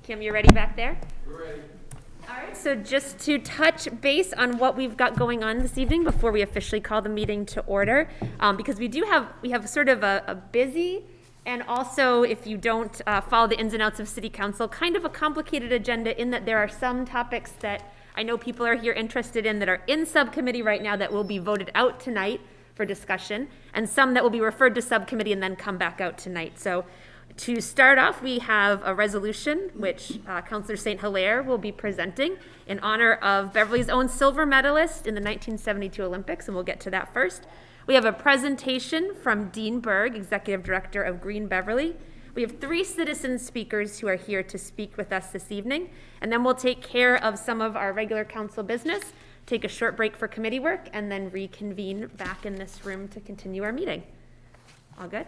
Kim, you ready back there? We're ready. All right, so just to touch base on what we've got going on this evening before we officially call the meeting to order, because we have sort of a busy and also, if you don't follow the ins and outs of City Council, kind of a complicated agenda in that there are some topics that I know people are here interested in that are in subcommittee right now that will be voted out tonight for discussion, and some that will be referred to subcommittee and then come back out tonight. So to start off, we have a resolution which Councillor St. Hilaire will be presenting in honor of Beverly's own silver medalist in the 1972 Olympics, and we'll get to that first. We have a presentation from Dean Berg, Executive Director of Green Beverly. We have 3 citizen speakers who are here to speak with us this evening, and then we'll take care of some of our regular council business, take a short break for committee work, and then reconvene back in this room to continue our meeting. All good?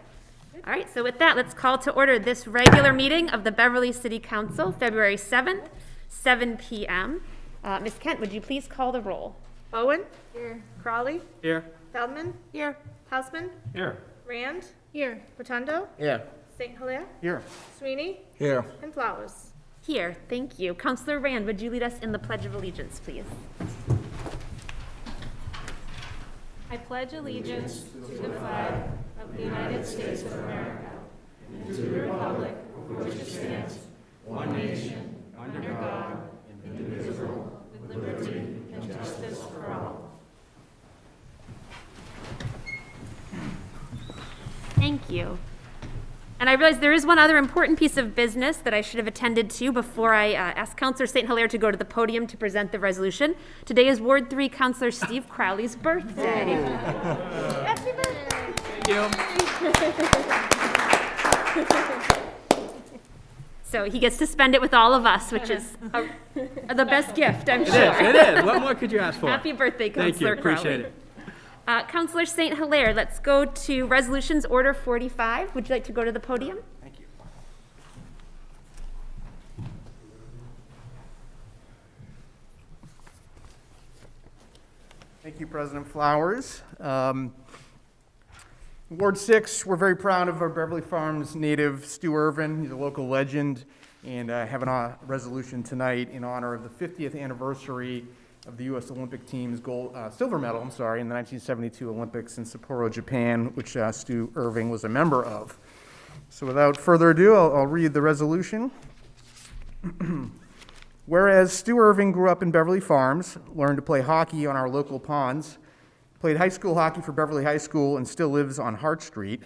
All right, so with that, let's call to order this regular meeting of the Beverly City Council, February 7th, 7 p.m. Ms. Kent, would you please call the roll? Bowen? Here. Crawley? Here. Feldman? Here. Hausman? Here. Rand? Here. Rotundo? Here. St. Hilaire? Here. Sweeney? Here. And Flowers. Here, thank you. Councillor Rand, would you lead us in the Pledge of Allegiance, please? I pledge allegiance to the flag of the United States of America and to the republic for which it stands, one nation, under God, indivisible, with liberty and justice for all. Thank you. And I realize there is one other important piece of business that I should have attended to before I asked Councillor St. Hilaire to go to the podium to present the resolution. Today is Ward 3 Councillor Steve Crowley's birthday. Happy birthday! Thank you. So he gets to spend it with all of us, which is the best gift, I'm sure. It is. What more could you ask for? Happy birthday, Councillor Thank you. Appreciate Crowley. it. Councillor St. Hilaire, let's go to Resolutions Order 45. Would you like to go to the podium? Thank you. Thank you, President Flowers. Ward 6, we're very proud of our Beverly Farms native Stu Irvin. He's a local legend, and have a resolution tonight in honor of the 50th anniversary of the U.S. Olympic team's silver medal, in the 1972 Olympics in Sapporo, Japan, which Stu Irving was a member of. So without further ado, I'll read the resolution. Whereas Stu Irving grew up in Beverly Farms, learned to play hockey on our local ponds, played high school hockey for Beverly High School, and still lives on Hart Street.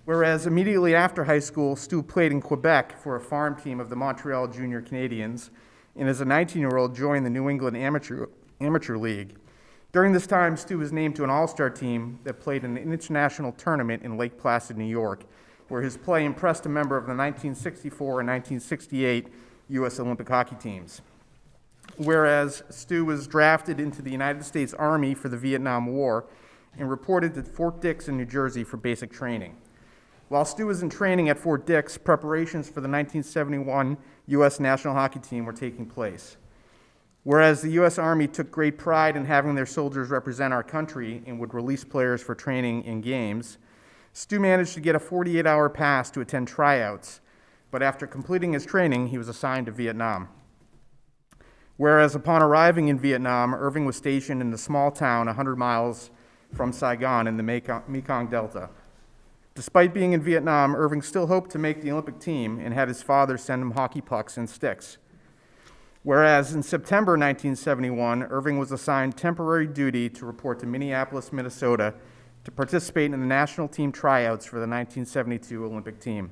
Whereas immediately after high school, Stu played in Quebec for a farm team of the Montreal Junior Canadiens, and as a 19-year-old joined the New England Amateur League. During this time, Stu was named to an all-star team that played in an international tournament in Lake Placid, New York, where his play impressed a member of the 1964 and 1968 U.S. Olympic hockey teams. Whereas Stu was drafted into the United States Army for the Vietnam War and reported to Fort Dix in New Jersey for basic training. While Stu was in training at Fort Dix, preparations for the 1971 U.S. national hockey team were taking place. Whereas the U.S. Army took great pride in having their soldiers represent our country and would release players for training in games, Stu managed to get a 48-hour pass to attend tryouts, but after completing his training, he was assigned to Vietnam. Whereas upon arriving in Vietnam, Irving was stationed in a small town 100 miles from Saigon in the Mekong Delta. Despite being in Vietnam, Irving still hoped to make the Olympic team and had his father send him hockey pucks and sticks. Whereas in September 1971, Irving was assigned temporary duty to report to Minneapolis, Minnesota to participate in the national team tryouts for the 1972 Olympic team.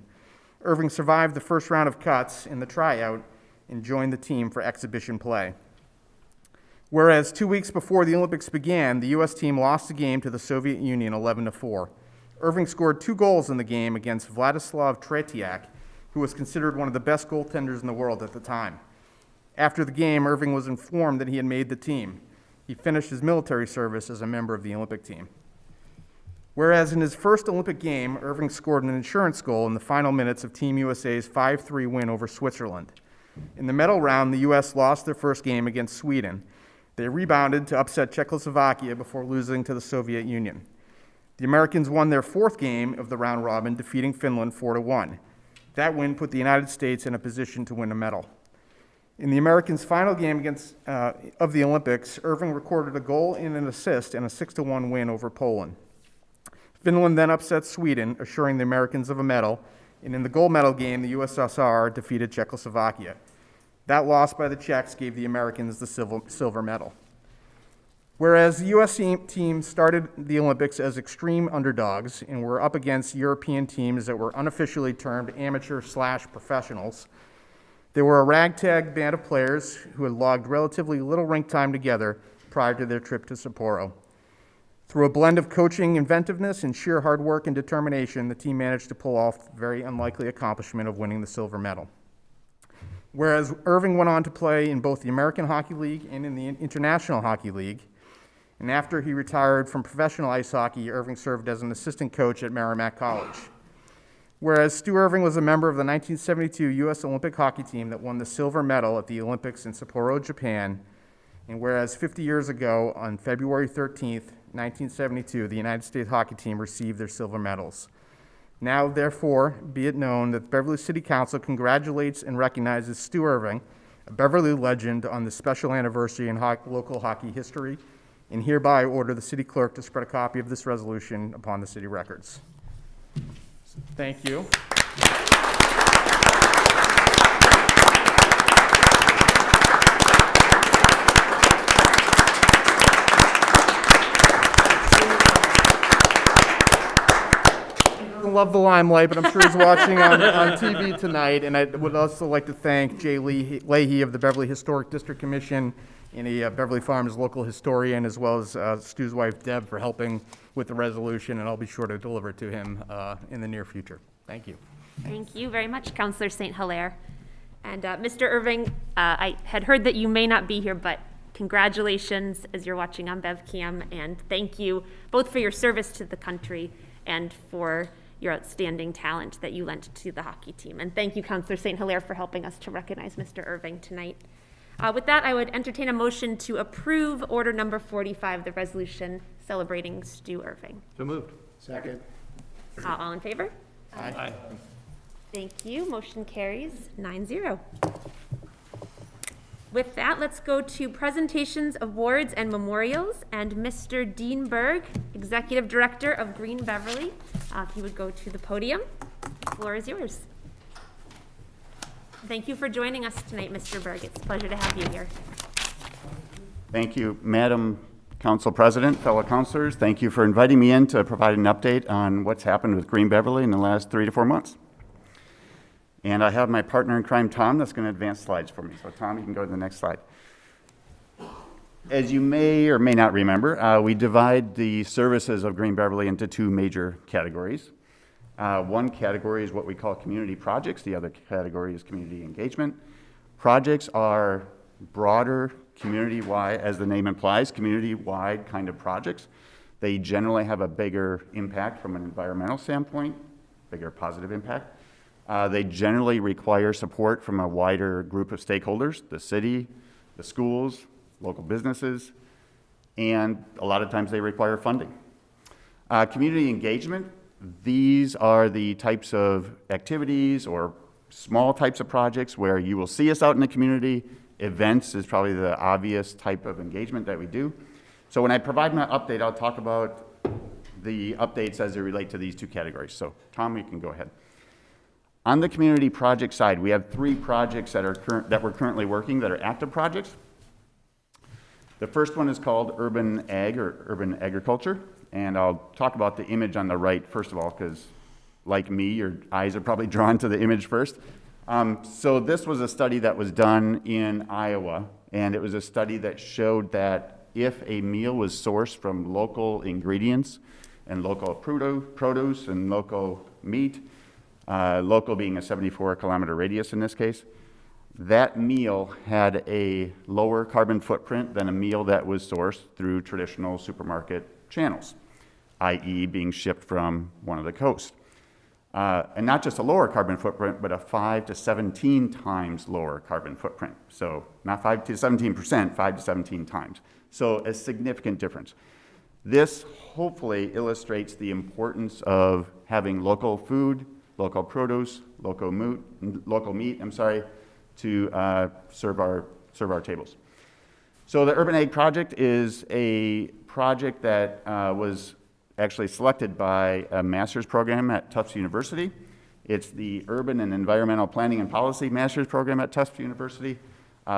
Irving survived the first round of cuts in the tryout and joined the team for exhibition play. Whereas 2 weeks before the Olympics began, the U.S. team lost the game to the Soviet Union 11-4. Irving scored 2 goals in the game against Vladislav Tretiak, who was considered one of the best goaltenders in the world at the time. After the game, Irving was informed that he had made the team. He finished his military service as a member of the Olympic team. Whereas in his first Olympic game, Irving scored an insurance goal in the final minutes of Team USA's 5-3 win over Switzerland. In the medal round, the U.S. lost their first game against Sweden. They rebounded to upset Czechoslovakia before losing to the Soviet Union. The Americans won their 4th game of the round robin, defeating Finland 4-1. That win put the United States in a position to win a medal. In the Americans' final game of the Olympics, Irving recorded a goal and an assist in a 6-1 win over Poland. Finland then upset Sweden, assuring the Americans of a medal, and in the gold medal game, the USSR defeated Czechoslovakia. That loss by the Czechs gave the Americans the silver medal. Whereas the U.S. team started the Olympics as extreme underdogs and were up against European teams that were unofficially termed amateur/professionals, they were a ragtag band of players who had logged relatively little rink time together prior to their trip to Sapporo. Through a blend of coaching inventiveness and sheer hard work and determination, the team managed to pull off the very unlikely accomplishment of winning the silver medal. Whereas Irving went on to play in both the American Hockey League and in the International Hockey League, and after he retired from professional ice hockey, Irving served as an assistant coach at Merrimack College. Whereas Stu Irving was a member of the 1972 U.S. Olympic hockey team that won the silver medal at the Olympics in Sapporo, Japan, and whereas 50 years ago, on February 13th, 1972, the United States hockey team received their silver medals. Now, therefore, be it known that the Beverly City Council congratulates and recognizes Stu Irving, a Beverly legend, on this special anniversary in local hockey history, and hereby order the city clerk to spread a copy of this resolution upon the city records. Thank you. I love the limelight, but I'm sure he's watching on TV tonight. And I would also like to thank Jay Leahy of the Beverly Historic District Commission and a Beverly Farms local historian, as well as Stu's wife, Deb, for helping with the resolution, and I'll be sure to deliver it to him in the near future. Thank you. Thank you very much, Councillor St. Hilaire. And Mr. Irving, I had heard that you may not be here, but congratulations as you're watching on BevCam, and thank you both for your service to the country and for your outstanding talent that you lent to the hockey team. And thank you, Councillor St. Hilaire, for helping us to recognize Mr. Irving tonight. With that, I would entertain a motion to approve Order Number 45, the resolution celebrating Stu Irving. So moved. Second. All in favor? Aye. Thank you. Motion carries 9-0. With that, let's go to presentations, awards, and memorials. And Mr. Dean Berg, Executive Director of Green Beverly, if you would go to the podium. The floor is yours. Thank you for joining us tonight, Mr. Berg. It's a pleasure to have you here. Thank you, Madam Council President, fellow councilors. Thank you for inviting me in to provide an update on what's happened with Green Beverly in the last 3 to 4 months. And I have my partner in crime, Tom, that's going to advance slides for me. So Tom, you can go to the next slide. As you may or may not remember, we divide the services of Green Beverly into 2 major categories. One category is what we call community projects. The other category is community engagement. Projects are broader, community-wide, as the name implies, community-wide kind of projects. They generally have a bigger impact from an environmental standpoint, bigger positive impact. They generally require support from a wider group of stakeholders, the city, the schools, local businesses, and a lot of times they require funding. Community engagement, these are the types of activities or small types of projects where you will see us out in the community. Events is probably the obvious type of engagement that we do. So when I provide my update, I'll talk about the updates as they relate to these 2 categories. So Tom, you can go ahead. On the community project side, we have 3 projects that we're currently working that are active projects. The first one is called Urban Ag, or Urban Agriculture. And I'll talk about the image on the right, first of all, because like me, your eyes are probably drawn to the image first. So this was a study that was done in Iowa, and it was a study that showed that if a meal was sourced from local ingredients and local produce and local meat, local being a 74-kilometer radius in this case, that meal had a lower carbon footprint than a meal that was sourced through traditional supermarket channels, i.e. being shipped from one of the coasts. And not just a lower carbon footprint, but a 5 to 17 times lower carbon footprint. So not 5 to 17%, 5 to 17 times. So a significant difference. This hopefully illustrates the importance of having local food, local produce, local meat, to serve our tables. So the Urban Ag Project is a project that was actually selected by a master's program at Tufts University. It's the Urban and Environmental Planning and Policy Master's Program at Tufts University.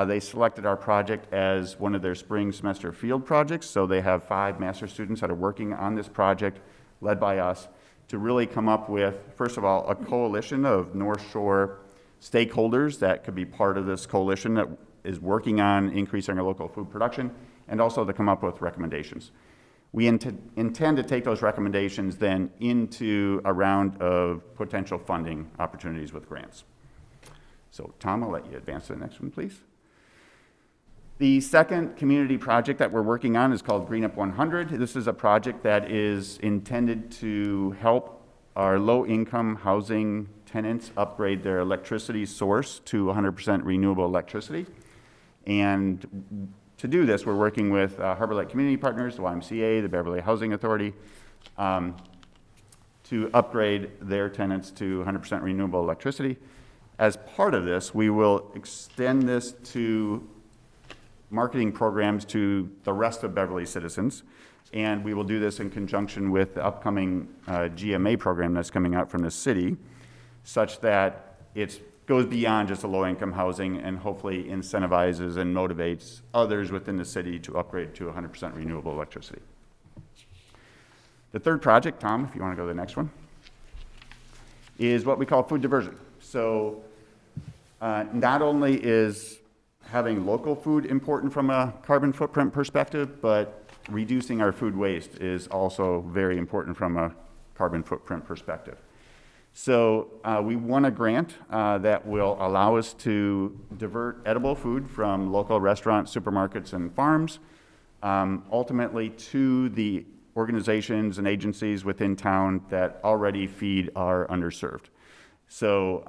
They selected our project as one of their spring semester field projects, so they have 5 master's students that are working on this project, led by us, to really come up with, first of all, a coalition of North Shore stakeholders that could be part of this coalition that is working on increasing our local food production, and also to come up with recommendations. We intend to take those recommendations then into a round of potential funding opportunities with grants. So Tom, I'll let you advance to the next one, please. The second community project that we're working on is called Green Up 100. This is a project that is intended to help our low-income housing tenants upgrade their electricity source to 100% renewable electricity. And to do this, we're working with Harbor Light Community Partners, the YMCA, the Beverly Housing Authority, to upgrade their tenants to 100% renewable electricity. As part of this, we will extend this to marketing programs to the rest of Beverly citizens, and we will do this in conjunction with the upcoming GMA program that's coming out from the city, such that it goes beyond just a low-income housing and hopefully incentivizes and motivates others within the city to upgrade to 100% renewable electricity. The third project, Tom, if you want to go to the next one, is what we call food diversion. So not only is having local food important from a carbon footprint perspective, but reducing our food waste is also very important from a carbon footprint perspective. So we won a grant that will allow us to divert edible food from local restaurants, supermarkets, and farms, ultimately to the organizations and agencies within town that already feed our underserved. So,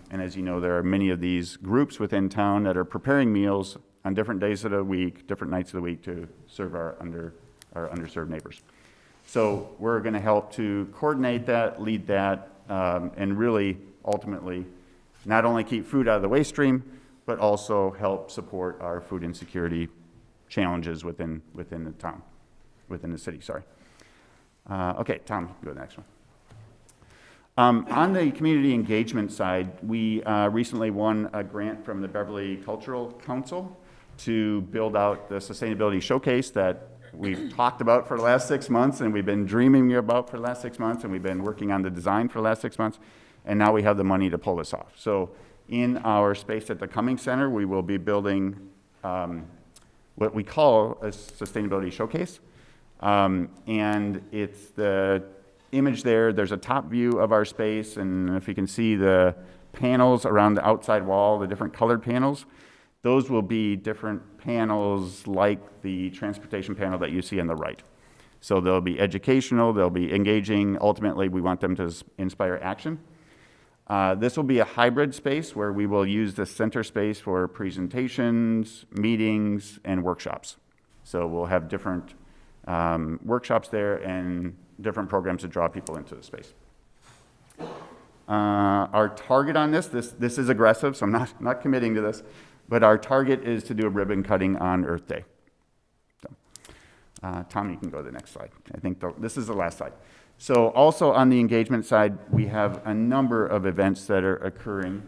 and as you know, there are many of these groups within town that are preparing meals on different days of the week, different nights of the week to serve our underserved neighbors. So we're going to help to coordinate that, lead that, and really ultimately not only keep food out of the waste stream, but also help support our food insecurity challenges within the town, within the city, sorry. Okay, Tom, go to the next one. On the community engagement side, we recently won a grant from the Beverly Cultural Council to build out the sustainability showcase that we've talked about for the last 6 months, and we've been dreaming about for the last 6 months, and we've been working on the design for the last 6 months, and now we have the money to pull this off. So in our space at the Cummings Center, we will be building what we call a sustainability showcase, and it's the image there. There's a top view of our space, and if you can see the panels around the outside wall, the different colored panels, those will be different panels like the transportation panel that you see on the right. So they'll be educational, they'll be engaging. Ultimately, we want them to inspire action. This will be a hybrid space where we will use the center space for presentations, meetings, and workshops. So we'll have different workshops there and different programs to draw people into the space. Our target on this is aggressive, so I'm not committing to this, but our target is to do a ribbon cutting on Earth Day. So, Tom, you can go to the next slide. I think this is the last slide. So also on the engagement side, we have a number of events that are occurring.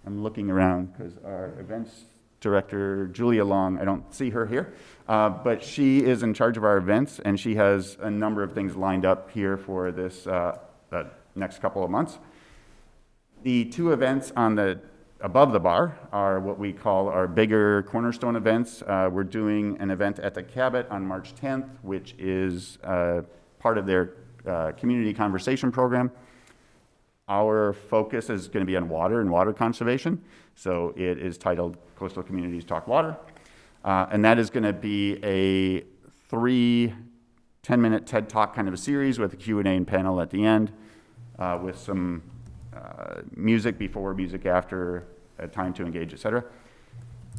I'm looking around because our events director, Julia Long, I don't see her here, but she is in charge of our events, and she has a number of things lined up here for this next couple of months. The 2 events on the above the bar are what we call our bigger cornerstone events. We're doing an event at the Cabot on March 10th, which is part of their community conversation program. Our focus is going to be on water and water conservation. So it is titled Coastal Communities Talk Water. And that is going to be a 3 10-minute TED Talk kind of a series with a Q&A and panel at the end with some music before, music after, a time to engage, etc.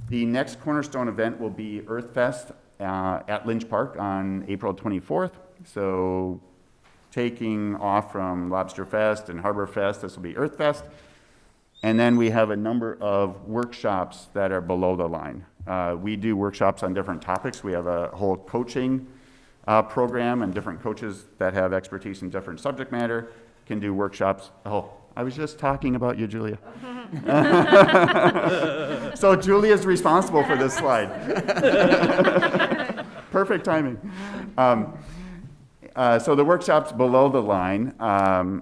The next cornerstone event will be Earth Fest at Lynch Park on April 24th. So taking off from Lobster Fest and Harbor Fest. This will be Earth Fest. And then we have a number of workshops that are below the line. We do workshops on different topics. We have a whole coaching program, and different coaches that have expertise in different subject matter can do workshops. Oh, I was just talking about you, Julia. So Julia's responsible for this slide. Perfect timing. So the workshops below the line,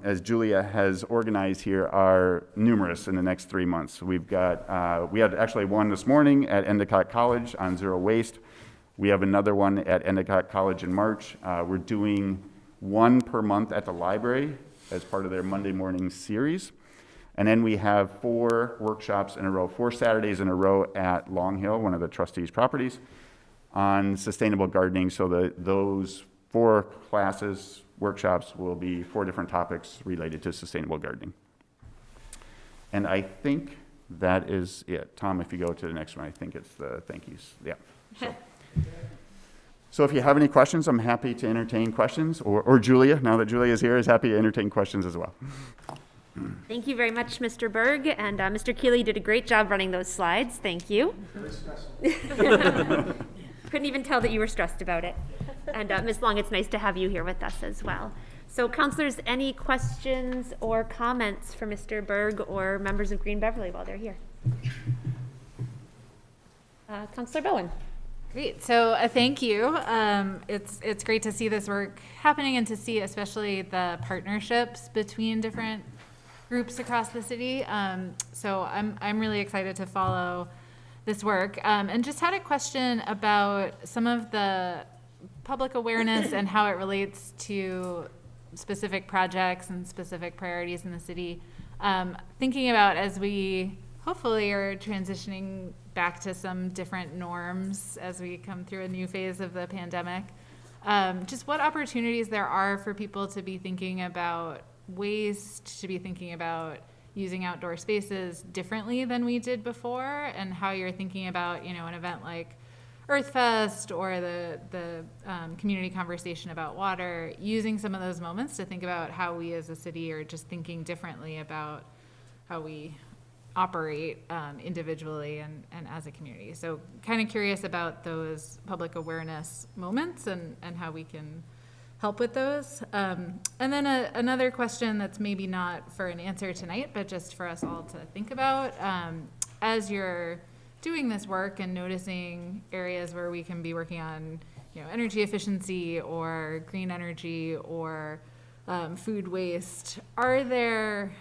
as Julia has organized here, are numerous in the next 3 months. We've got, we had actually one this morning at Endicott College on zero waste. We have another one at Endicott College in March. We're doing one per month at the library as part of their Monday morning series. And then we have 4 workshops in a row, 4 Saturdays in a row at Long Hill, one of the trustees' properties, on sustainable gardening. So those 4 classes, workshops, will be 4 different topics related to sustainable gardening. And I think that is it. Tom, if you go to the next one, I think it's the thank yous. Yeah. So if you have any questions, I'm happy to entertain questions. Or Julia, now that Julia is here, is happy to entertain questions as well. Thank you very much, Mr. Berg, and Mr. Keeley did a great job running those slides. Thank you. Couldn't even tell that you were stressed about it. And Ms. Long, it's nice to have you here with us as well. So counselors, any questions or comments for Mr. Berg or members of Green Beverly while they're here? Counselor Bowen. Great. So thank you. It's great to see this work happening and to see especially the partnerships between different groups across the city. So I'm really excited to follow this work, and just had a question about some of the public awareness and how it relates to specific projects and specific priorities in the city. Thinking about as we hopefully are transitioning back to some different norms as we come through a new phase of the pandemic, just what opportunities there are for people to be thinking about waste, to be thinking about using outdoor spaces differently than we did before, and how you're thinking about, an event like Earth Fest or the community conversation about water, using some of those moments to think about how we as a city are just thinking differently about how we operate individually and as a community. So kind of curious about those public awareness moments and how we can help with those. And then another question that's maybe not for an answer tonight, but just for us all to think about, as you're doing this work and noticing areas where we can be working on, energy efficiency or green energy or food waste, are there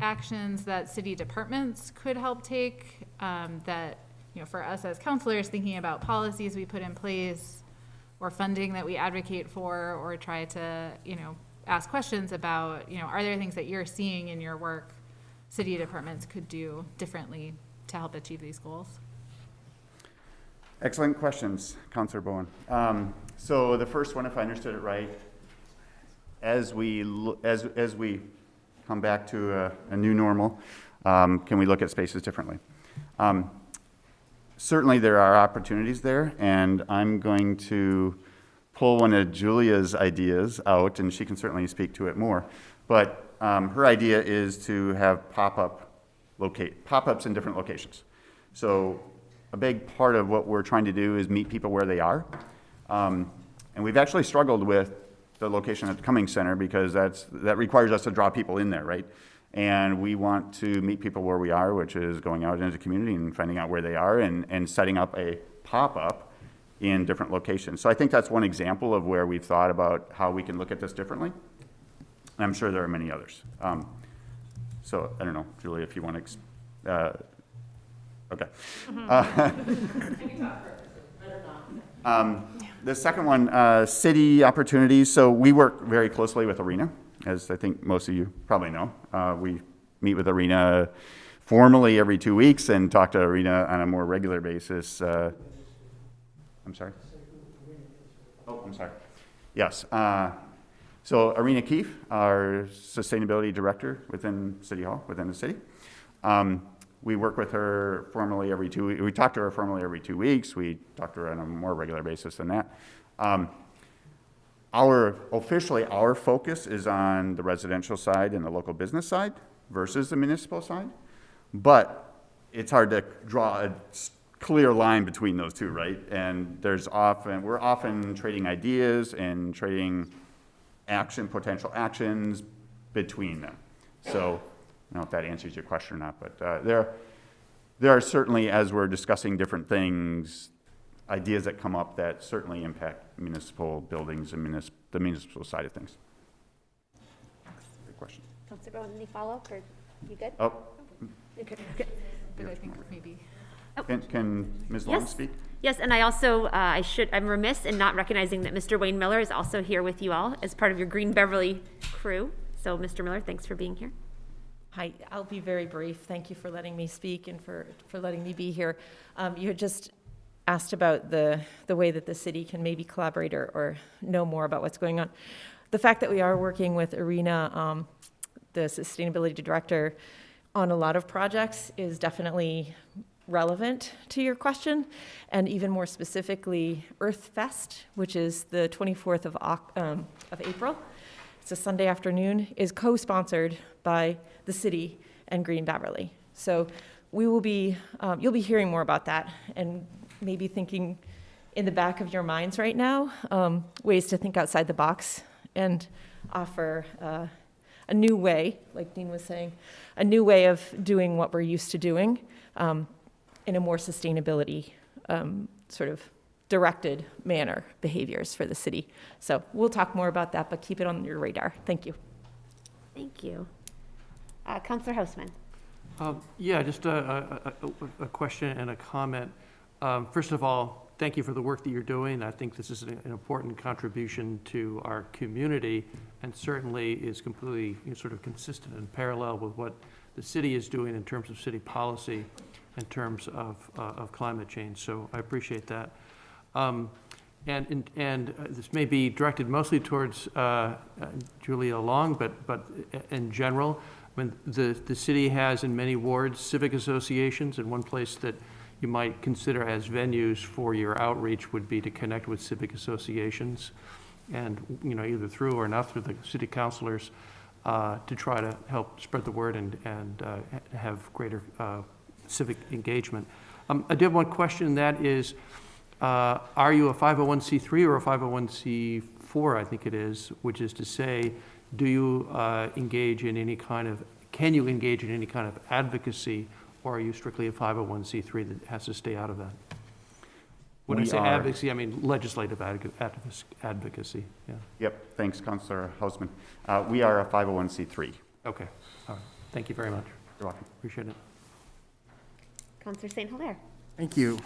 actions that city departments could help take that, for us as counselors, thinking about policies we put in place or funding that we advocate for, or try to, ask questions about, are there things that you're seeing in your work city departments could do differently to help achieve these goals? Excellent questions, Councilor Bowen. So the first one, if I understood it right, as we come back to a new normal, can we look at spaces differently? Certainly there are opportunities there, and I'm going to pull one of Julia's ideas out, and she can certainly speak to it more. But her idea is to have pop-ups in different locations. So a big part of what we're trying to do is meet people where they are. And we've actually struggled with the location at the Cummings Center because that requires us to draw people in there, right? And we want to meet people where we are, which is going out into the community and finding out where they are and setting up a pop-up in different locations. So I think that's one example of where we've thought about how we can look at this differently. And I'm sure there are many others. So I don't know, Julia, if you want to, okay. The second one, city opportunities. So we work very closely with Arena, as I think most of you probably know. We meet with Arena formally every 2 weeks and talk to Arena on a more regular basis. I'm sorry? Oh, I'm sorry. Yes. So Arena Keefe, our sustainability director within City Hall, within the city. We work with her formally every 2 weeks. We talk to her formally every 2 weeks. We talk to her on a more regular basis than that. Officially, our focus is on the residential side and the local business side versus the municipal side. But it's hard to draw a clear line between those two, right? And we're often trading ideas and trading potential actions between them. So I don't know if that answers your question or not, but there are certainly, as we're discussing different things, ideas that come up that certainly impact municipal buildings and the municipal side of things. Good question. Councilor Bowen, any follow-up, or you good? Oh, Okay. But I think maybe. can Ms. Long Yes. speak? Yes, and I also, I'm remiss in not recognizing that Mr. Wayne Miller is also here with you all as part of your Green Beverly crew. So, Mr. Miller, thanks for being here. Hi, I'll be very brief. Thank you for letting me speak and for letting me be here. You had just asked about the way that the city can maybe collaborate or know more about what's going on. The fact that we are working with Arena, the sustainability director, on a lot of projects is definitely relevant to your question, and even more specifically, Earth Fest, which is the 24th of April. It's a Sunday afternoon, is co-sponsored by the city and Green Beverly. So we will be, you'll be hearing more about that and maybe thinking in the back of your minds right now, ways to think outside the box and offer a new way, like Dean was saying, a new way of doing what we're used to doing in a more sustainability sort of directed manner, behaviors for the city. So we'll talk more about that, but keep it on your radar. Thank you. Thank you. Councilor Houseman. Yeah, just a question and a comment. First of all, thank you for the work that you're doing. I think this is an important contribution to our community, and certainly is completely sort of consistent and parallel with what the city is doing in terms of city policy, in terms of climate change. So I appreciate that. And this may be directed mostly towards Julia Long, but in general, when the city has in many wards civic associations, and one place that you might consider as venues for your outreach would be to connect with civic associations, and either through or not through the city councilors, to try to help spread the word and have greater civic engagement. I do have one question, and that is, are you a 501c3 or a 501c4, I think it is, which is to say, do you engage in any kind of, can you engage in any kind of advocacy, or are you strictly a 501c3 that has to stay out of that? When I say advocacy, I mean legislative advocacy, yeah. Yep, thanks, Councilor Hausman. We are a 501c3. Okay, all right. Thank you very much. You're welcome. Appreciate it. Councilor St. Hilaire. Thank you.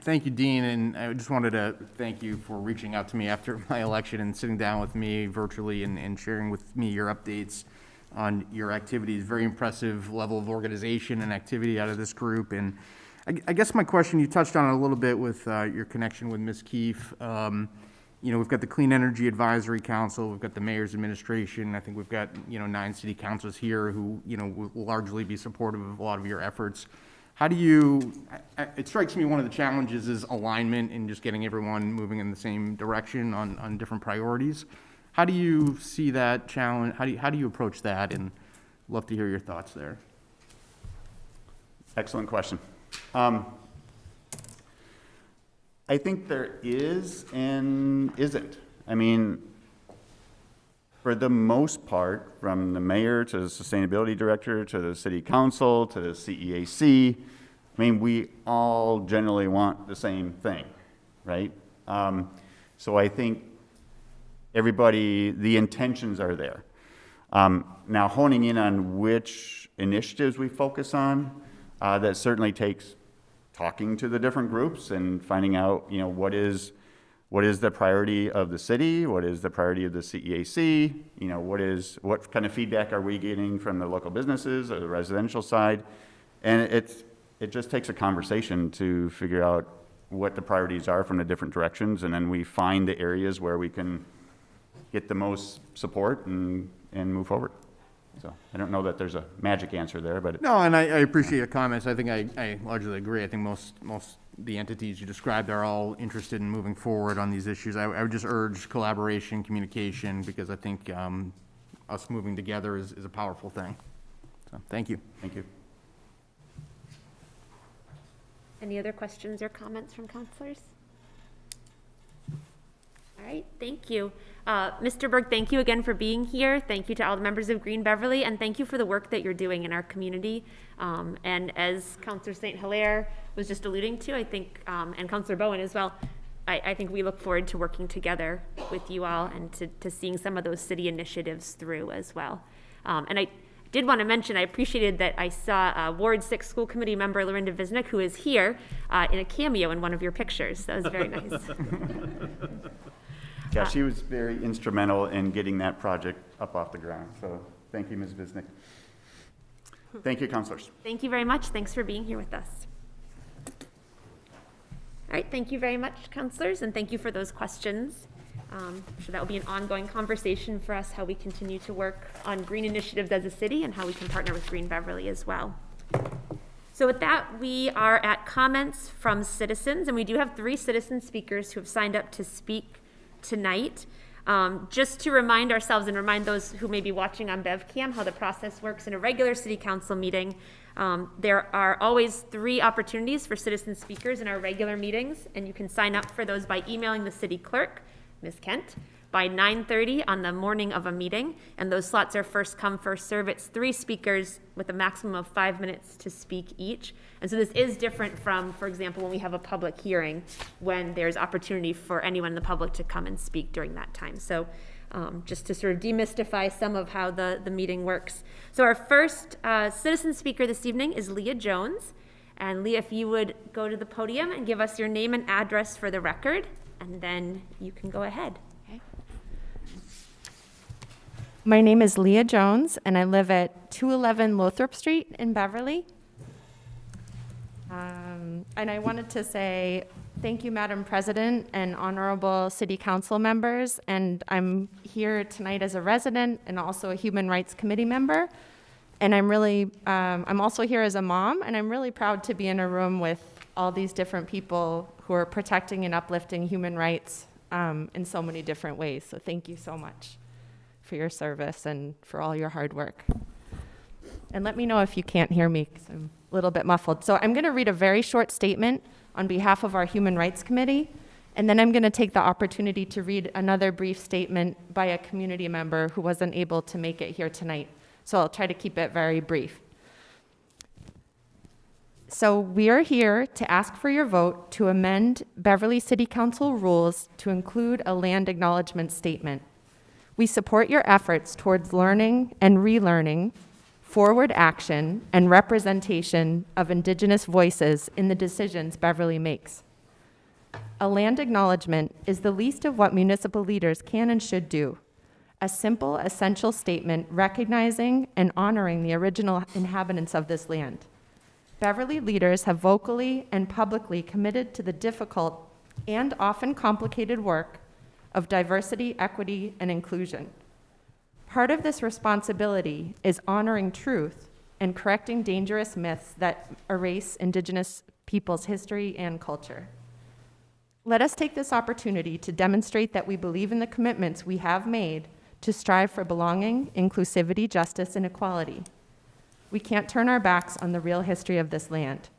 Thank you, Dean, and I just wanted to thank you for reaching out to me after my election and sitting down with me virtually and sharing with me your updates on your activities. Very impressive level of organization and activity out of this group. And I guess my question, you touched on it a little bit with your connection with Ms. Keefe. We've got the Clean Energy Advisory Council, we've got the Mayor's Administration. I think we've got, 9 city councils here who, will largely be supportive of a lot of your efforts. How do you, it strikes me one of the challenges is alignment and just getting everyone moving in the same direction on different priorities. How do you see that challenge? How do you approach that? And love to hear your thoughts there. Excellent question. I think there is and isn't. I mean, for the most part, from the mayor to the sustainability director to the city council to the CEAC, I mean, we all generally want the same thing, right? So I think everybody, the intentions are there. Now, honing in on which initiatives we focus on, that certainly takes talking to the different groups and finding out, what is the priority of the city, what is the priority of the CEAC, what kind of feedback are we getting from the local businesses or the residential side, and it just takes a conversation to figure out what the priorities are from the different directions, and then we find the areas where we can get the most support and move forward. So I don't know that there's a magic answer there, but No, and I appreciate your comments. I think I largely agree. I think most the entities you described are all interested in moving forward on these issues. I would just urge collaboration, communication, because I think us moving together is a powerful thing. So, thank you. thank you. Any other questions or comments from counselors? All right, thank you. Mr. Berg, thank you again for being here. Thank you to all the members of Green Beverly, and thank you for the work that you're doing in our community. And as Councillor St. Hilaire was just alluding to, I think, and Councillor Bowen as well, I think we look forward to working together with you all and to seeing some of those city initiatives through as well. And I did want to mention, I appreciated that I saw Ward 6 School Committee member Lorinda Visnick, who is here, in a cameo in one of your pictures. That was very nice. Yeah, she was very instrumental in getting that project up off the ground. So thank you, Ms. Visnick. Thank you, councilors. Thank you very much. Thanks for being here with us. All right, thank you very much, counselors, and thank you for those questions. I'm sure that will be an ongoing conversation for us, how we continue to work on green initiatives as a city and how we can partner with Green Beverly as well. So with that, we are at comments from citizens, and we do have 3 citizen speakers who have signed up to speak tonight. Just to remind ourselves and remind those who may be watching on BevCam how the process works in a regular city council meeting, there are always 3 opportunities for citizen speakers in our regular meetings, and you can sign up for those by emailing the city clerk, Ms. Kent, by 9:30 on the morning of a meeting, and those slots are first come, first serve. It's 3 speakers with a maximum of 5 minutes to speak each. And so this is different from, for example, when we have a public hearing, when there's opportunity for anyone in the public to come and speak during that time. So just to sort of demystify some of how the meeting works. So our first citizen speaker this evening is Leah Jones. And Leah, if you would go to the podium and give us your name and address for the record, and then you can go ahead. Okay. My name is Leah Jones, and I live at 211 Lothrop Street in Beverly. And I wanted to say thank you, Madam President and honorable City Council members. And I'm here tonight as a resident and also a Human Rights Committee member. And I'm also here as a mom, and I'm really proud to be in a room with all these different people who are protecting and uplifting human rights in so many different ways. So thank you so much for your service and for all your hard work. And let me know if you can't hear me, because I'm a little bit muffled. So I'm going to read a very short statement on behalf of our Human Rights Committee, and then I'm going to take the opportunity to read another brief statement by a community member who wasn't able to make it here tonight. So I'll try to keep it very brief. So we are here to ask for your vote to amend Beverly City Council rules to include a land acknowledgement statement. We support your efforts towards learning and relearning, forward action, and representation of Indigenous voices in the decisions Beverly makes. A land acknowledgement is the least of what municipal leaders can and should do. A simple, essential statement recognizing and honoring the original inhabitants of this land. Beverly leaders have vocally and publicly committed to the difficult and often complicated work of diversity, equity, and inclusion. Part of this responsibility is honoring truth and correcting dangerous myths that erase Indigenous peoples' history and culture. Let us take this opportunity to demonstrate that we believe in the commitments we have made to strive for belonging, inclusivity, justice, and equality. We can't turn our backs on the real history of this land.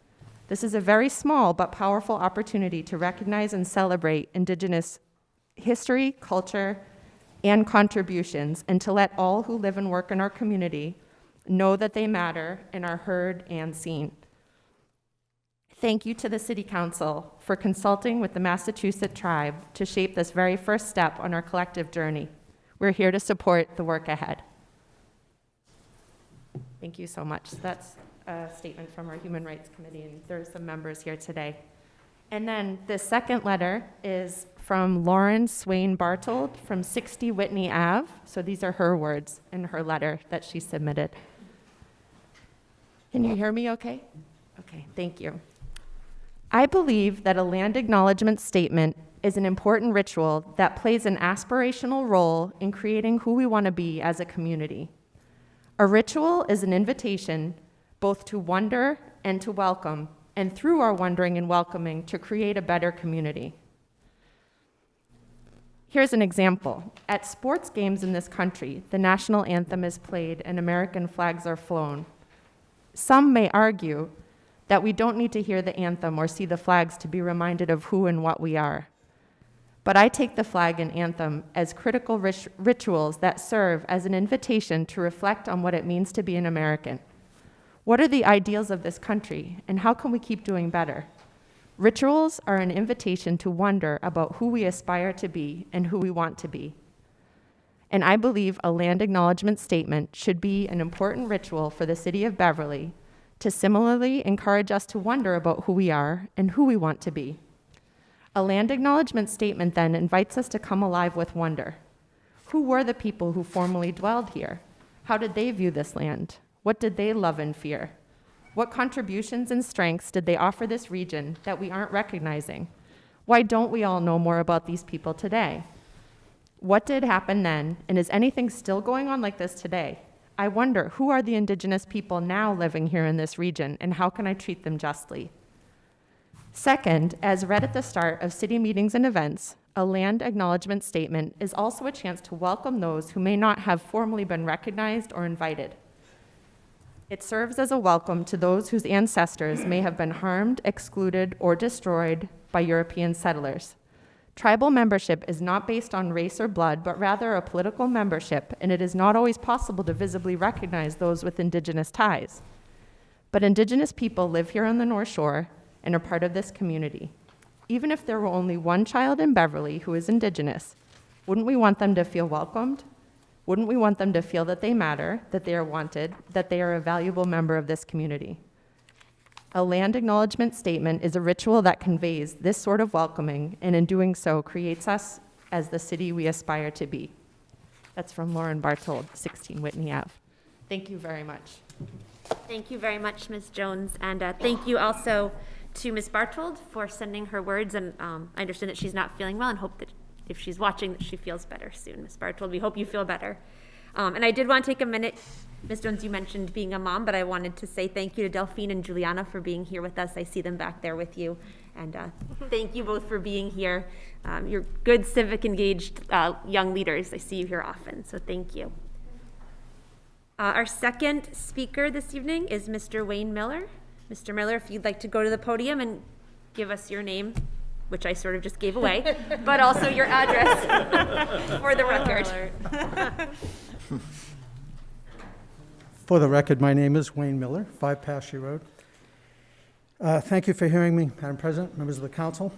This is a very small but powerful opportunity to recognize and celebrate Indigenous history, culture, and contributions, and to let all who live and work in our community know that they matter and are heard and seen. Thank you to the City Council for consulting with the Massachusetts tribe to shape this very first step on our collective journey. We're here to support the work ahead. Thank you so much. That's a statement from our Human Rights Committee, and there's some members here today. And then the second letter is from Lauren Swain Bartold from 60 Whitney Ave. So these are her words in her letter that she submitted. Can you hear me okay? Okay, thank you. I believe that a land acknowledgement statement is an important ritual that plays an aspirational role in creating who we want to be as a community. A ritual is an invitation both to wonder and to welcome, and through our wondering and welcoming, to create a better community. Here's an example. At sports games in this country, the national anthem is played and American flags are flown. Some may argue that we don't need to hear the anthem or see the flags to be reminded of who and what we are. But I take the flag and anthem as critical rituals that serve as an invitation to reflect on what it means to be an American. What are the ideals of this country, and how can we keep doing better? Rituals are an invitation to wonder about who we aspire to be and who we want to be. And I believe a land acknowledgement statement should be an important ritual for the city of Beverly to similarly encourage us to wonder about who we are and who we want to be. A land acknowledgement statement then invites us to come alive with wonder. Who were the people who formerly dwelled here? How did they view this land? What did they love and fear? What contributions and strengths did they offer this region that we aren't recognizing? Why don't we all know more about these people today? What did happen then, and is anything still going on like this today? I wonder, who are the indigenous people now living here in this region, and how can I treat them justly? Second, as read at the start of city meetings and events, a land acknowledgement statement is also a chance to welcome those who may not have formally been recognized or invited. It serves as a welcome to those whose ancestors may have been harmed, excluded, or destroyed by European settlers. Tribal membership is not based on race or blood, but rather a political membership, and it is not always possible to visibly recognize those with Indigenous ties. But Indigenous people live here on the North Shore and are part of this community. Even if there were only one child in Beverly who is Indigenous, wouldn't we want them to feel welcomed? Wouldn't we want them to feel that they matter, that they are wanted, that they are a valuable member of this community? A land acknowledgement statement is a ritual that conveys this sort of welcoming, and in doing so, creates us as the city we aspire to be. That's from Lauren Bartold, 16 Whitney Ave. Thank you very much. Thank you very much, Ms. Jones, and thank you also to Ms. Bartold for sending her words, and I understand that she's not feeling well and hope that if she's watching that she feels better soon. Ms. Bartold, we hope you feel better. And I did want to take a minute, Ms. Jones, you mentioned being a mom, but I wanted to say thank you to Delphine and Juliana for being here with us. I see them back there with you, and thank you both for being here. You're good, civic engaged young leaders. I see you here often, so thank you. Our second speaker this evening is Mr. Wayne Miller. Mr. Miller, if you'd like to go to the podium and give us your name, which I sort of just gave away, but also your address for the record. For the record, my name is Wayne Miller, 5 Pasture Road. Thank you for hearing me, Madam President, members of the council.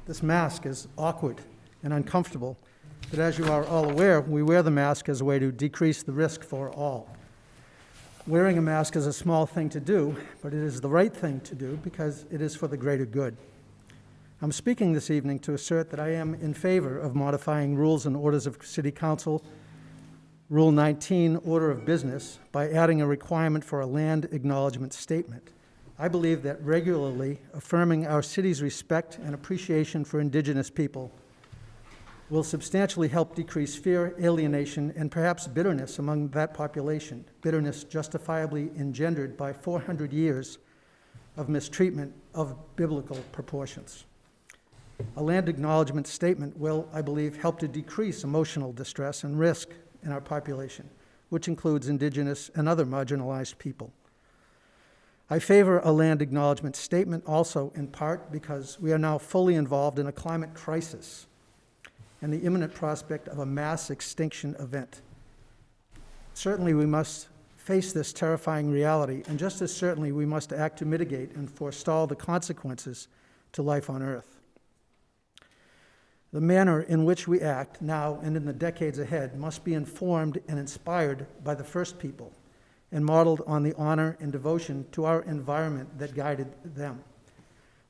This mask is awkward and uncomfortable, but as you are all aware, we wear the mask as a way to decrease the risk for all. Wearing a mask is a small thing to do, but it is the right thing to do because it is for the greater good. I'm speaking this evening to assert that I am in favor of modifying rules and orders of City Council, Rule 19, Order of Business, by adding a requirement for a land acknowledgement statement. I believe that regularly affirming our city's respect and appreciation for Indigenous people will substantially help decrease fear, alienation, and perhaps bitterness among that population, bitterness justifiably engendered by 400 years of mistreatment of biblical proportions. A land acknowledgement statement will, I believe, help to decrease emotional distress and risk in our population, which includes Indigenous and other marginalized people. I favor a land acknowledgement statement also in part because we are now fully involved in a climate crisis and the imminent prospect of a mass extinction event. Certainly we must face this terrifying reality, and just as certainly we must act to mitigate and forestall the consequences to life on Earth. The manner in which we act now and in the decades ahead must be informed and inspired by the first people and modeled on the honor and devotion to our environment that guided them.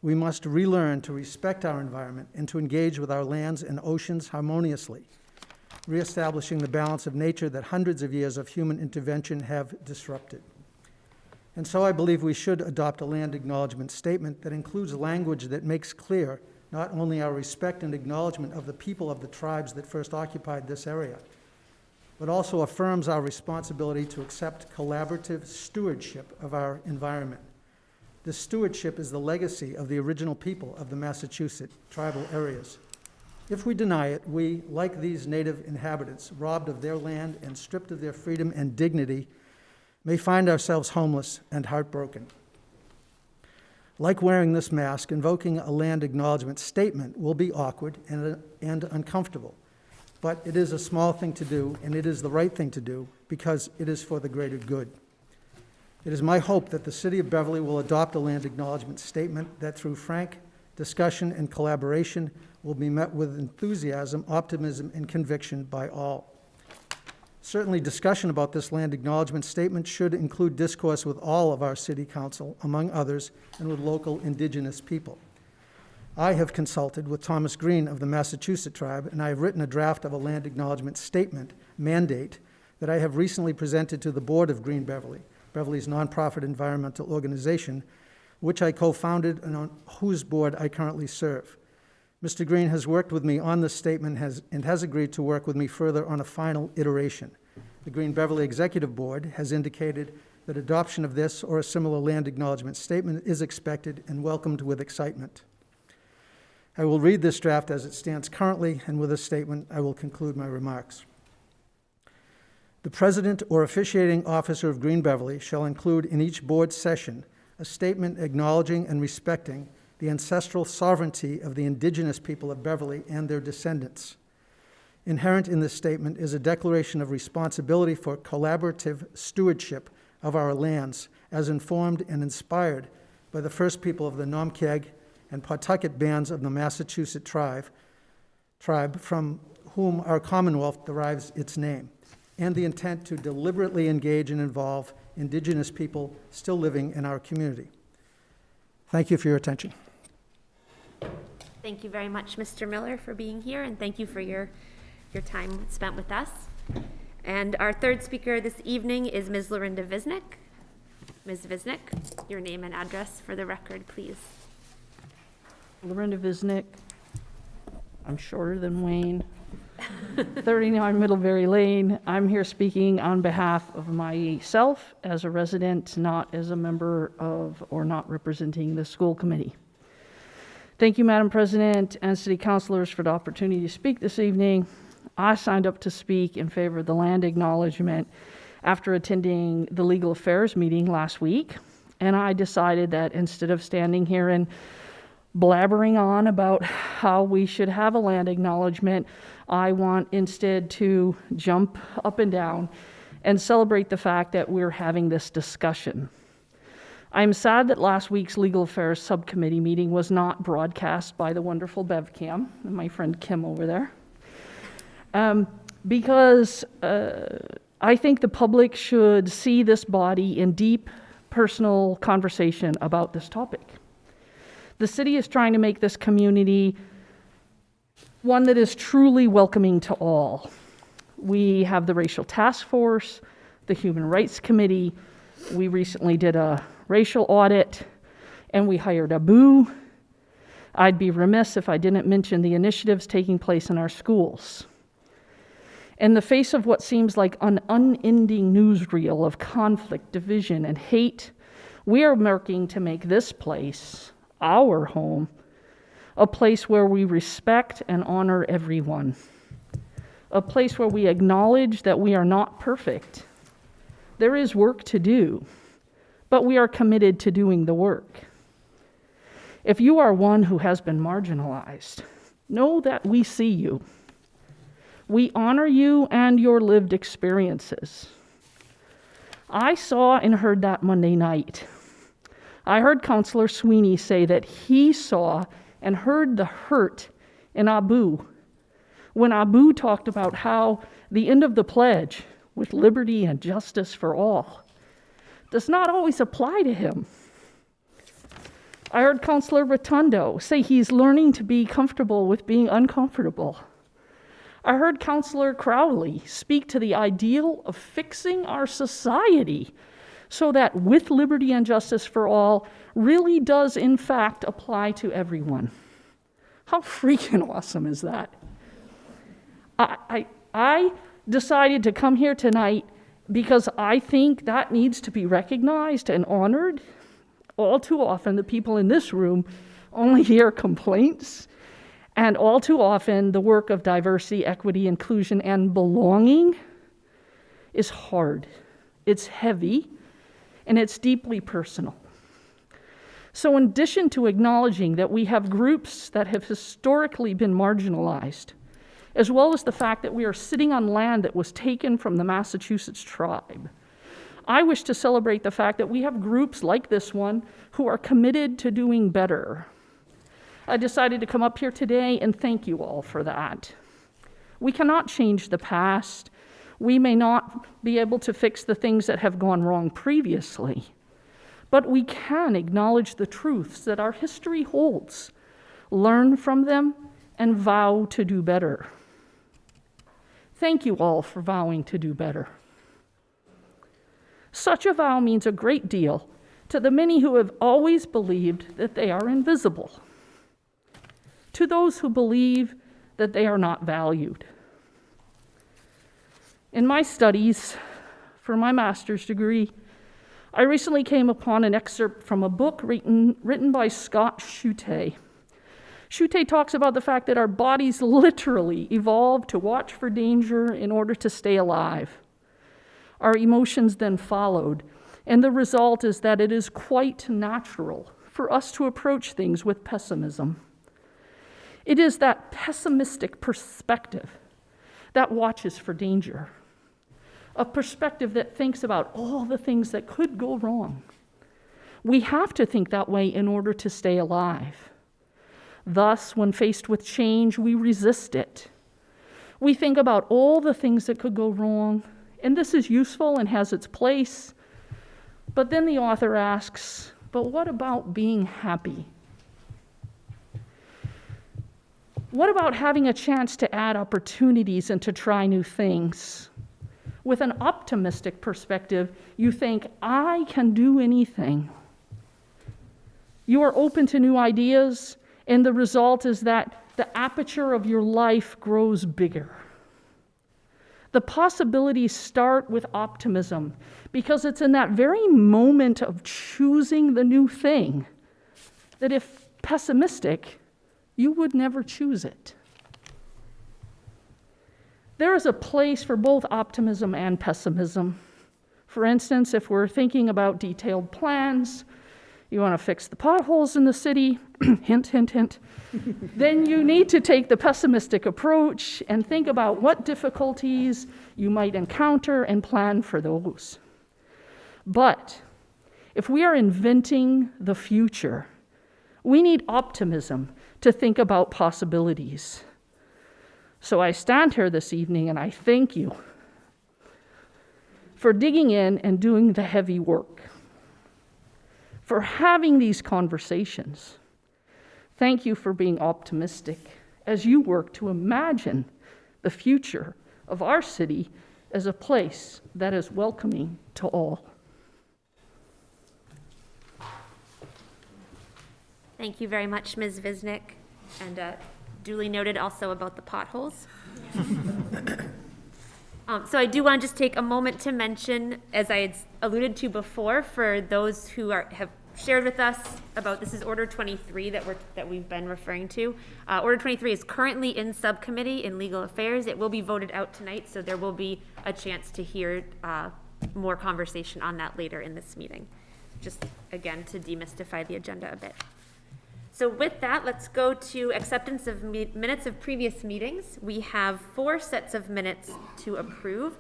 We must relearn to respect our environment and to engage with our lands and oceans harmoniously, reestablishing the balance of nature that hundreds of years of human intervention have disrupted. And so I believe we should adopt a land acknowledgement statement that includes language that makes clear not only our respect and acknowledgement of the people of the tribes that first occupied this area, but also affirms our responsibility to accept collaborative stewardship of our environment. This stewardship is the legacy of the original people of the Massachusetts tribal areas. If we deny it, we, like these native inhabitants, robbed of their land and stripped of their freedom and dignity, may find ourselves homeless and heartbroken. Like wearing this mask, invoking a land acknowledgement statement will be awkward and uncomfortable. But it is a small thing to do, and it is the right thing to do, because it is for the greater good. It is my hope that the City of Beverly will adopt a land acknowledgement statement that through frank discussion and collaboration will be met with enthusiasm, optimism, and conviction by all. Certainly, discussion about this land acknowledgement statement should include discourse with all of our City Council, among others, and with local Indigenous people. I have consulted with Thomas Green of the Massachusetts Tribe, and I have written a draft of a land acknowledgement statement mandate that I have recently presented to the board of Green Beverly, Beverly's nonprofit environmental organization, which I co-founded and on whose board I currently serve. Mr. Green has worked with me on this statement and has agreed to work with me further on a final iteration. The Green Beverly Executive Board has indicated that adoption of this or a similar land acknowledgement statement is expected and welcomed with excitement. I will read this draft as it stands currently, and with this statement, I will conclude my remarks. The president or officiating officer of Green Beverly shall include in each board session a statement acknowledging and respecting the ancestral sovereignty of the indigenous people of Beverly and their descendants. Inherent in this statement is a declaration of responsibility for collaborative stewardship of our lands as informed and inspired by the first people of the Nomkeg and Pawtucket bands of the Massachusetts tribe from whom our Commonwealth derives its name, and the intent to deliberately engage and involve indigenous people still living in our community. Thank you for your attention. Thank you very much, Mr. Miller, for being here, and thank you for your time spent with us. And our third speaker this evening is Ms. Lorinda Visnick. Ms. Visnick, your name and address for the record, please. Lorinda Visnick. I'm shorter than Wayne. 39 Middlebury Lane. I'm here speaking on behalf of myself as a resident, not as a member of or not representing the school committee. Thank you, Madam President and City Councilors, for the opportunity to speak this evening. I signed up to speak in favor of the land acknowledgement after attending the Legal Affairs meeting last week, and I decided that instead of standing here and blabbering on about how we should have a land acknowledgement, I want instead to jump up and down and celebrate the fact that we're having this discussion. I'm sad that last week's Legal Affairs Subcommittee meeting was not broadcast by the wonderful BevCam, and my friend Kim over there, because I think the public should see this body in deep personal conversation about this topic. The city is trying to make this community one that is truly welcoming to all. We have the Racial Task Force, the Human Rights Committee. We recently did a racial audit, and we hired a boo. I'd be remiss if I didn't mention the initiatives taking place in our schools. In the face of what seems like an unending newsreel of conflict, division, and hate, we are working to make this place, our home, a place where we respect and honor everyone, a place where we acknowledge that we are not perfect. There is work to do, but we are committed to doing the work. If you are one who has been marginalized, know that we see you. We honor you and your lived experiences. I saw and heard that Monday night. I heard Councillor Sweeney say that he saw and heard the hurt in Abu when Abu talked about how the end of the pledge with liberty and justice for all does not always apply to him. I heard Councillor Rotundo say he's learning to be comfortable with being uncomfortable. I heard Councillor Crowley speak to the ideal of fixing our society so that with liberty and justice for all really does in fact apply to everyone. How freaking awesome is that? I decided to come here tonight because I think that needs to be recognized and honored. All too often, the people in this room only hear complaints, and all too often, the work of diversity, equity, inclusion, and belonging is hard. It's heavy, and it's deeply personal. So in addition to acknowledging that we have groups that have historically been marginalized, as well as the fact that we are sitting on land that was taken from the Massachusetts tribe, I wish to celebrate the fact that we have groups like this one who are committed to doing better. I decided to come up here today and thank you all for that. We cannot change the past. We may not be able to fix the things that have gone wrong previously, but we can acknowledge the truths that our history holds, learn from them, and vow to do better. Thank you all for vowing to do better. Such a vow means a great deal to the many who have always believed that they are invisible, to those who believe that they are not valued. In my studies for my master's degree, I recently came upon an excerpt from a book written by Scott Schutte. Schutte talks about the fact that our bodies literally evolved to watch for danger in order to stay alive. Our emotions then followed, and the result is that it is quite natural for us to approach things with pessimism. It is that pessimistic perspective that watches for danger, a perspective that thinks about all the things that could go wrong. We have to think that way in order to stay alive. Thus, when faced with change, we resist it. We think about all the things that could go wrong, and this is useful and has its place. But then the author asks, but what about being happy? What about having a chance to add opportunities and to try new things? With an optimistic perspective, you think, I can do anything. You are open to new ideas, and the result is that the aperture of your life grows bigger. The possibilities start with optimism because it's in that very moment of choosing the new thing that if pessimistic, you would never choose it. There is a place for both optimism and pessimism. For instance, if we're thinking about detailed plans, you want to fix the potholes in the city, hint, hint, hint, then you need to take the pessimistic approach and think about what difficulties you might encounter and plan for those. But if we are inventing the future, we need optimism to think about possibilities. So I stand here this evening and I thank you for digging in and doing the heavy work, for having these conversations. Thank you for being optimistic as you work to imagine the future of our city as a place that is welcoming to all. Thank you very much, Ms. Visnick, and duly noted also about the potholes. So I do want to just take a moment to mention, as I had alluded to before, for those who have shared with us about, this is Order 23 that we've been referring to. Order 23 is currently in subcommittee in legal affairs. It will be voted out tonight, so there will be a chance to hear more conversation on that later in this meeting. Just again, to demystify the agenda a bit. So with that, let's go to acceptance of minutes of previous meetings. We have 4 sets of minutes to approve.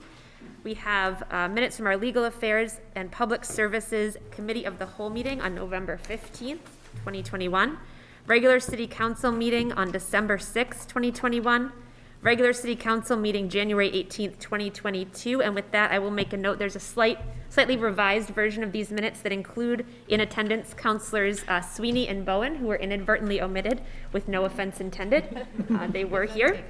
We have minutes from our Legal Affairs and Public Services Committee of the Whole meeting on November 15th, 2021. Regular City Council meeting on December 6th, 2021. Regular City Council meeting January 18th, 2022. And with that, I will make a note. There's a slightly revised version of these minutes that include in attendance Councilors Sweeney and Bowen, who were inadvertently omitted with no offense intended. They were here.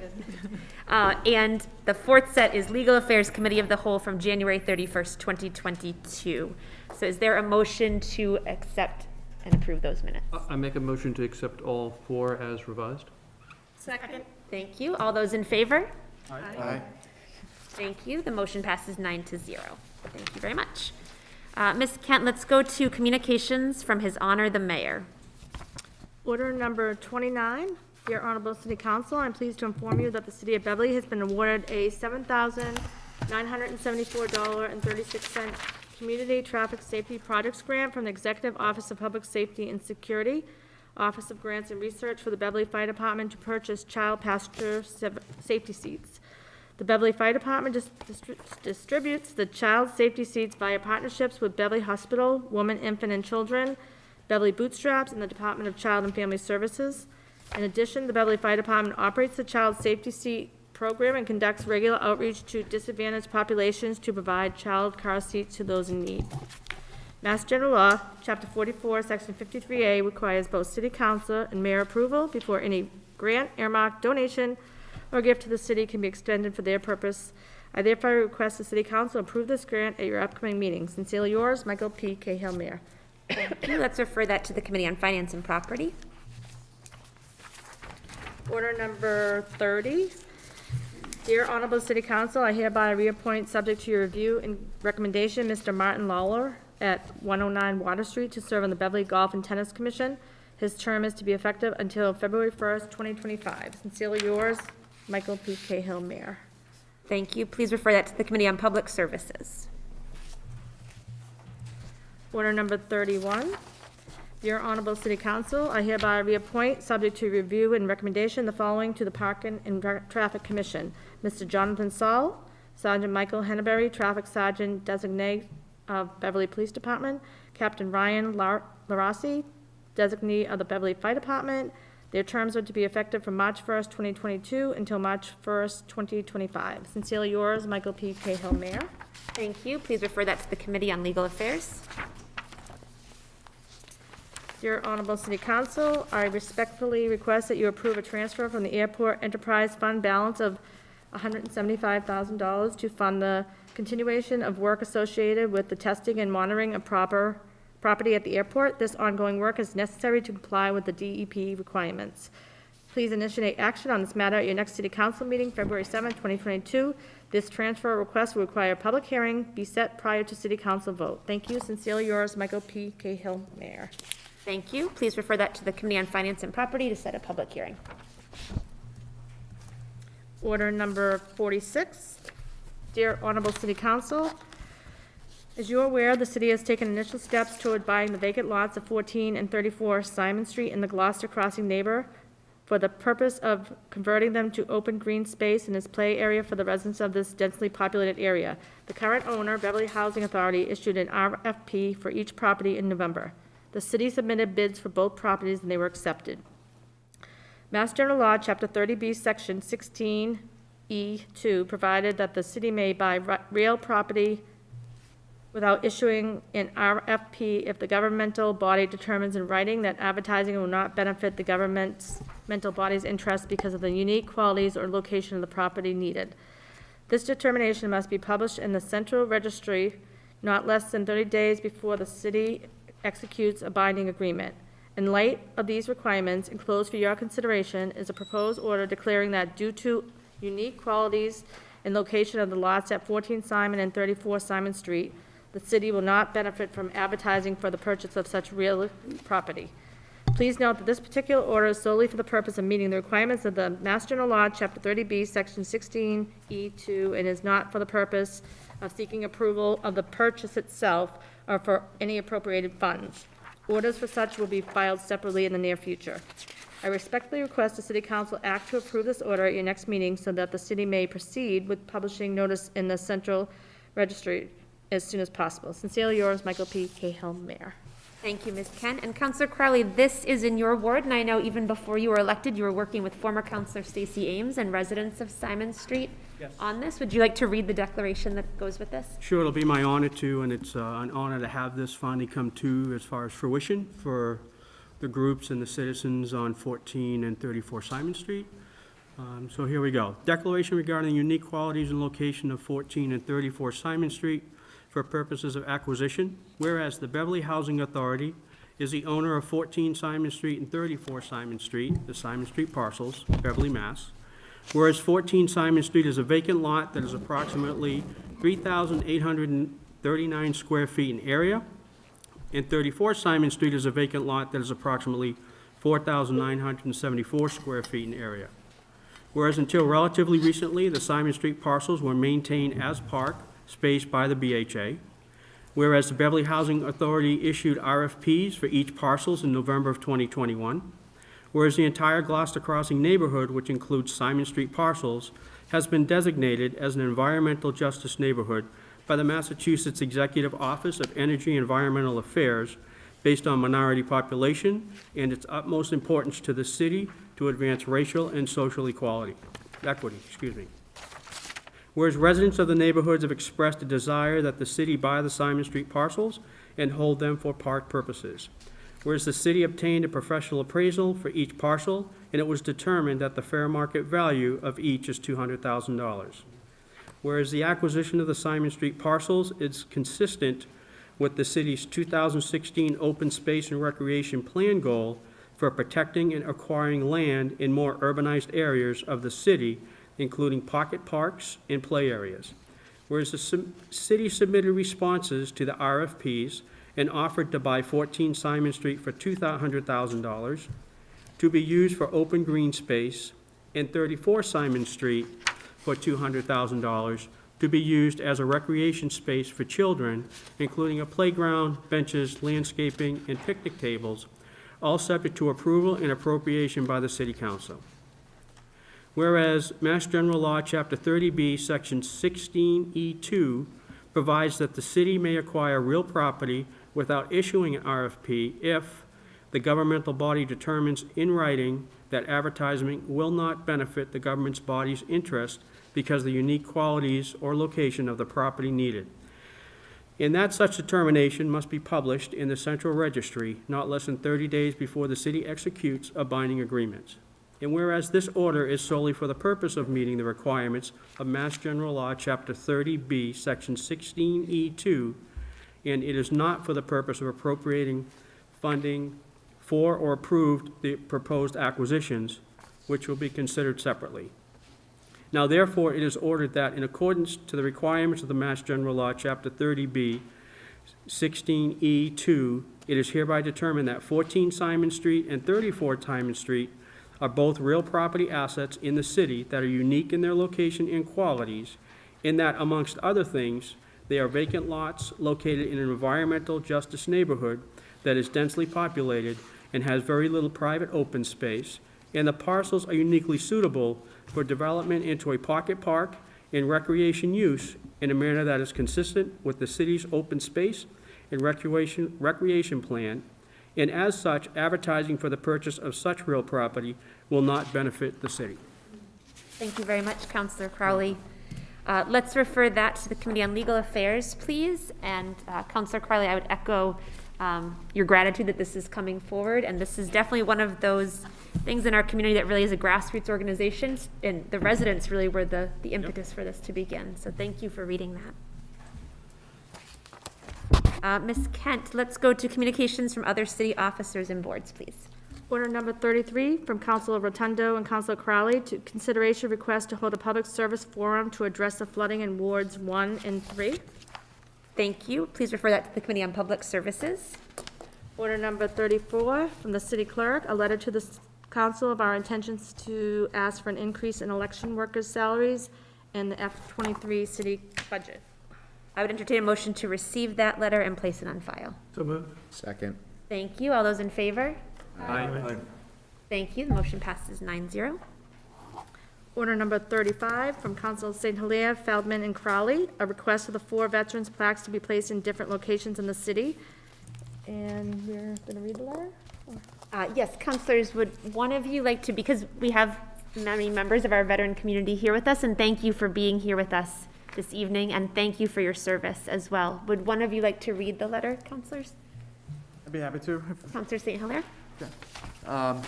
And the 4th set is Legal Affairs Committee of the Whole from January 31st, 2022. So is there a motion to accept and approve those minutes? I make a motion to accept all 4 as revised. Second. Thank you. All those in favor? Aye. Thank you. The motion passes 9-0. Thank you very much. Ms. Kent, let's go to communications from His Honor the Mayor. Order number 29, dear Honorable City Council, I'm pleased to inform you that the City of Beverly has been awarded a $7,974.36 Community Traffic Safety Projects Grant from the Executive Office of Public Safety and Security, Office of Grants and Research for the Beverly Fire Department to purchase child passenger safety seats. The Beverly Fire Department distributes the child safety seats via partnerships with Beverly Hospital, Women, Infant, and Children, Beverly Bootstraps, and the Department of Child and Family Services. In addition, the Beverly Fire Department operates the child safety seat program and conducts regular outreach to disadvantaged populations to provide child car seats to those in need. Mass General Law, Chapter 44, Section 53A requires both City Council and Mayor approval before any grant, earmark, donation, or gift to the city can be extended for their purpose. I therefore request the City Council approve this grant at your upcoming meeting. Sincerely yours, Michael P. Cahill, Mayor. Thank you. Let's refer that to the Committee on Finance and Property. Order number 30. Dear Honorable City Council, I hereby reappoint, subject to your review and recommendation, Mr. Martin Lawler at 109 Water Street to serve on the Beverly Golf and Tennis Commission. His term is to be effective until February 1st, 2025. Sincerely yours, Michael P. Cahill, Mayor. Thank you. Please refer that to the Committee on Public Services. Order number 31. Dear Honorable City Council, I hereby reappoint, subject to review and recommendation, the following to the Parking and Traffic Commission. Mr. Jonathan Saul, Sergeant Michael Henneberry, Traffic Sergeant Designate of Beverly Police Department, Captain Ryan Larossi, Designee of the Beverly Fire Department. Their terms are to be effective from March 1st, 2022 until March 1st, 2025. Sincerely yours, Michael P. Cahill, Mayor. Thank you. Please refer that to the Committee on Legal Affairs. Dear Honorable City Council, I respectfully request that you approve a transfer from the Airport Enterprise Fund balance of $175,000 to fund the continuation of work associated with the testing and monitoring of property at the airport. This ongoing work is necessary to comply with the DEP requirements. Please initiate action on this matter at your next City Council meeting, February 7, 2022. This transfer request will require a public hearing be set prior to City Council vote. Thank you. Sincerely yours, Michael P. Cahill, Mayor. Thank you. Please refer that to the Committee on Finance and Property to set a public hearing. Order number 46. Dear Honorable City Council, as you are aware, the city has taken initial steps toward buying the vacant lots of 14 and 34 Simon Street in the Gloucester Crossing neighbor for the purpose of converting them to open green space and as play area for the residents of this densely populated area. The current owner, Beverly Housing Authority, issued an RFP for each property in November. The city submitted bids for both properties and they were accepted. Mass General Law, Chapter 30B, Section 16E2, provided that the city may buy real property without issuing an RFP if the governmental body determines in writing that advertising will not benefit the governmental body's interest because of the unique qualities or location of the property needed. This determination must be published in the Central Registry not less than 30 days before the city executes a binding agreement. In light of these requirements, enclosed for your consideration is a proposed order declaring that due to unique qualities and location of the lots at 14 Simon and 34 Simon Street, the city will not benefit from advertising for the purchase of such real property. Please note that this particular order is solely for the purpose of meeting the requirements of the Mass General Law, Chapter 30B, Section 16E2, and is not for the purpose of seeking approval of the purchase itself or for any appropriated funds. Orders for such will be filed separately in the near future. I respectfully request the City Council act to approve this order at your next meeting so that the city may proceed with publishing notice in the Central Registry as soon as possible. Sincerely yours, Michael P. Cahill, Mayor. Thank you, Ms. Kent. And Councilor Crowley, this is in your ward, and I know even before you were elected, you were working with former Councilor Stacey Ames and residents of Simon Street on this. Would you like to read the declaration that goes with this? Sure, it'll be my honor to, and it's an honor to have this finally come to as far as fruition for the groups and the citizens on 14 and 34 Simon Street. So here we go. Declaration regarding the unique qualities and location of 14 and 34 Simon Street for purposes of acquisition. Whereas the Beverly Housing Authority is the owner of 14 Simon Street and 34 Simon Street, the Simon Street parcels, Beverly, Mass. Whereas 14 Simon Street is a vacant lot that is approximately 3,839 square feet in area, and 34 Simon Street is a vacant lot that is approximately 4,974 square feet in area. Whereas until relatively recently, the Simon Street parcels were maintained as park space by the BHA. Whereas the Beverly Housing Authority issued RFPs for each parcels in November of 2021. Whereas the entire Gloucester Crossing neighborhood, which includes Simon Street parcels, has been designated as an environmental justice neighborhood by the Massachusetts Executive Office of Energy and Environmental Affairs based on minority population and its utmost importance to the city to advance racial and social equality, equity. Whereas residents of the neighborhoods have expressed a desire that the city buy the Simon Street parcels and hold them for park purposes. Whereas the city obtained a professional appraisal for each parcel, and it was determined that the fair market value of each is $200,000. Whereas the acquisition of the Simon Street parcels is consistent with the city's 2016 Open Space and Recreation Plan goal for protecting and acquiring land in more urbanized areas of the city, including pocket parks and play areas. Whereas the city submitted responses to the RFPs and offered to buy 14 Simon Street for $200,000 to be used for open green space, and 34 Simon Street for $200,000 to be used as a recreation space for children, including a playground, benches, landscaping, and picnic tables, all subject to approval and appropriation by the City Council. Whereas Mass General Law, Chapter 30B, Section 16E2 provides that the city may acquire real property without issuing an RFP if the governmental body determines in writing that advertisement will not benefit the government's body's interest because of the unique qualities or location of the property needed. And that such determination must be published in the Central Registry not less than 30 days before the city executes a binding agreement. And whereas this order is solely for the purpose of meeting the requirements of Mass General Law, Chapter 30B, Section 16E2, and it is not for the purpose of appropriating funding for or approved the proposed acquisitions, which will be considered separately. Now therefore, it is ordered that in accordance to the requirements of the Mass General Law, Chapter 30B, 16E2, it is hereby determined that 14 Simon Street and 34 Simon Street are both real property assets in the city that are unique in their location and qualities, in that, amongst other things, they are vacant lots located in an environmental justice neighborhood that is densely populated and has very little private open space, and the parcels are uniquely suitable for development into a pocket park and recreation use in a manner that is consistent with the city's open space and recreation plan, and as such, advertising for the purchase of such real property will not benefit the city. Thank you very much, Councillor Crowley. Let's refer that to the Committee on Legal Affairs, please. And Councillor Crowley, I would echo your gratitude that this is coming forward. And this is definitely one of those things in our community that really is a grassroots organization. And the residents really were the impetus for this to begin. So thank you for reading that. Ms. Kent, let's go to communications from other city officers and boards, please. Order number 33 from Councilor Rotundo and Councilor Crowley to consideration request to hold a public service forum to address the flooding in wards 1 and 3. Thank you. Please refer that to the Committee on Public Services. Order number 34 from the city clerk, a letter to the council of our intentions to ask for an increase in election workers' salaries in the F23 city budget. I would entertain a motion to receive that letter and place it on file. So moved. Second. Thank you. All those in favor? Aye. Thank you. The motion passes 9-0. Order number 35 from Council St. Hilaire, Feldman, and Crowley, a request for the 4 veterans plaques to be placed in different locations in the city. And we're going to read the letter? Yes, councilors, would one of you like to, because we have many members of our veteran community here with us, and thank you for being here with us this evening, and thank you for your service as well. Would one of you like to read the letter, councilors? I'd be happy to. Councilor St. Hilaire?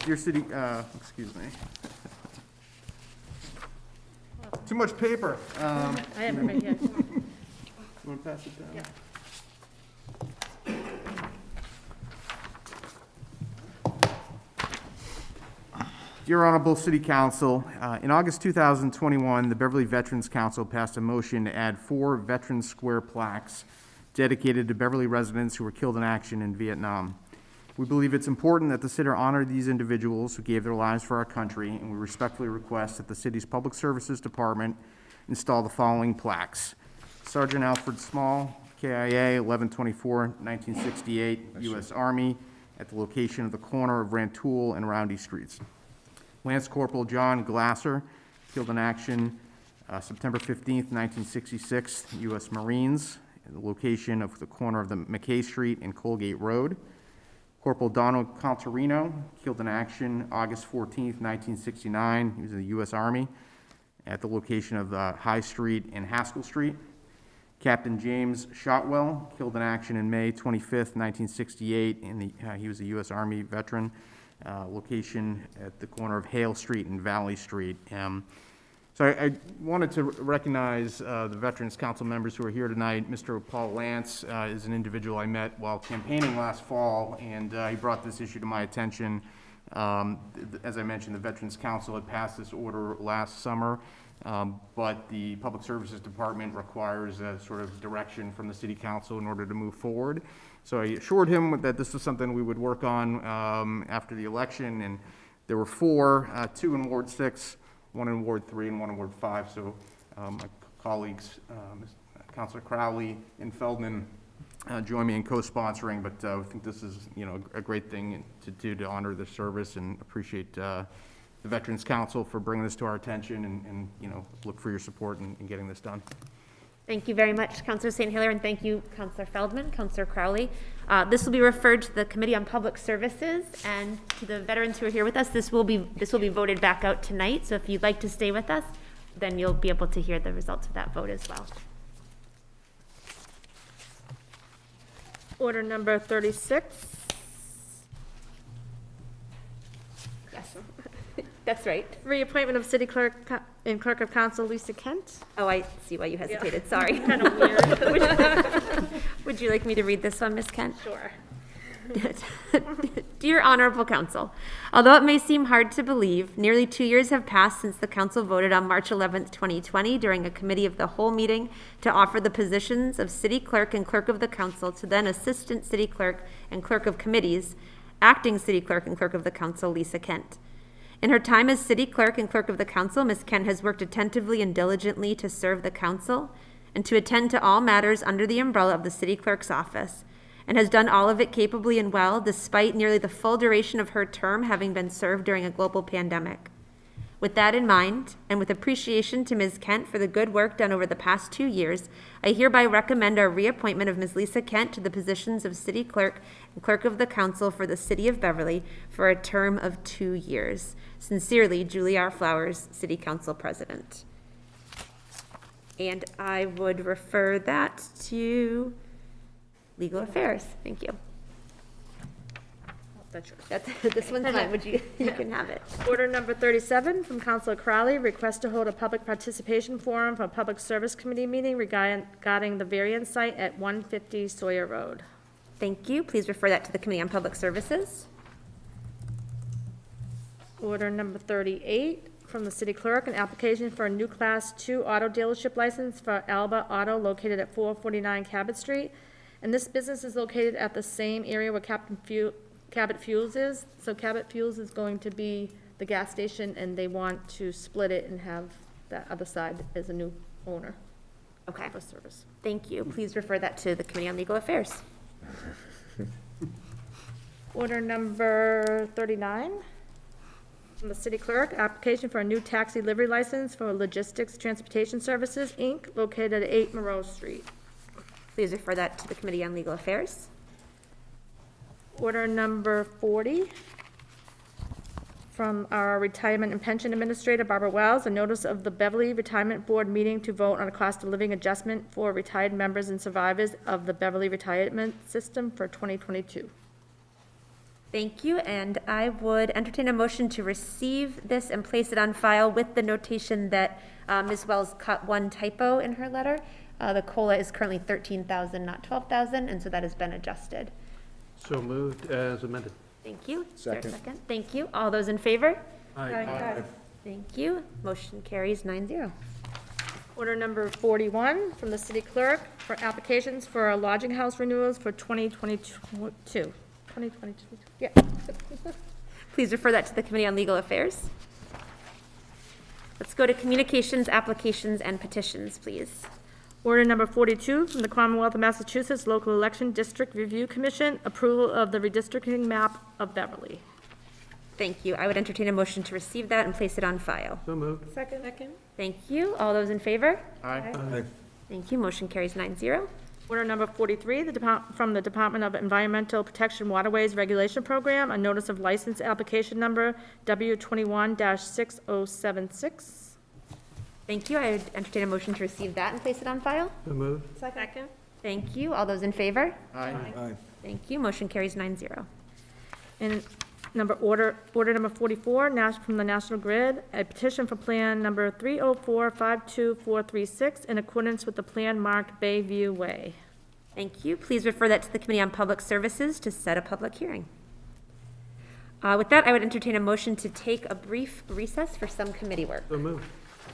Dear city, excuse me. Too much paper. I have it right here. You want to pass it down? Yeah. Dear Honorable City Council, in August 2021, the Beverly Veterans Council passed a motion to add 4 Veterans Square plaques dedicated to Beverly residents who were killed in action in Vietnam. We believe it's important that the city honor these individuals who gave their lives for our country, and we respectfully request that the city's Public Services Department install the following plaques. Sergeant Alfred Small, KIA, 11/24/1968, U.S. Army, at the location of the corner of Rantoul and Roundy Streets. Lance Corporal John Glasser, killed in action September 15th, 1966, U.S. Marines, at the location of the corner of the McKay Street and Colgate Road. Corporal Donald Contarino, killed in action August 14th, 1969, he was in the U.S. Army, at the location of High Street and Haskell Street. Captain James Shotwell, killed in action in May 25th, 1968, he was a U.S. Army veteran, location at the corner of Hale Street and Valley Street. So I wanted to recognize the Veterans Council members who are here tonight. Mr. Paul Lance is an individual I met while campaigning last fall, and he brought this issue to my attention. As I mentioned, the Veterans Council had passed this order last summer, but the Public Services Department requires a sort of direction from the City Council in order to move forward. So I assured him that this is something we would work on after the election, and there were 4, 2 in Ward 6, 1 in Ward 3, and 1 in Ward 5. So my colleagues, Councilor Crowley and Feldman, join me in co-sponsoring, but I think this is, a great thing to do to honor the service, and appreciate the Veterans Council for bringing this to our attention, and look for your support in getting this done. Thank you very much, Councilor St. Hilaire, and thank you, Councilor Feldman, Councilor Crowley. This will be referred to the Committee on Public Services, and to the veterans who are here with us, this will be voted back out tonight. So if you'd like to stay with us, then you'll be able to hear the results of that vote as well. Order number 36. Yes, that's right. Reappointment of City Clerk and Clerk of Council Lisa Kent. Oh, I see why you hesitated. Sorry. Kind of weird. Would you like me to read this one, Ms. Kent? Sure. Dear Honorable Council, although it may seem hard to believe, nearly 2 years have passed since the Council voted on March 11th, 2020, during a Committee of the Whole meeting to offer the positions of City Clerk and Clerk of the Council to then Assistant City Clerk and Clerk of Committees, Acting City Clerk and Clerk of the Council, Lisa Kent. In her time as City Clerk and Clerk of the Council, Ms. Kent has worked attentively and diligently to serve the Council and to attend to all matters under the umbrella of the City Clerk's office, and has done all of it capably and well, despite nearly the full duration of her term having been served during a global pandemic. With that in mind, and with appreciation to Ms. Kent for the good work done over the past 2 years, I hereby recommend our reappointment of Ms. Lisa Kent to the positions of City Clerk and Clerk of the Council for the City of Beverly for a term of 2 years. Sincerely, Julie R. Flowers, City Council President. And I would refer that to Legal Affairs. Thank you. That's yours. This one's mine. You can have it. Order number 37 from Councilor Crowley, request to hold a public participation forum for a Public Service Committee meeting regarding the variance site at 150 Sawyer Road. Thank you. Please refer that to the Committee on Public Services. Order number 38 from the City Clerk, an application for a new Class 2 auto dealership license for Alba Auto located at 449 Cabot Street. And this business is located at the same area where Cabot Fuels is. So Cabot Fuels is going to be the gas station, and they want to split it and have that other side as a new owner Okay. for service. Thank you. Please refer that to the Committee on Legal Affairs. Order number 39 from the City Clerk, application for a new taxi livery license for Logistics Transportation Services, Inc., located at 8 Monroe Street. Please refer that to the Committee on Legal Affairs. Order number 40 from our Retirement and Pension Administrator, Barbara Wells, a notice of the Beverly Retirement Board meeting to vote on a cost of living adjustment for retired members and survivors of the Beverly Retirement System for 2022. Thank you, and I would entertain a motion to receive this and place it on file with the notation that Ms. Wells cut one typo in her letter. The COLA is currently $13,000, not $12,000, and so that has been adjusted. So moved as amended. Thank you. Is there a second? Thank you. All those in favor? Aye. Thank you. Motion carries 9-0. Order number 41 from the city clerk for applications for lodging house renewals for 2022. 2022, yeah. Please refer that to the Committee on Legal Affairs. Let's go to communications, applications, and petitions, please. Order number 42 from the Commonwealth of Massachusetts Local Election District Review Commission, approval of the redistricting map of Beverly. Thank you. I would entertain a motion to receive that and place it on file. So moved. Second. Thank you. All those in favor? Aye. Thank you. Motion carries 9-0. Order number 43, from the Department of Environmental Protection Waterways Regulation Program, a notice of license application number W21-6076. Thank you. I would entertain a motion to receive that and place it on file. So moved. Second. Thank you. All those in favor? Aye. Thank you. Motion carries 9-0. And order number 44, from the National Grid, a petition for plan number 304-52436 in accordance with the plan marked Bayview Way. Thank you. Please refer that to the Committee on Public Services to set a public hearing. With that, I would entertain a motion to take a brief recess for some committee work. So moved.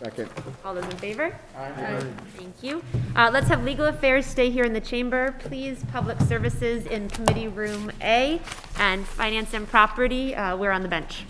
Second. All those in favor? Aye. Thank you. Let's have Legal Affairs stay here in the chamber, please. Public Services in Committee Room A, and Finance and Property, we're on the bench.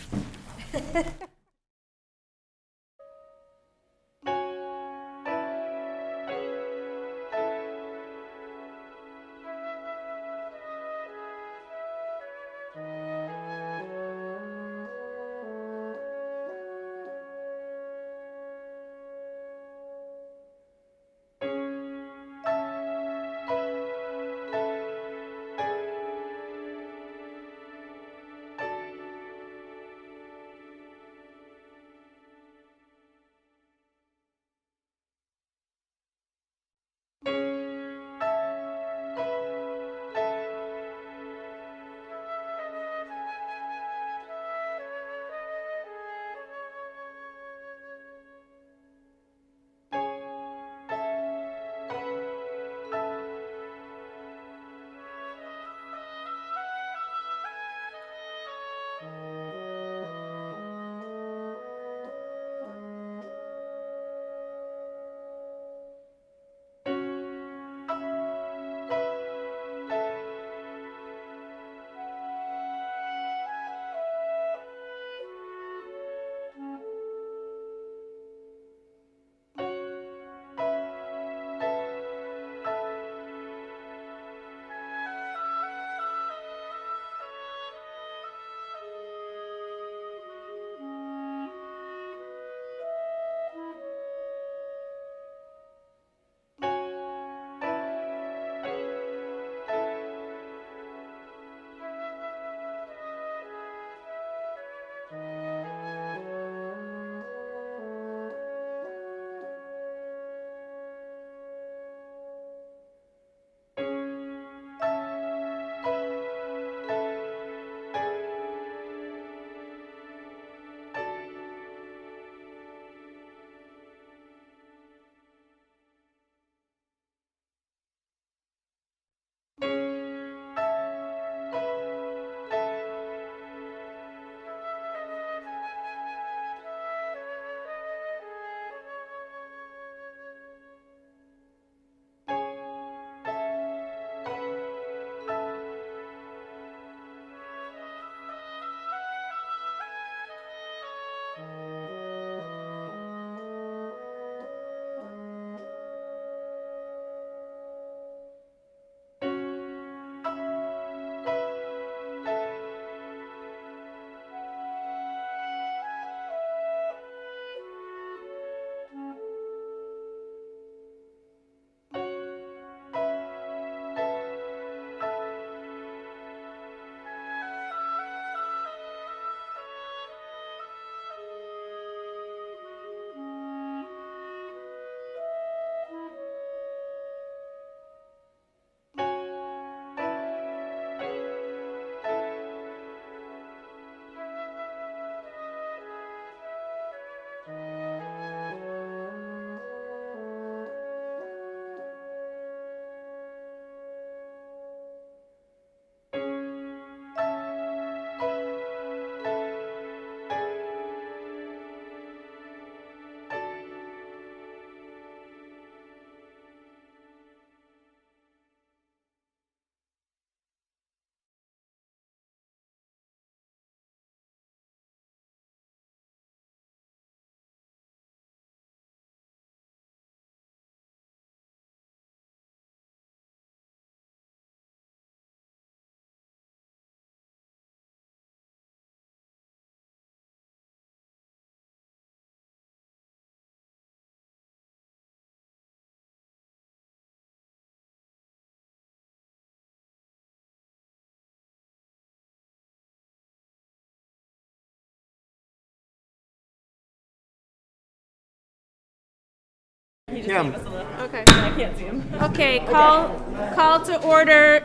Kim, Okay. I can't see him. Okay, call to order,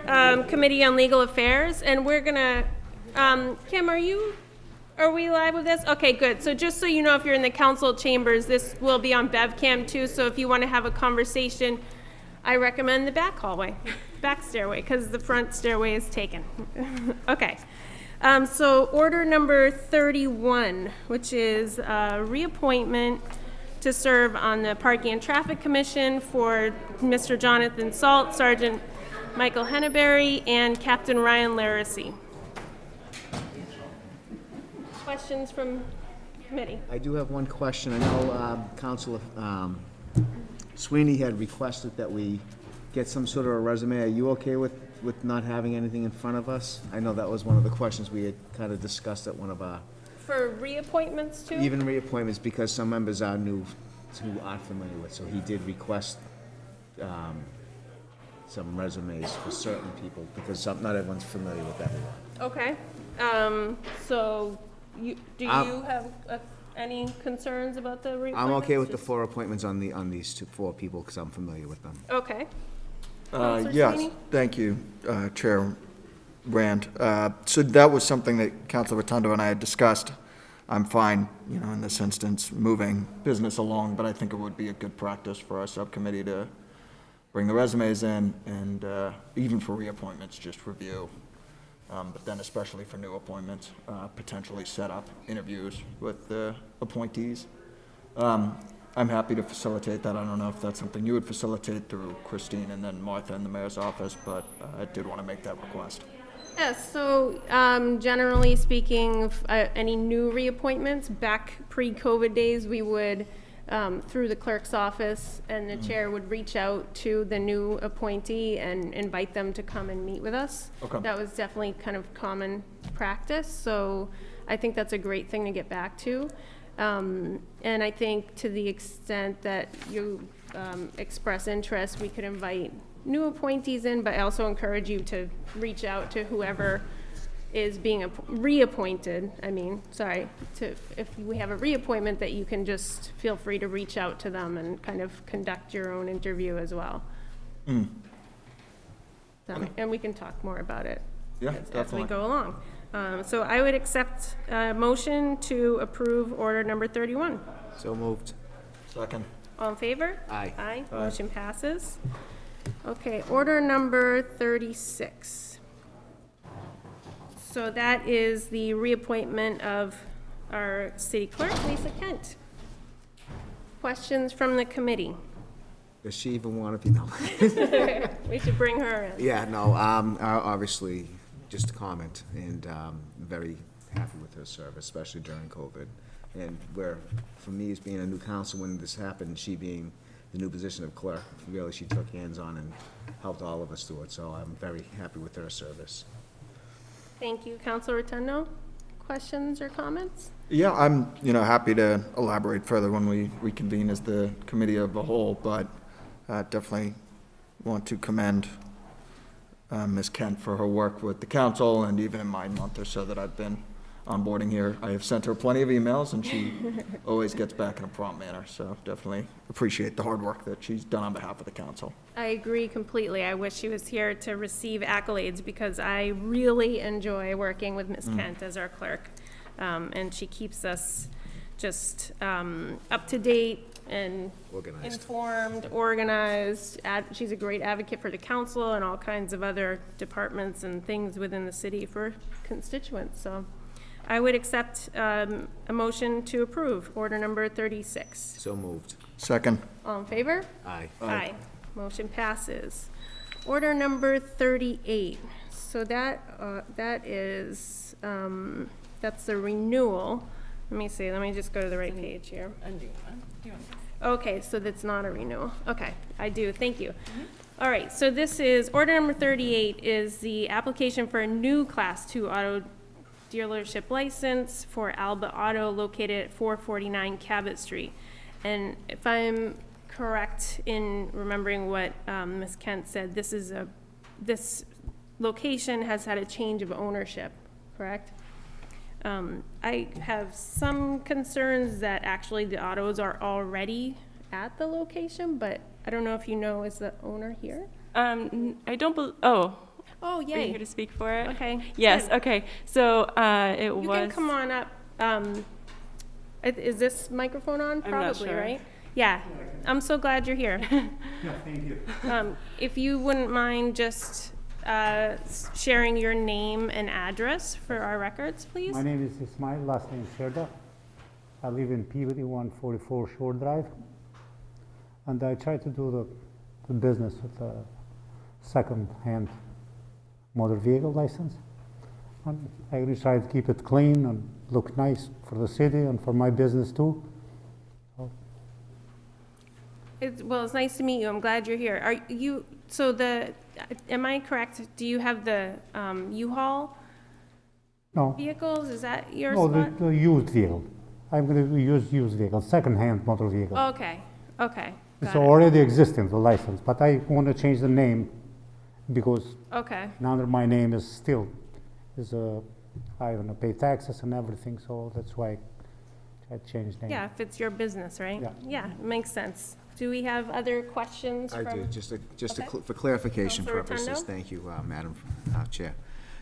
Committee on Legal Affairs, and we're gonna, Kim, are we live with this? Okay, good. So just so you know, if you're in the council chambers, this will be on BevCam too, so if you want to have a conversation, I recommend the back hallway, back stairway, because the front stairway is taken. Okay. So order number 31, which is reappointment to serve on the Parking and Traffic Commission for Mr. Jonathan Salt, Sergeant Michael Henneberry, and Captain Ryan Laracy. Questions from committee? I do have one question. I know Councilor Sweeney had requested that we get some sort of a resume. Are you okay with not having anything in front of us? I know that was one of the questions we had kind of discussed at one of our, For reappointments too? even reappointments, because some members are new, who aren't familiar with. So he did request some resumes for certain people, because not everyone's familiar with everyone. Okay. So do you have any concerns about the reappointments? I'm okay with the Just- 4 appointments on these 4 people, because I'm familiar with them. Okay. Counselor Yes, Sweeney? thank you, Chair Rand. So that was something that Councilor Rotundo and I had discussed. I'm fine, in this instance, moving business along, but I think it would be a good practice for our subcommittee to bring the resumes in and even for reappointments, just review. But then especially for new appointments, potentially set up interviews with the appointees. I'm happy to facilitate that. I don't know if that's something you would facilitate through Christine and then Martha in the mayor's office, but I did want to make that request. Yes, so generally speaking, any new reappointments, back pre-COVID days, we would, through the clerk's office, and the chair would reach out to the new appointee and invite them to come and meet with us. Okay. That was definitely kind of common practice, so I think that's a great thing to get back to. And I think to the extent that you express interest, we could invite new appointees in, but I also encourage you to reach out to whoever is being reappointed. If we have a reappointment, that you can just feel free to reach out to them and kind of conduct your own interview as well. And we can talk more about it Yeah, as we definitely. go along. So I would accept a motion to approve order number 31. So moved. Second. All in favor? Aye. Aye, motion passes. Okay, order number 36. So that is the reappointment of our city clerk, Lisa Kent. Questions from the committee? Does she even want to be? No. We should bring her in. Yeah, no, obviously, just a comment, and very happy with her service, especially during COVID. And for me, as being a new council, when this happened, she being the new position of clerk, really, she took hands-on and helped all of us through it, so I'm very happy with her service. Thank you, Councilor Rotundo. Questions or comments? Yeah, I'm, happy to elaborate further when we reconvene as the committee of the whole, but definitely want to commend Ms. Kent for her work with the council, and even in my month or so that I've been onboarding here, I have sent her plenty of emails, and she always gets back in a prompt manner, so definitely appreciate the hard work that she's done on behalf of the council. I agree completely. I wish she was here to receive accolades, because I really enjoy working with Ms. Kent as our clerk. And she keeps us just up to date and Organized. informed, organized. She's a great advocate for the council and all kinds of other departments and things within the city for constituents. So I would accept a motion to approve order number 36. So moved. Second. All in favor? Aye. Aye. Motion passes. Order number 38. So that is, that's the renewal. Let me see, let me just go to the right page here. Okay, so that's not a renewal. Okay, I do, thank you. All right, so this is, order number 38 is the application for a new Class 2 auto dealership license for Alba Auto located at 449 Cabot Street. And if I'm correct in remembering what Ms. Kent said, this location has had a change of ownership, correct? I have some concerns that actually the autos are already at the location, but I don't know if you know, is the owner here? I don't oh, Oh, are you yay. here to speak for it? Okay. Yes, good. okay. So, it You was. can come on up. Is this microphone on? I'm not Probably, sure. right? Yeah. I'm so glad you're here. Yeah, thank you. If you wouldn't mind just sharing your name and address for our records, please? My name is Ismail, last name Sherda. I live in Peabody, 144 Shore Drive. And I try to do the business with a second-hand motor vehicle license. And I really try to keep it clean and look nice for the city and for my business too. Well, it's nice to meet you. I'm glad you're here. Are you, am I correct? Do you have the U-Haul No, vehicles? Is that your no, spot? the used vehicle. I'm going to use used vehicle, second-hand motor vehicle. Okay, okay, It's got it. already existing, the license, but I want to change the name because Okay, now that my name is still, I want to pay taxes and everything, so that's why I changed name. yeah, if it's your business, right? Yeah. Yeah, it makes sense. Do we have other questions I from? do, just Okay. for clarification Counselor purposes. Rotundo? Thank you, Madam Chair.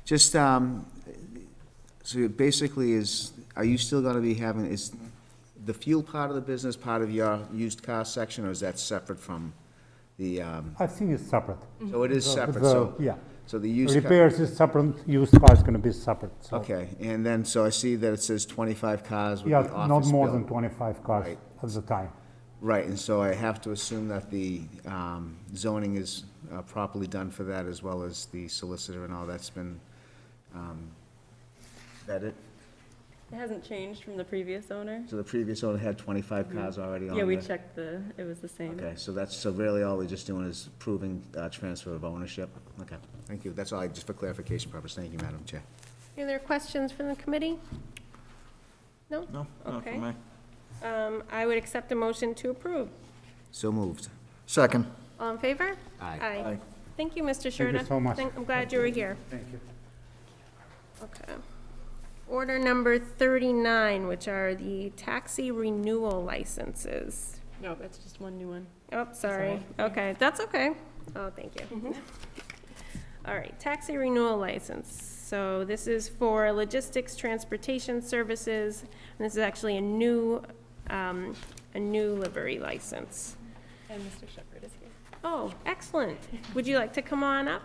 Just, so it basically are you still gonna be having, is the fuel part of the business part of your used car section, or is that separate from the, I think it's separate. so it is The- separate, the- so, Yeah, so the used car? repairs is separate, used car is going to be separate, so. Okay, and then, so I see that it says 25 cars with Yeah, the office not more bill. than 25 cars Right. at the time. Right, and so I have to assume that the zoning is properly done for that, as well as the solicitor and all that's been vetted? It hasn't changed from the previous owner. So the previous owner had 25 cars already on Yeah, we there? checked it was the same. Okay, so really all we're just doing is proving transfer of ownership? Okay, thank you. That's all, just for clarification purpose. Thank you, Madam Chair. Any other questions from the committee? No? No, not for Okay. me. I would accept a motion to approve. So moved. Second. All in favor? Aye. Aye. Thank you, Mr. Thank you Sherda. so much. I'm glad you were here. Thank you. Okay. Order number 39, which are the taxi renewal licenses. No, that's just one new one. Oh, sorry. Okay, that's okay. Oh, thank you. All right, taxi renewal license. So this is for logistics transportation services, and this is actually a new livery license. And Mr. Shepherd is here. Oh, excellent. Would you like to come on up?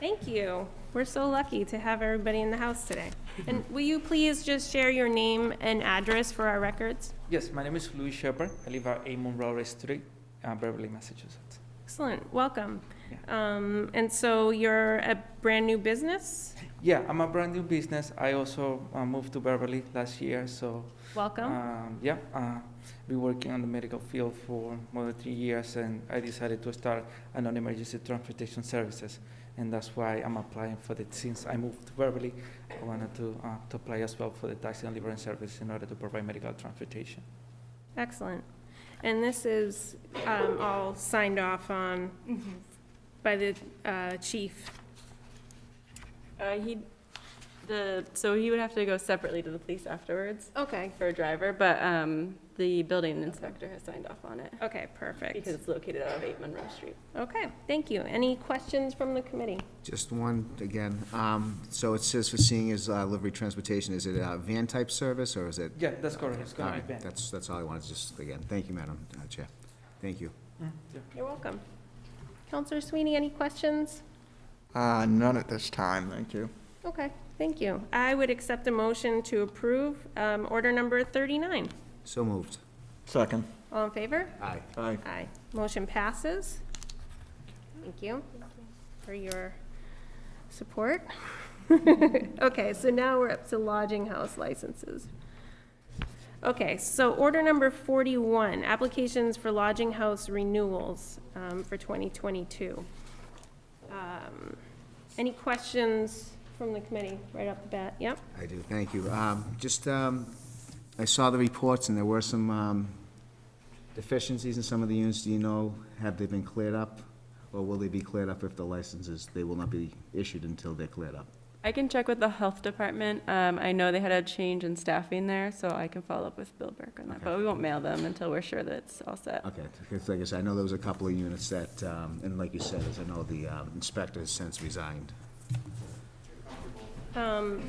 Thank you. We're so lucky to have everybody in the house today. And will you please just share your name and address for our records? Yes, my name is Louis Shepard. I live at 8 Monroe Street, Beverly, Massachusetts. Excellent, welcome. And so you're a brand-new business? Yeah, I'm a brand new business. I also moved to Beverly last year, so Welcome. been working on the medical field for more than 3 years, and I decided to start a non-emergency transportation services, and that's why I'm applying for it. Since I moved to Beverly, I wanted to apply as well for the taxi and delivery service in order to provide medical transportation. Excellent. And this is all signed off on by the chief? So he would have to go separately to the police afterwards Okay, for a driver, but the building inspector has signed off on it okay, perfect. because it's located out of 8 Monroe Street. Okay, thank you. Any questions from the committee? Just one again. So it says for seniors livery transportation, is it a van-type service, or is it? Yeah, that's correct. It's All gonna be right, banned. that's all I wanted, just, again, thank you, Madam Chair. Thank you. You're welcome. Counselor Sweeney, any questions? None at this time, thank you. Okay, thank you. I would accept a motion to approve order number 39. So moved. Second. All in favor? Aye. Aye. Aye. Motion passes. Thank you for your support. Okay, so now we're up to lodging house licenses. Okay, so order number 41, applications for lodging house renewals for 2022. Any questions from the committee right off the bat? Yep. I do, thank you. I saw the reports, and there were some deficiencies in some of the units. Do you know, have they been cleared up? Or will they be cleared up if the licenses, they will not be issued until they're cleared up? I can check with the health department. I know they had a change in staffing there, so I can follow up with Bill Burke on that. Okay. But we won't mail them until we're sure that it's all set. Okay, because like I said, I know there was a couple of units that, and like you said, as I know the inspector has since resigned. I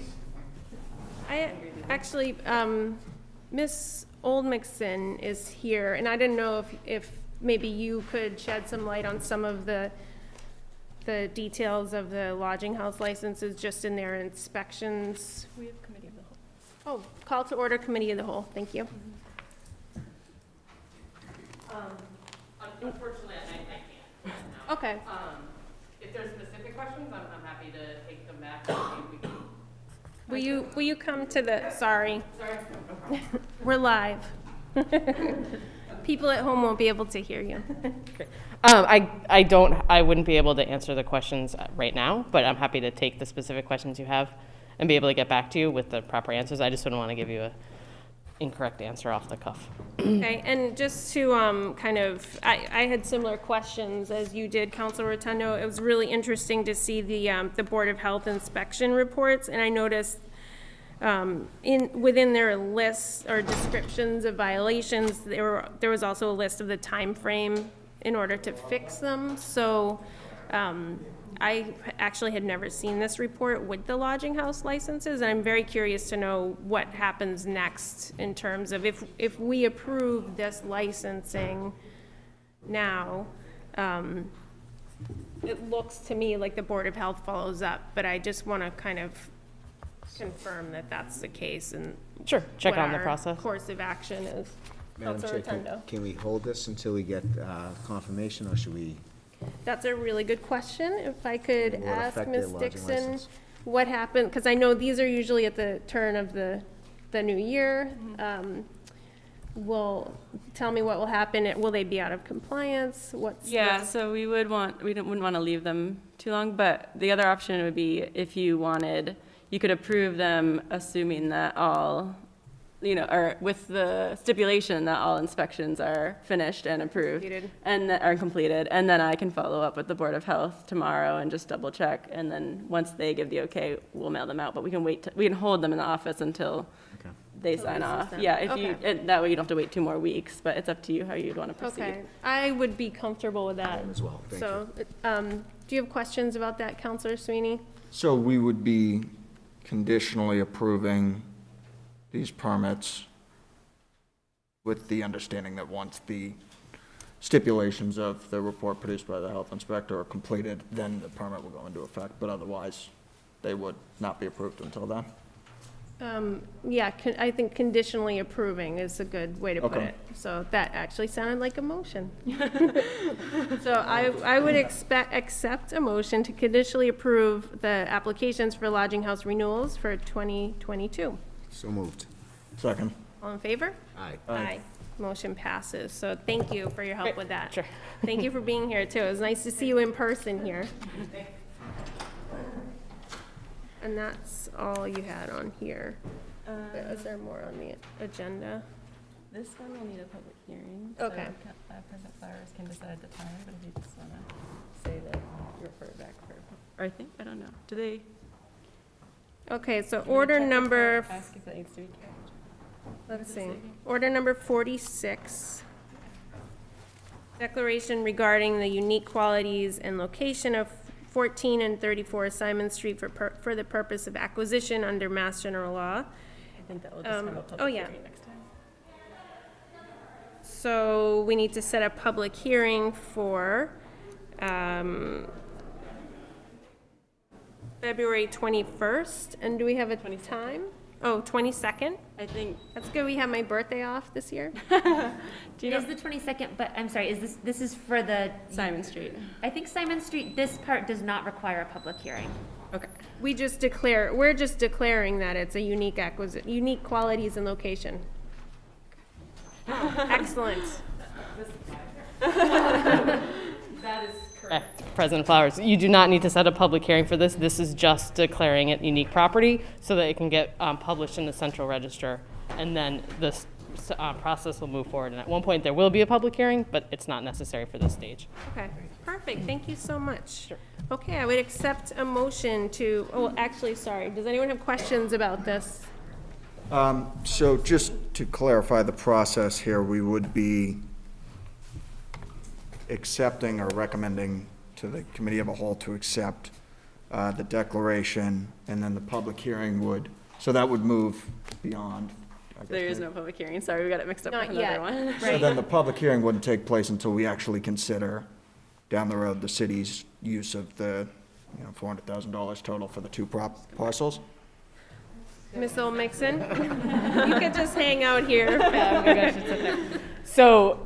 actually, Miss Oldmixon is here, and I didn't know if maybe you could shed some light on some of the details of the lodging house licenses just in their inspections. We have committee of the whole. Oh, call to order committee of the whole, thank you. Unfortunately, I can't. Okay. If there's specific questions, I'm happy to take them back. Will you come to the, sorry. Sorry, no problem. We're live. People at home won't be able to hear you. I wouldn't be able to answer the questions right now, but I'm happy to take the specific questions you have and be able to get back to you with the proper answers. I just wouldn't want to give you a incorrect answer off the cuff. Okay, and just to I had similar questions as you did, Councilor Rotundo. It was really interesting to see the Board of Health inspection reports, and I noticed within their lists or descriptions of violations, there was also a list of the time frame in order to fix them. So I actually had never seen this report with the lodging house licenses, and I'm very curious to know what happens next in terms of if we approve this licensing now, it looks to me like the Board of Health follows up, but I just want to kind of confirm that that's the case and Sure, check what on the our process. course of action is. Madam Councilor Chair, Rotundo. can we hold this until we get confirmation, or should we? That's a really good question. If I could Will it ask affect their Ms. lodging Dixon license? what happened, because I know these are usually at the turn of the new year. Tell me what will happen. Will they be out of compliance? Yeah, so we wouldn't want to leave them too long, but the other option would be if you wanted, you could approve them assuming that all, or with the stipulation that all inspections are finished and approved. Completed. And that are completed, and then I can follow up with the Board of Health tomorrow and just double check, and then once they give the okay, we'll mail them out, but we can we can hold them in the office until Okay. they Until sign this is off. done. Yeah, if Okay. and that way you don't have to wait 2 more weeks, but it's up to you how you'd want to proceed. Okay, I would be comfortable with that. As well, thank you. So, do you have questions about that, Counselor Sweeney? So we would be conditionally approving these permits with the understanding that once the stipulations of the report produced by the health inspector are completed, then the permit will go into effect, but otherwise, they would not be approved until then. Yeah, I think conditionally approving is a good way to put Okay. it. So that actually sounded like a motion. So I would accept a motion to conditionally approve the applications for lodging house renewals for 2022. So moved. Second. All in favor? Aye. Aye. Motion passes. So thank you for your help with that. Sure. Thank you for being here too. It was nice to see you in person here. And that's all you had on here. Is there more on the agenda? This one will need a public hearing. Okay. So President Flowers can decide the time, but if you just want to say that you refer it back for, or I don't know, do they? Okay, so can we order check with her, number, ask if that needs to be carried? let's see, order number 46. Declaration regarding the unique qualities and location of 14 and 34 Simon Street for the purpose of acquisition under Mass General Law. I think that will just have a oh, public yeah. hearing next time. So we need to set a public hearing for February 21st, and do we have a time? Oh, 22nd? I think, That's good, we have my birthday off this year. do you It is know, the 22nd, but I'm sorry, this is for the, Simon Street? I think Simon Street, this part does not require a public hearing. Okay. We're just declaring that it's a unique unique qualities and location. Excellent. President Flowers, you do not need to set a public hearing for this. This is just declaring it unique property so that it can get published in the central register. And then process will move forward. And at one point, there will be a public hearing, but it's not necessary for this stage. Okay, perfect, thank you so much. Sure. Okay, I would accept a motion to, oh, actually, sorry, does anyone have questions about this? So just to clarify the process here, we would be accepting or recommending to the committee of a whole to accept the declaration, and then the public hearing would, so that would move beyond. I guess, There is maybe. no public hearing. Sorry, we got it mixed up Not with yet. another one. So then the public hearing wouldn't take place until we actually consider down the road the city's use of the, $400,000 total for the two parcels. Ms. Olmixon? You could just hang out here. So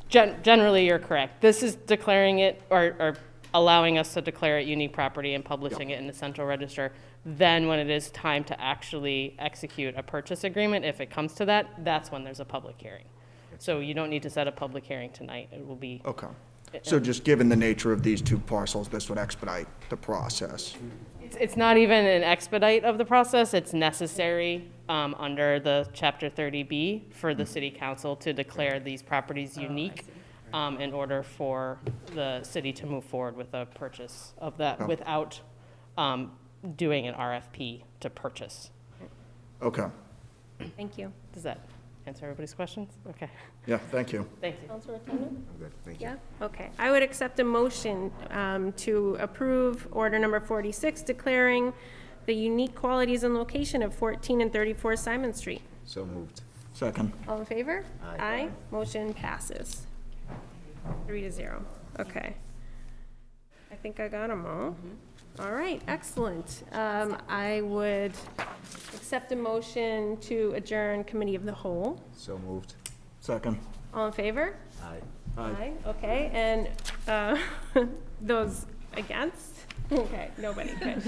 generally, you're correct. This is declaring it or allowing us to declare it unique property and publishing it in the central register. Then when it is time to actually execute a purchase agreement, if it comes to that, that's when there's a public hearing. So you don't need to set a public hearing tonight. It will be. Okay. So just given the nature of these two parcels, this would expedite the process. It's not even an expedite of the process. It's necessary under the Chapter 30B for the city council to declare these properties unique in order for the city to move forward with a purchase of that without doing an RFP to purchase. Okay. Thank you. Does that answer everybody's questions? Okay. Yeah, thank you. Thank you. Councilor Rotundo? I'm good, thank you. Yeah, okay. I would accept a motion to approve order number 46, declaring the unique qualities and location of 14 and 34 Simon Street. So moved. Second. All in favor? Aye. Motion passes. 3-0. Okay. I think I got them all. All right, excellent. I would accept a motion to adjourn committee of the whole. So moved. Second. All in favor? Aye. Aye, okay, and those against? Okay, nobody, good.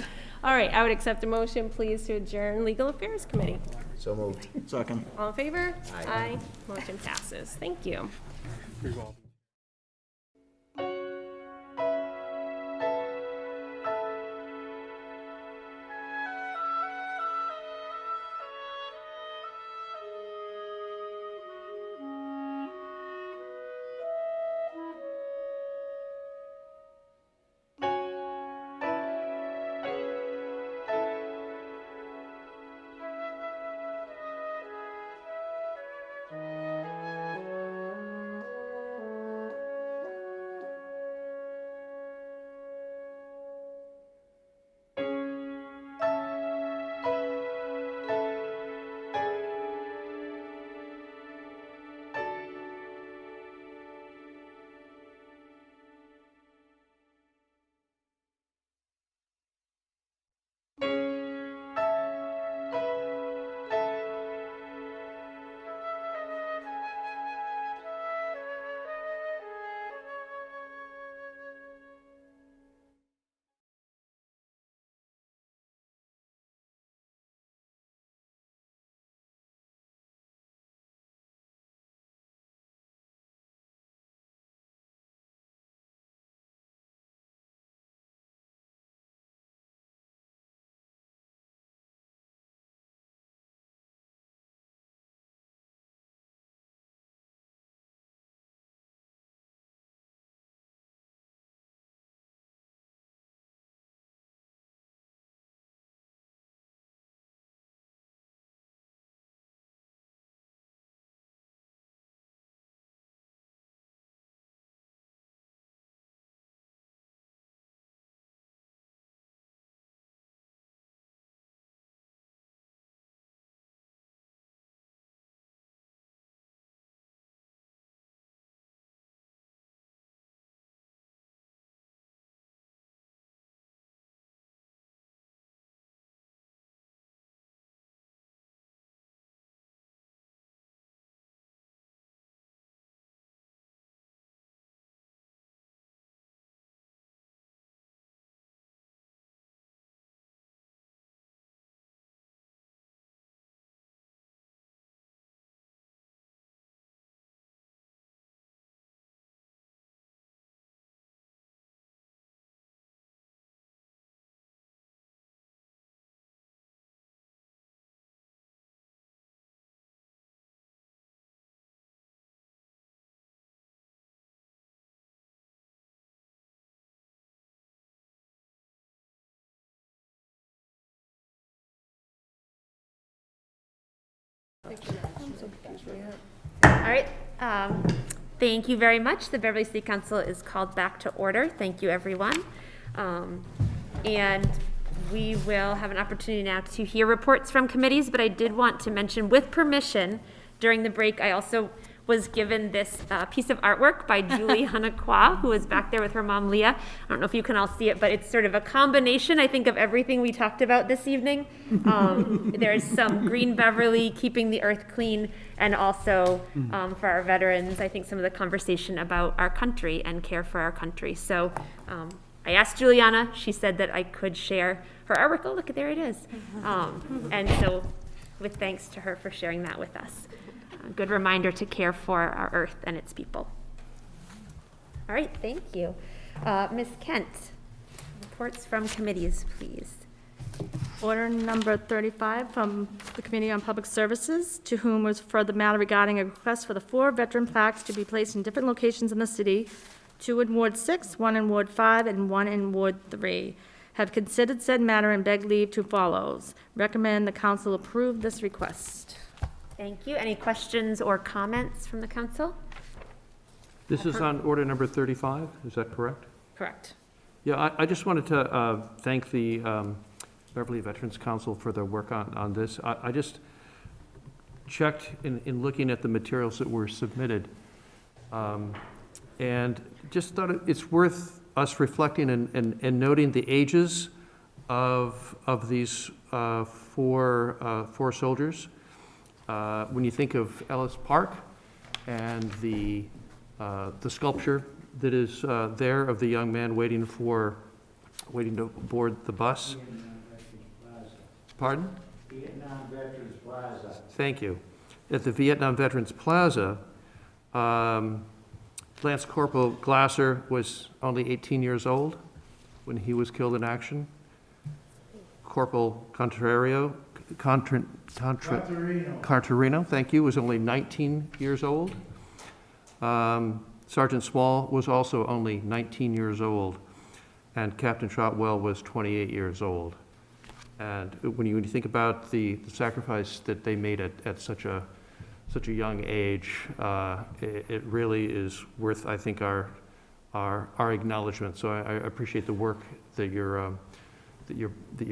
All right, I would accept a motion, please, to adjourn Legal Affairs Committee. So moved. Second. All in favor? Aye. Motion passes. Thank you. You're welcome. All right, thank you very much. The Beverly City Council is called back to order. Thank you, everyone. And we will have an opportunity now to hear reports from committees, but I did want to mention, with permission, during the break, I also was given this piece of artwork by Juliana Kwa, who is back there with her mom, Leah. I don't know if you can all see it, but it's sort of a combination, I think, of everything we talked about this evening. There's some green Beverly, keeping the earth clean, and also for our veterans, I think some of the conversation about our country and care for our country. So I asked Juliana, she said that I could share her artwork. Oh, look, there it is. And so with thanks to her for sharing that with us. A good reminder to care for our earth and its people. All right, thank you. Ms. Kent, reports from committees, please. Order number 35 from the Committee on Public Services, to whom was referred the matter regarding a request for the 4 veteran plaques to be placed in different locations in the city, 2 in Ward 6, 1 in Ward 5, and 1 in Ward 3. Have considered said matter and beg leave to follows. Recommend the council approve this request. Thank you. Any questions or comments from the council? This is on order number 35, is that correct? Correct. Yeah, I just wanted to thank the Beverly Veterans Council for their work on this. I just checked in looking at the materials that were submitted, and just thought it's worth us reflecting and noting the ages of these four soldiers. When you think of Ellis Park and the sculpture that is there of the young man waiting to board the bus. Pardon? Vietnam Veterans Plaza. Thank you. At the Vietnam Veterans Plaza, Lance Corporal Glasser was only 18 years old when he was killed in action. Corporal Carterino, thank you, was only 19 years old. Sergeant Small was also only 19 years old, and Captain Trotwell was 28 years old. And when you think about the sacrifice that they made at such a young age, it really is worth, I think, our acknowledgement. So I appreciate the work that your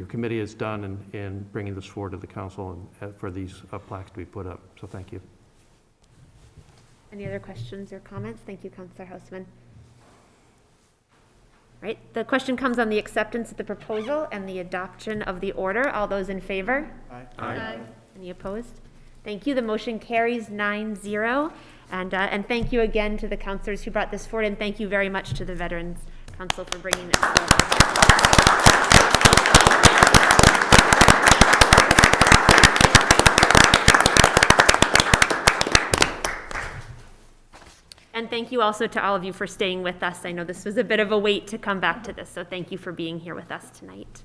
committee has done in bringing this forward to the council and for these plaques to be put up. So thank you. Any other questions or comments? Thank you, Councilor Houseman. Right, the question comes on the acceptance of the proposal and the adoption of the order. All those in favor? Aye. Aye. Any opposed? Thank you. The motion carries 9-0. And thank you again to the councilors who brought this forward, and thank you very much to the Veterans Council for bringing it forward. And thank you also to all of you for staying with us. I know this was a bit of a wait to come back to this, so thank you for being here with us tonight.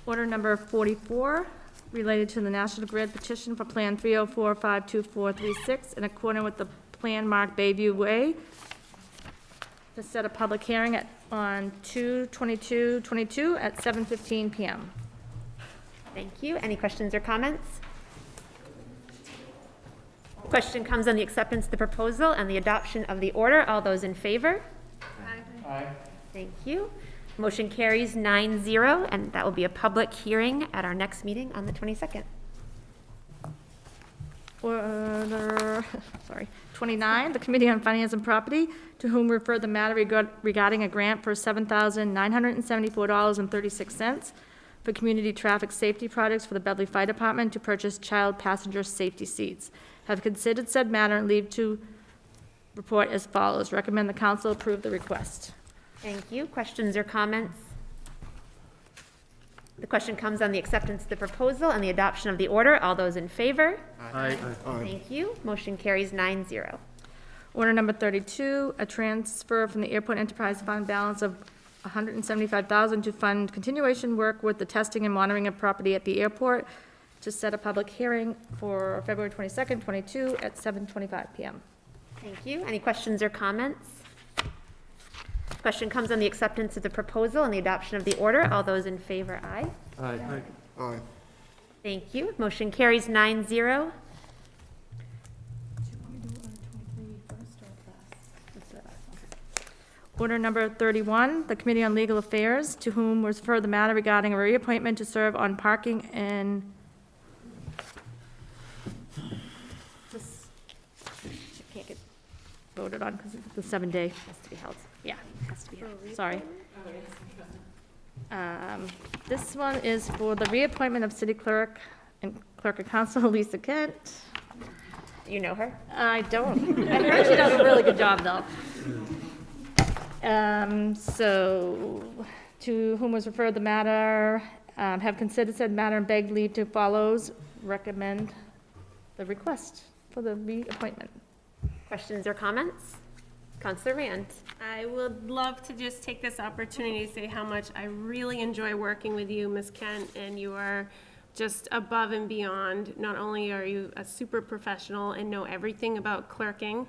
Order number 44, related to the National Grid petition for Plan 304-52436, in accordance with the plan marked Bayview Way, to set a public hearing on 2/22/22 at 7:15 p.m. Thank you. Any questions or comments? Question comes on the acceptance of the proposal and the adoption of the order. All those in favor? Aye. Aye. Thank you. Motion carries 9-0, and that will be a public hearing at our next meeting on the 22nd. Order, 29, the Committee on Finance and Property, to whom referred the matter regarding a grant for $7,974.36 for community traffic safety projects for the Beverly Fire Department to purchase child passenger safety seats. Have considered said matter and leave to report as follows. Recommend the council approve the request. Thank you. Questions or comments? The question comes on the acceptance of the proposal and the adoption of the order. All those in favor? Aye. Thank you. Motion carries 9-0. Order number 32, a transfer from the Airport Enterprise Fund balance of $175,000 to fund continuation work with the testing and monitoring of property at the airport, to set a public hearing for February 22nd, 22 at 7:25 p.m. Thank you. Any questions or comments? Question comes on the acceptance of the proposal and the adoption of the order. All those in favor, aye. Aye. Aye. Thank you. Motion carries 9-0. Order number 31, the Committee on Legal Affairs, to whom was referred the matter regarding a reappointment to serve on parking and can't get voted on because it's the 7-day. Has to be held. Yeah, Has to be held. sorry. This one is for the reappointment of City Clerk and Clerk of Council Lisa Kent. You know her? I don't. I heard she does a really good job, though. So, to whom was referred the matter, have considered said matter and begged leave to follows, recommend the request for the reappointment. Questions or comments? Counselor Rand. I would love to just take this opportunity to say how much I really enjoy working with you, Ms. Kent, and you are just above and beyond. Not only are you a super professional and know everything about clerking,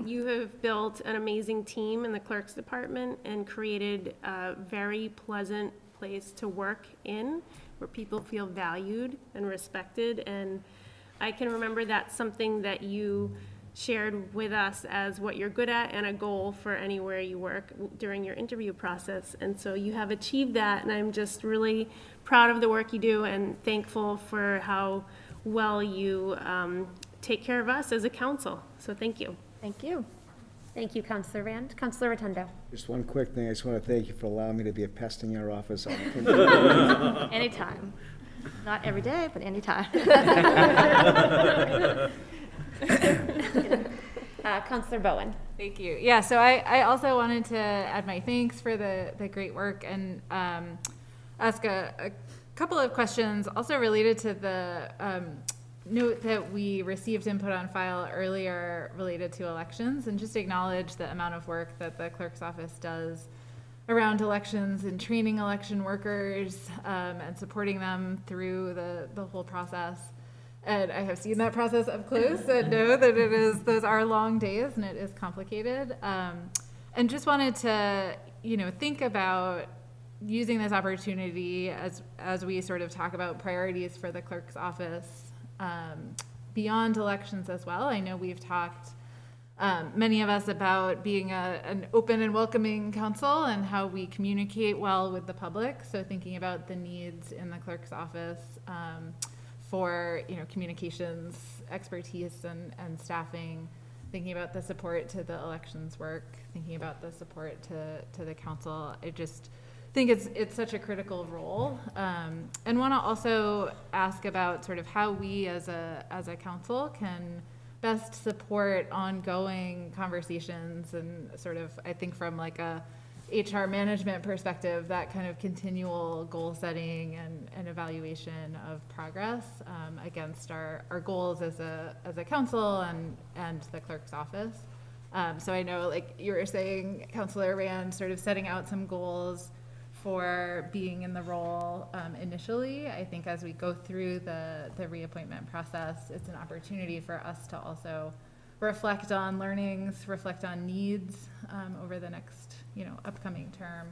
you have built an amazing team in the clerk's department and created a very pleasant place to work in where people feel valued and respected. And I can remember that's something that you shared with us as what you're good at and a goal for anywhere you work during your interview process. And so you have achieved that, and I'm just really proud of the work you do and thankful for how well you take care of us as a council. So thank you. Thank you. Thank you, Counselor Rand. Counselor Rotundo. Just one quick thing, I just want to thank you for allowing me to be a pest in your office. Anytime. Not every day, but anytime. Counselor Bowen. Thank you. Yeah, so I also wanted to add my thanks for the great work and ask a couple of questions also related to the note that we received input on file earlier related to elections, and just acknowledge the amount of work that the clerk's office does around elections and training election workers and supporting them through the whole process. And I have seen that process up close and know that those are long days and it is complicated. And just wanted to, think about using this opportunity as we sort of talk about priorities for the clerk's office beyond elections as well. I know we've talked, many of us, about being an open and welcoming council and how we communicate well with the public. So thinking about the needs in the clerk's office for communications expertise and staffing, thinking about the support to the elections work, thinking about the support to the council. I just think it's such a critical role, and want to also ask about sort of how we as a council can best support ongoing conversations and sort of, I think from like a HR management perspective, that kind of continual goal setting and evaluation of progress against our goals as a council and the clerk's office. So I know, like you were saying, Councilor Rand, sort of setting out some goals for being in the role initially. I think as we go through the reappointment process, it's an opportunity for us to also reflect on learnings, reflect on needs over the next upcoming term,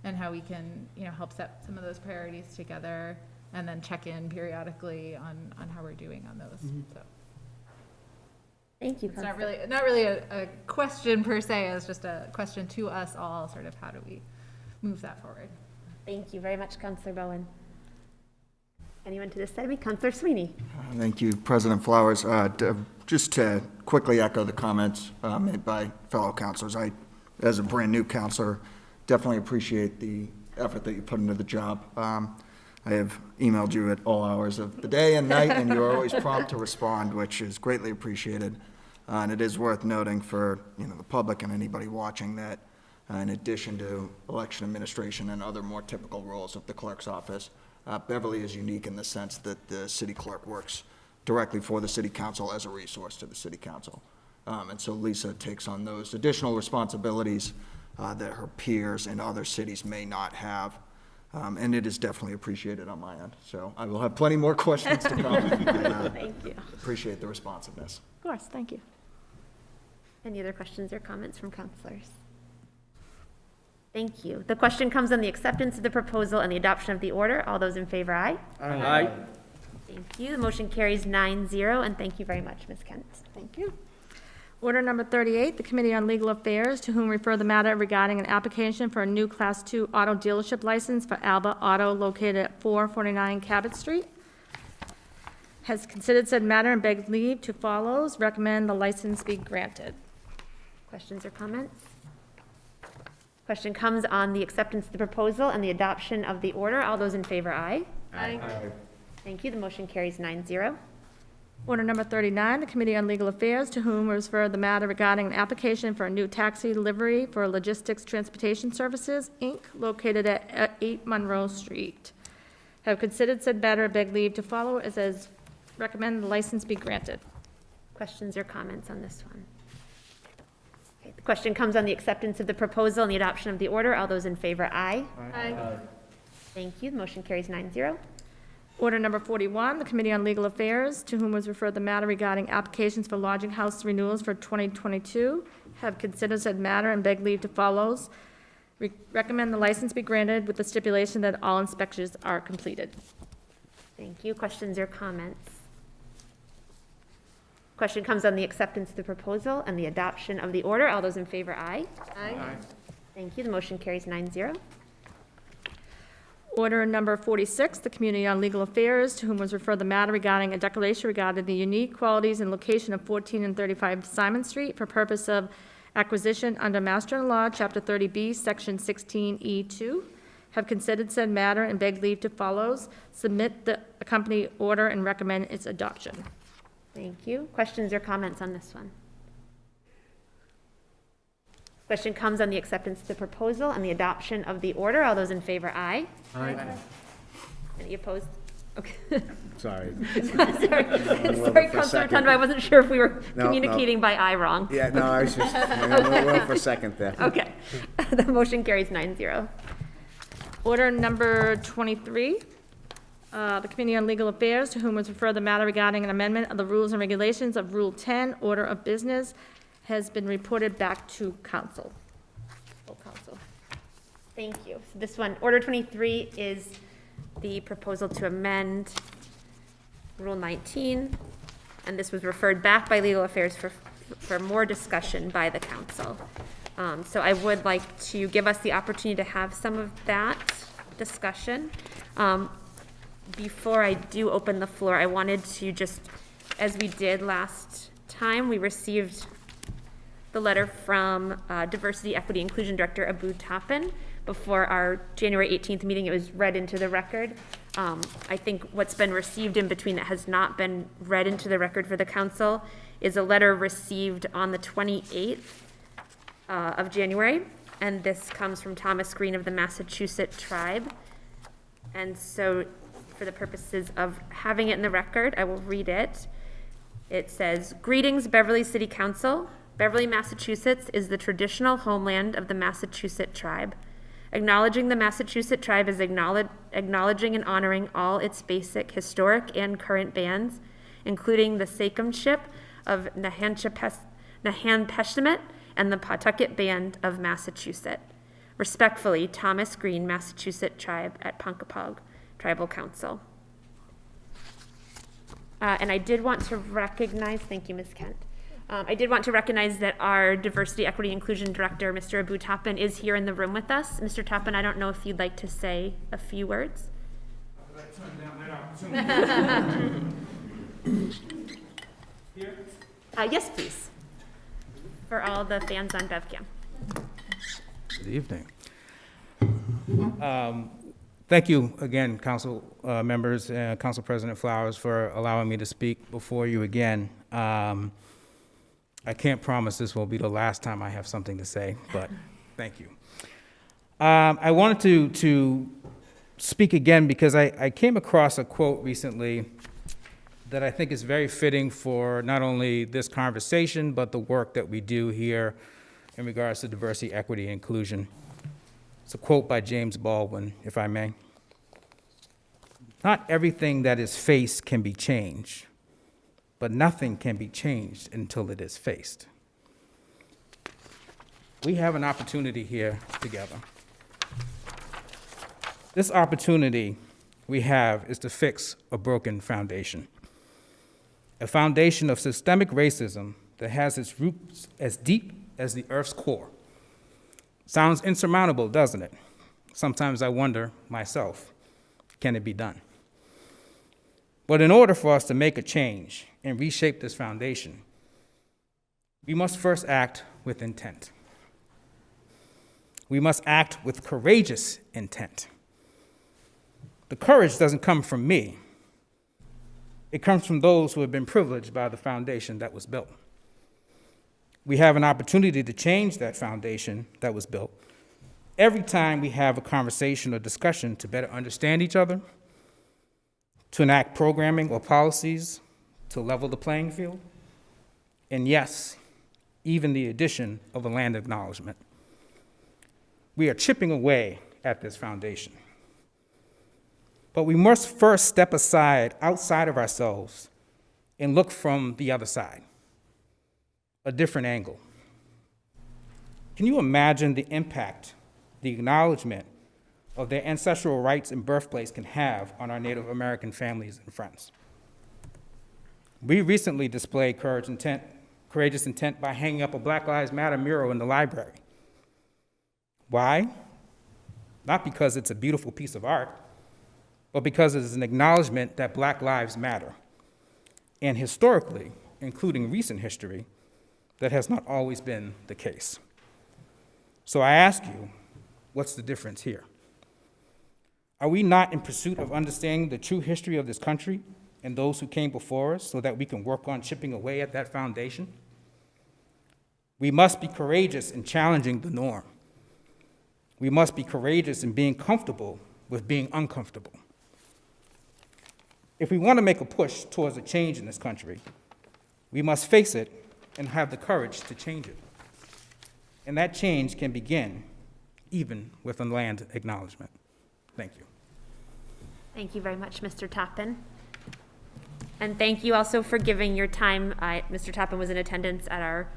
and how we can help set some of those priorities together, and then check in periodically on how we're doing on those. Mm-hmm. So thank you. It's not really a question per se. It's just a question to us all. Sort of how do we move that forward? Thank you very much, Councilor Bowen. Anyone to this side of me? Councilor Sweeney. Thank you, President Flowers. Just to quickly echo the comments made by fellow councilors, I, as a brand new councilor, definitely appreciate the effort that you put into the job. I have emailed you at all hours of the day and night, and you're always prompt to respond, which is greatly appreciated. And it is worth noting for the public and anybody watching that in addition to election administration and other more typical roles of the clerk's office, Beverly is unique in the sense that the city clerk works directly for the city council as a resource to the city council. And so Lisa takes on those additional responsibilities that her peers in other cities may not have. And it is definitely appreciated on my end. So I will have plenty more questions to come. Thank you. Appreciate the responsiveness. Of course, thank you. Any other questions or comments from councilors? Thank you. The question comes on the acceptance of the proposal and the adoption of the order. All those in favor, aye. Aye. Thank you. The motion carries 9-0, and thank you very much, Ms. Kent. Thank you. Order number 38, the Committee on Legal Affairs, to whom refer the matter regarding an application for a new Class 2 auto dealership license for Alba Auto located at 449 Cabot Street. Has considered said matter and begs leave to follows. Recommend the license be granted. Questions or comments? Question comes on the acceptance of the proposal and the adoption of the order. All those in favor, aye. Aye. Thank you. The motion carries 9-0. Order number 39, the Committee on Legal Affairs, to whom refer the matter regarding an application for a new taxi delivery for Logistics Transportation Services, Inc., located at 8 Monroe Street. Have considered said matter and beg leave to follow. It says, recommend the license be granted. Questions or comments on this one? Okay, the question comes on the acceptance of the proposal and the adoption of the order. All those in favor, aye. Aye. Thank you. The motion carries 9-0. Order number 41, the Committee on Legal Affairs, to whom was referred the matter regarding applications for lodging house renewals for 2022, have considered said matter and beg leave to follows. Recommend the license be granted with the stipulation that all inspections are completed. Thank you. Questions or comments? Question comes on the acceptance of the proposal and the adoption of the order. All those in favor, aye. Aye. Thank you. The motion carries 9-0. Order number 46, the Committee on Legal Affairs, to whom was referred the matter regarding a declaration regarding the unique qualities and location of 14 and 35 Simon Street for purpose of acquisition under Mass General Law, Chapter 30B, Section 16E2. Have considered said matter and beg leave to follows. Submit the accompanying order and recommend its adoption. Thank you. Questions or comments on this one? Question comes on the acceptance of the proposal and the adoption of the order. All those in favor, aye. Aye. Any opposed? Okay. Sorry. Sorry, Councilor Rotundo, I wasn't sure if we were No, communicating by aye wrong. Yeah, no, I was just, I went for a second there. Okay. The motion carries 9-0. Order number 23, the Committee on Legal Affairs, to whom was referred the matter regarding an amendment of the rules and regulations of Rule 10, Order of Business, has been reported back to council. Full council. Thank you. So this one, Order 23, is the proposal to amend Rule 19, and this was referred back by Legal Affairs for more discussion by the council. So I would like to give us the opportunity to have some of that discussion. Before I do open the floor, I wanted to just, as we did last time, we received the letter from Diversity, Equity, Inclusion Director Abu Tappan before our January 18th meeting. It was read into the record. I think what's been received in between that has not been read into the record for the council is a letter received on the 28th of January, and this comes from Thomas Green of the Massachusetts Tribe. And so for the purposes of having it in the record, I will read it. It says, "Greetings, Beverly City Council. Beverly, Massachusetts is the traditional homeland of the Massachusetts Tribe. Acknowledging the Massachusetts Tribe is acknowledging and honoring all its basic historic and current bands, including the Sacomship of Nahanpeshtimet and the Pawtucket Band of Massachusetts. Respectfully, Thomas Green, Massachusetts Tribe at Ponkapog Tribal Council." And I did want to recognize, thank you, Ms. Kent. I did want to recognize that our Diversity, Equity, Inclusion Director, Mr. Abu Tappan, is here in the room with us. Mr. Tappan, I don't know if you'd like to say a few words. Yes, please. For all the fans on BevCam. Good evening. Thank you again, council members and Council President Flowers, for allowing me to speak before you again. I can't promise this will be the last time I have something to say, but thank you. I wanted to speak again because I came across a quote recently that I think is very fitting for not only this conversation, but the work that we do here in regards to diversity, equity, and inclusion. It's a quote by James Baldwin, if I may. "Not everything that is faced can be changed, but nothing can be changed until it is faced." We have an opportunity here together. This opportunity we have is to fix a broken foundation. A foundation of systemic racism that has its roots as deep as the Earth's core. Sounds insurmountable, doesn't it? Sometimes I wonder myself, can it be done? But in order for us to make a change and reshape this foundation, we must first act with intent. We must act with courageous intent. The courage doesn't come from me. It comes from those who have been privileged by the foundation that was built. We have an opportunity to change that foundation that was built every time we have a conversation or discussion to better understand each other, to enact programming or policies to level the playing field, and yes, even the addition of a land acknowledgement. We are chipping away at this foundation. But we must first step aside, outside of ourselves, and look from the other side, a different angle. Can you imagine the impact the acknowledgement of their ancestral rights and birthplace can have on our Native American families and friends? We recently displayed courageous intent by hanging up a Black Lives Matter mural in the library. Why? Not because it's a beautiful piece of art, but because it is an acknowledgement that Black lives matter. And historically, including recent history, that has not always been the case. So I ask you, what's the difference here? Are we not in pursuit of understanding the true history of this country and those who came before us so that we can work on chipping away at that foundation? We must be courageous in challenging the norm. We must be courageous in being comfortable with being uncomfortable. If we want to make a push towards a change in this country, we must face it and have the courage to change it. And that change can begin even with a land acknowledgement. Thank you. Thank you very much, Mr. Toppin. And thank you also for giving your time. Mr. Toppin was in attendance at our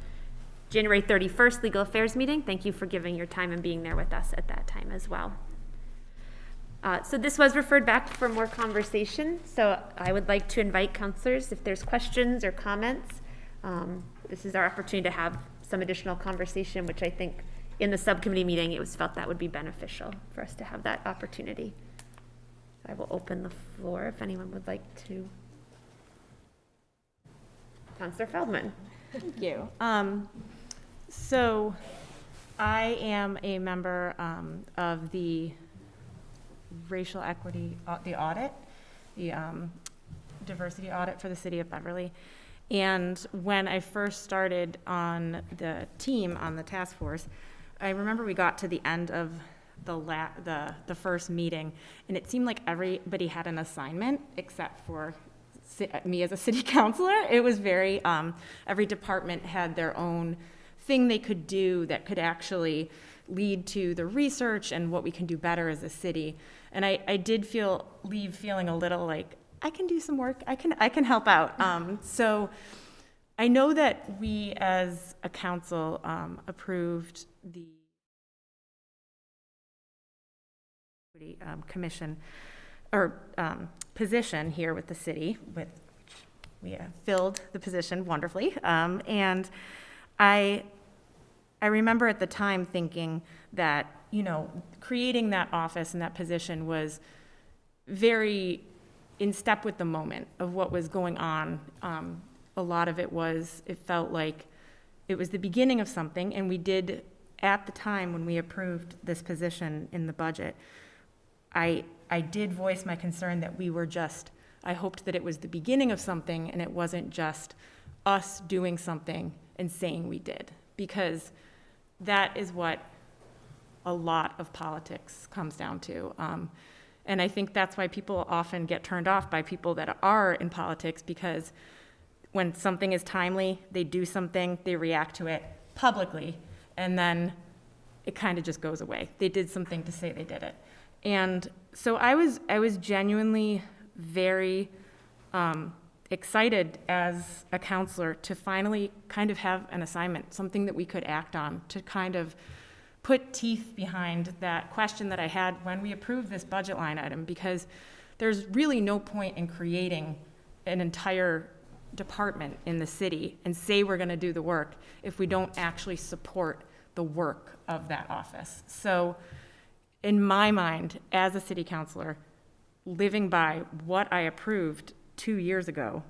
January 31st Legal Affairs meeting. Thank you for giving your time and being there with us at that time as well. So this was referred back for more conversation. So I would like to invite counselors, if there's questions or comments, this is our opportunity to have some additional conversation, which I think in the subcommittee meeting, it was felt that would be beneficial for us to have that opportunity. So I will open the floor if anyone would like to. Counselor Feldman. Thank you. So I am a member of the racial equity, the audit, the diversity audit for the city of Beverly. And when I first started on the team, on the task force, I remember we got to the end of the first meeting, and it seemed like everybody had an assignment except for me as a city councilor. It was very, every department had their own thing they could do that could actually lead to the research and what we can do better as a city. And I did leave feeling a little like, I can do some work, I can help out. So I know that we as a council approved the commission or position here with the city, with which we filled the position wonderfully. And I remember at the time thinking that, you know, creating that office and that position was very in step with the moment of what was going on. A lot of it felt like it was the beginning of something, and we did, at the time when we approved this position in the budget, I did voice my concern that I hoped that it was the beginning of something and it wasn't just us doing something and saying we did, because that is what a lot of politics comes down to. And I think that's why people often get turned off by people that are in politics, because when something is timely, they do something, they react to it publicly, and then it kind of just goes away. They did something to say they did it. And so I was genuinely very excited as a counselor to finally kind of have an assignment, something that we could act on, to kind of put teeth behind that question that I had when we approved this budget line item, because there's really no point in creating an entire department in the city and say we're going to do the work if we don't actually support the work of that office. So in my mind, as a city councilor, living by what I approved 2 years ago,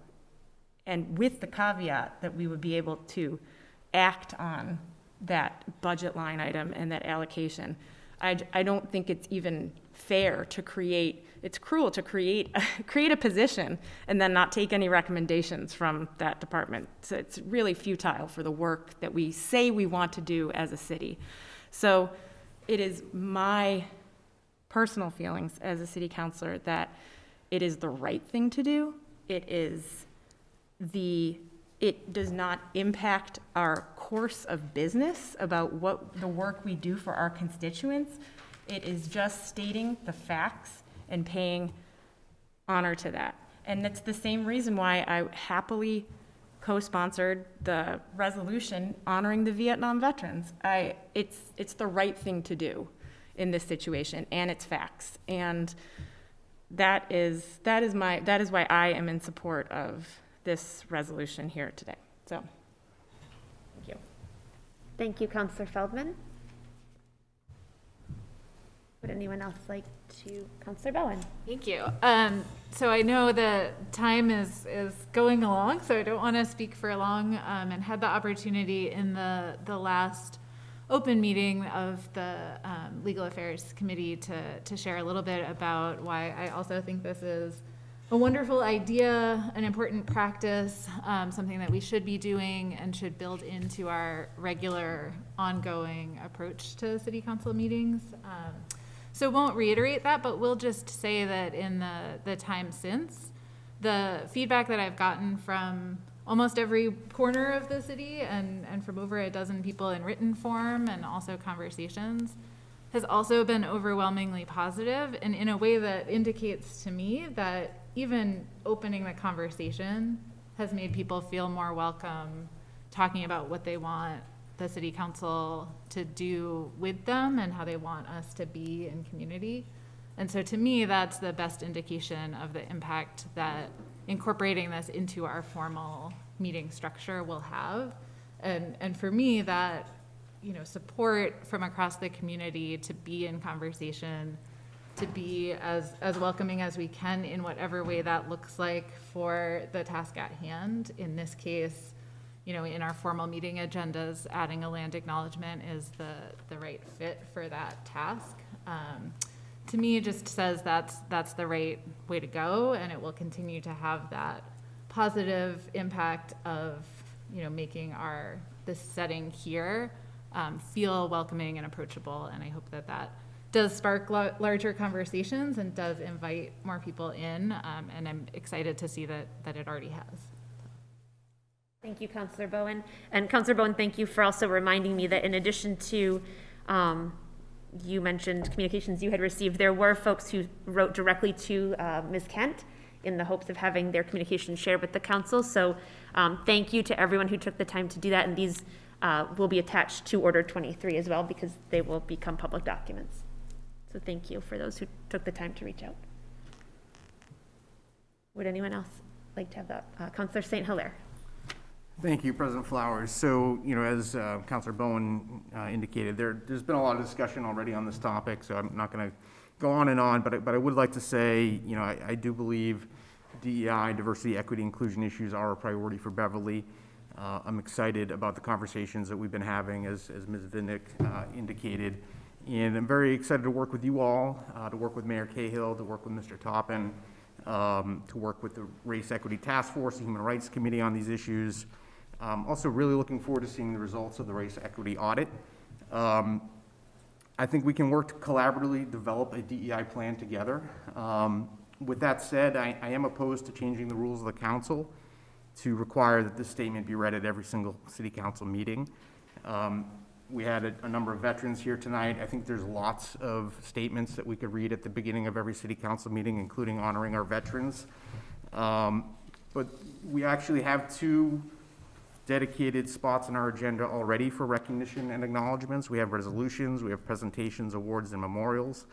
and with the caveat that we would be able to act on that budget line item and that allocation, I don't think it's even fair to create, it's cruel to create a position and then not take any recommendations from that department. So it's really futile for the work that we say we want to do as a city. So it is my personal feelings as a city councilor that it is the right thing to do. It does not impact our course of business about what the work we do for our constituents. It is just stating the facts and paying honor to that. And that's the same reason why I happily co-sponsored the resolution honoring the Vietnam veterans. It's the right thing to do in this situation, and it's facts. And that is why I am in support of this resolution here today. So, thank you. Thank you, Councillor Feldman. Would anyone else like to? Councillor Bowen. Thank you. So I know that time is going along, so I don't want to speak for long, and had the opportunity in the last open meeting of the Legal Affairs Committee to share a little bit about why I also think this is a wonderful idea, an important practice, something that we should be doing and should build into our regular ongoing approach to city council meetings. So won't reiterate that, but we'll just say that in the time since, the feedback that I've gotten from almost every corner of the city and from over a dozen people in written form and also conversations has also been overwhelmingly positive, and in a way that indicates to me that even opening the conversation has made people feel more welcome talking about what they want the city council to do with them and how they want us to be in community. And so to me, that's the best indication of the impact that incorporating this into our formal meeting structure will have. And for me, that, support from across the community to be in conversation, to be as welcoming as we can in whatever way that looks like for the task at hand. In this case, in our formal meeting agendas, adding a land acknowledgement is the right fit for that task. To me, it just says that's the right way to go, and it will continue to have that positive impact of, making this setting here feel welcoming and approachable. And I hope that does spark larger conversations and does invite more people in, and I'm excited to see that it already has. Thank you, Councillor Bowen. And Councillor Bowen, thank you for also reminding me that in addition to, you mentioned communications you had received, there were folks who wrote directly to Ms. Kent in the hopes of having their communications shared with the council. So thank you to everyone who took the time to do that. And these will be attached to Order 23 as well, because they will become public documents. So thank you for those who took the time to reach out. Would anyone else like to have that? Councillor St. Hilaire. Thank you, President Flowers. So, as Councilor Bowen indicated, there's been a lot of discussion already on this topic, so I'm not going to go on and on, but I would like to say, I do believe DEI, diversity, equity, inclusion issues are a priority for Beverly. I'm excited about the conversations that we've been having, as Ms. Vinnick indicated, and I'm very excited to work with you all, to work with Mayor Cahill, to work with Mr. Toppin, to work with the Race Equity Task Force, the Human Rights Committee on these issues. Also really looking forward to seeing the results of the race equity audit. I think we can work to collaboratively develop a DEI plan together. With that said, I am opposed to changing the rules of the council to require that this statement be read at every single city council meeting. We had a number of veterans here tonight. I think there's lots of statements that we could read at the beginning of every city council meeting, including honoring our veterans. But we actually have 2 dedicated spots on our agenda already for recognition and acknowledgements. We have resolutions, we have presentations, awards, and memorials.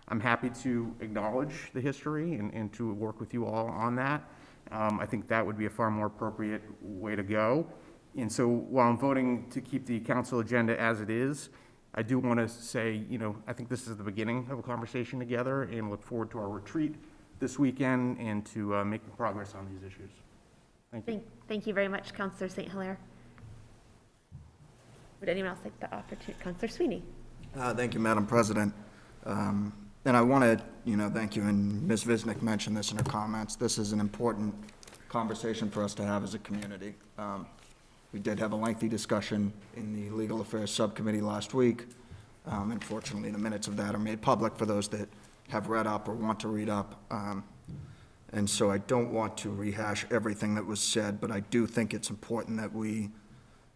I'm happy to acknowledge the history and to work with you all on that. I think that would be a far more appropriate way to go. And so while I'm voting to keep the council agenda as it is, I do want to say, I think this is the beginning of a conversation together, and look forward to our retreat this weekend and to making progress on these issues. Thank you. Thank you very much, Councillor St. Hilaire. Would anyone else like the opportunity? Councillor Sweeney. Thank you, Madam President. And I want to, thank you, and Ms. Visnick mentioned this in her comments. This is an important conversation for us to have as a community. We did have a lengthy discussion in the Legal Affairs Subcommittee last week. Unfortunately, the minutes of that are made public for those that have read up or want to read up. And so I don't want to rehash everything that was said, but I do think it's important that we,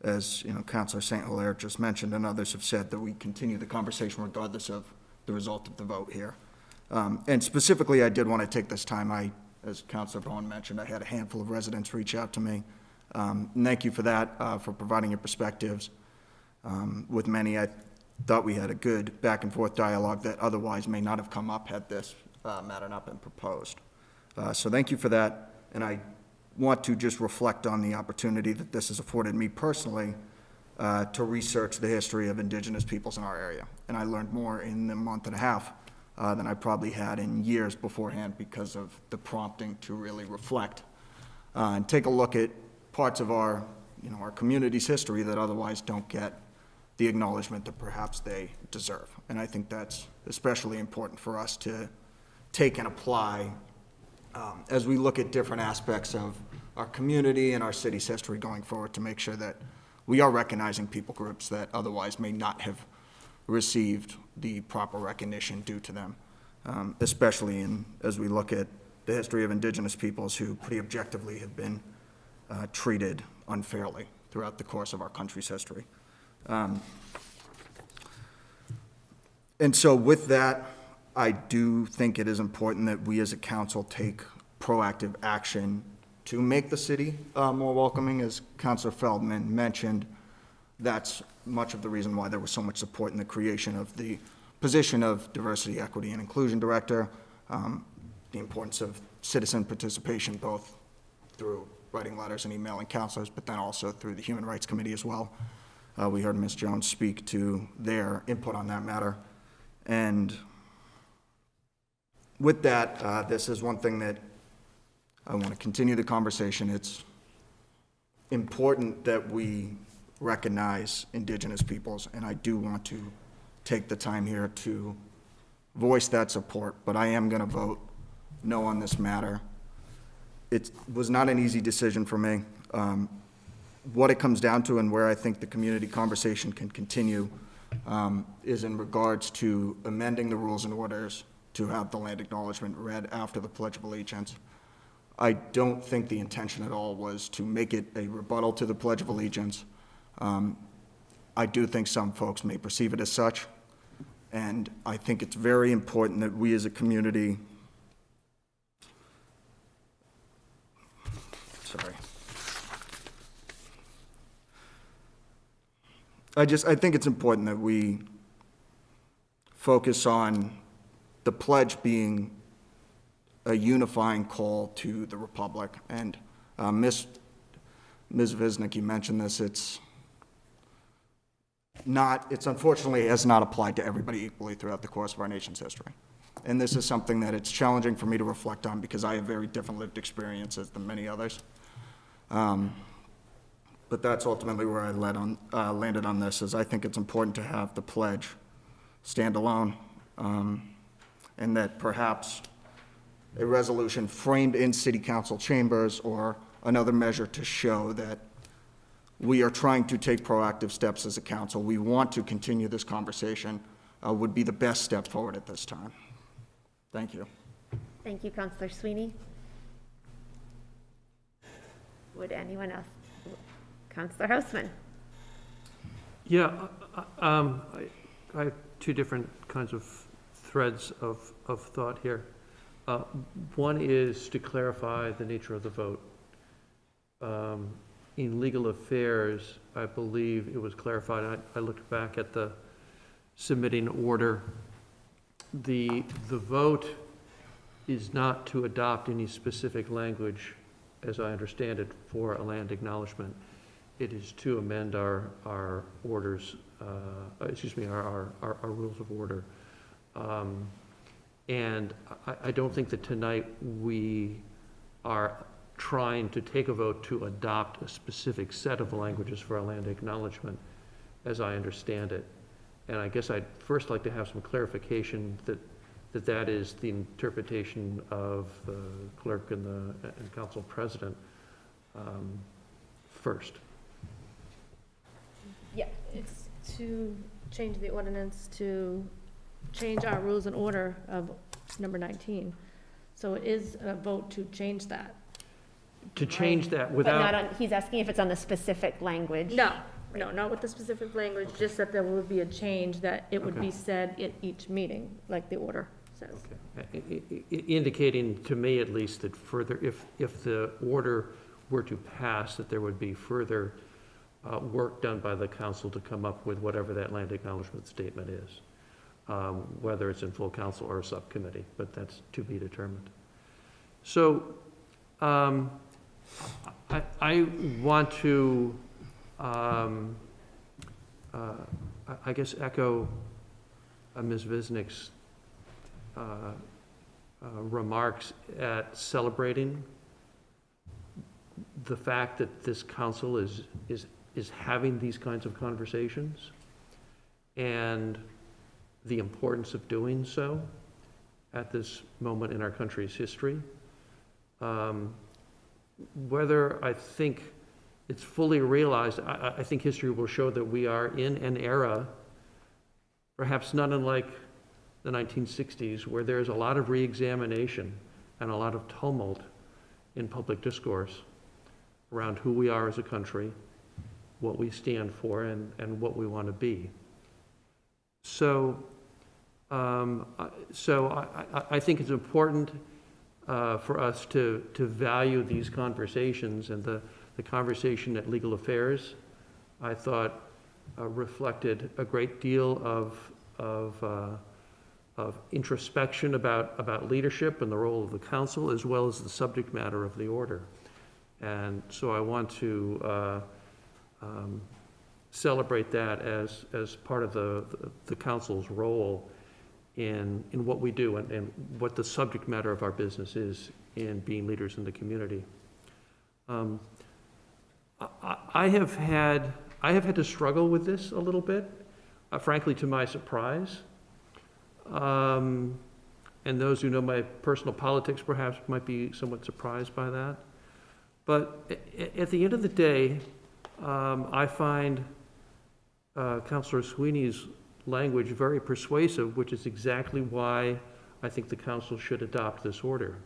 as Councilor St. Hilaire just mentioned and others have said, that we continue the conversation regardless of the result of the vote here. And specifically, I did want to take this time. As Councilor Bowen mentioned, I had a handful of residents reach out to me. Thank you for that, for providing your perspectives. With many, I thought we had a good back and forth dialogue that otherwise may not have come up had this matter not been proposed. So thank you for that. And I want to just reflect on the opportunity that this has afforded me personally to research the history of Indigenous peoples in our area. And I learned more in a month and a half than I probably had in years beforehand because of the prompting to really reflect and take a look at parts of our community's history that otherwise don't get the acknowledgement that perhaps they deserve. And I think that's especially important for us to take and apply as we look at different aspects of our community and our city's history going forward, to make sure that we are recognizing people groups that otherwise may not have received the proper recognition due to them, especially as we look at the history of Indigenous peoples who pretty objectively have been treated unfairly throughout the course of our country's history. And so with that, I do think it is important that we as a council take proactive action to make the city more welcoming. As Councilor Feldman mentioned, that's much of the reason why there was so much support in the creation of the position of Diversity, Equity, and Inclusion Director, the importance of citizen participation, both through writing letters and emailing counselors, but then also through the Human Rights Committee as well. We heard Ms. Jones speak to their input on that matter. And with that, this is one thing that I want to continue the conversation. It's important that we recognize Indigenous peoples, and I do want to take the time here to voice that support, but I am going to vote no on this matter. It was not an easy decision for me. What it comes down to, and where I think the community conversation can continue, is in regards to amending the rules and orders to have the land acknowledgement read after the Pledge of Allegiance. I don't think the intention at all was to make it a rebuttal to the Pledge of Allegiance. I do think some folks may perceive it as such, and I think it's very important that we as a community, I think it's important that we focus on the pledge being a unifying call to the Republic. And Ms. Visnick, you mentioned this, it's unfortunately has not applied to everybody equally throughout the course of our nation's history. And this is something that it's challenging for me to reflect on because I have very different lived experiences than many others. But that's ultimately where I landed on this, is I think it's important to have the pledge stand alone, and that perhaps a resolution framed in city council chambers or another measure to show that we are trying to take proactive steps as a council, we want to continue this conversation, would be the best step forward at this time. Thank you. Thank you, Councillor Sweeney. Would anyone else? Councillor Houseman. Yeah, I have two different kinds of threads of thought here. One is to clarify the nature of the vote. In legal affairs, I believe it was clarified. I looked back at the submitting order, the vote is not to adopt any specific language, as I understand it, for a land acknowledgement. It is to amend our orders, our rules of order. And I don't think that tonight we are trying to take a vote to adopt a specific set of languages for a land acknowledgement, as I understand it. And I guess I'd first like to have some clarification that is the interpretation of the clerk and council president first. Yeah, it's to change the ordinance to change our rules and order of number 19. So it is a vote to change that. To change that But without. not on, he's asking if it's on the specific language. No, not with the specific language, just that there will be a change, that it would Okay. be said at each meeting, like the order says. Indicating to me at least that further, if the order were to pass, that there would be further work done by the council to come up with whatever that land acknowledgement statement is, whether it's in full council or a subcommittee, but that's to be determined. So I want to, I guess, echo Ms. Visnick's remarks at celebrating the fact that this council is having these kinds of conversations and the importance of doing so at this moment in our country's history. Whether I think it's fully realized, I think history will show that we are in an era, perhaps not unlike the 1960s, where there's a lot of re-examination and a lot of tumult in public discourse around who we are as a country, what we stand for, and what we want to be. So, I think it's important for us to value these conversations, and the conversation at Legal Affairs, I thought, reflected a great deal of introspection about leadership and the role of the council, as well as the subject matter of the order. And so I want to celebrate that as part of the council's role in what we do and what the subject matter of our business is in being leaders in the community. I have had to struggle with this a little bit, frankly, to my surprise. And those who know my personal politics perhaps might be somewhat surprised by that. But at the end of the day, I find Councilor Sweeney's language very persuasive, which is exactly why I think the council should adopt this order.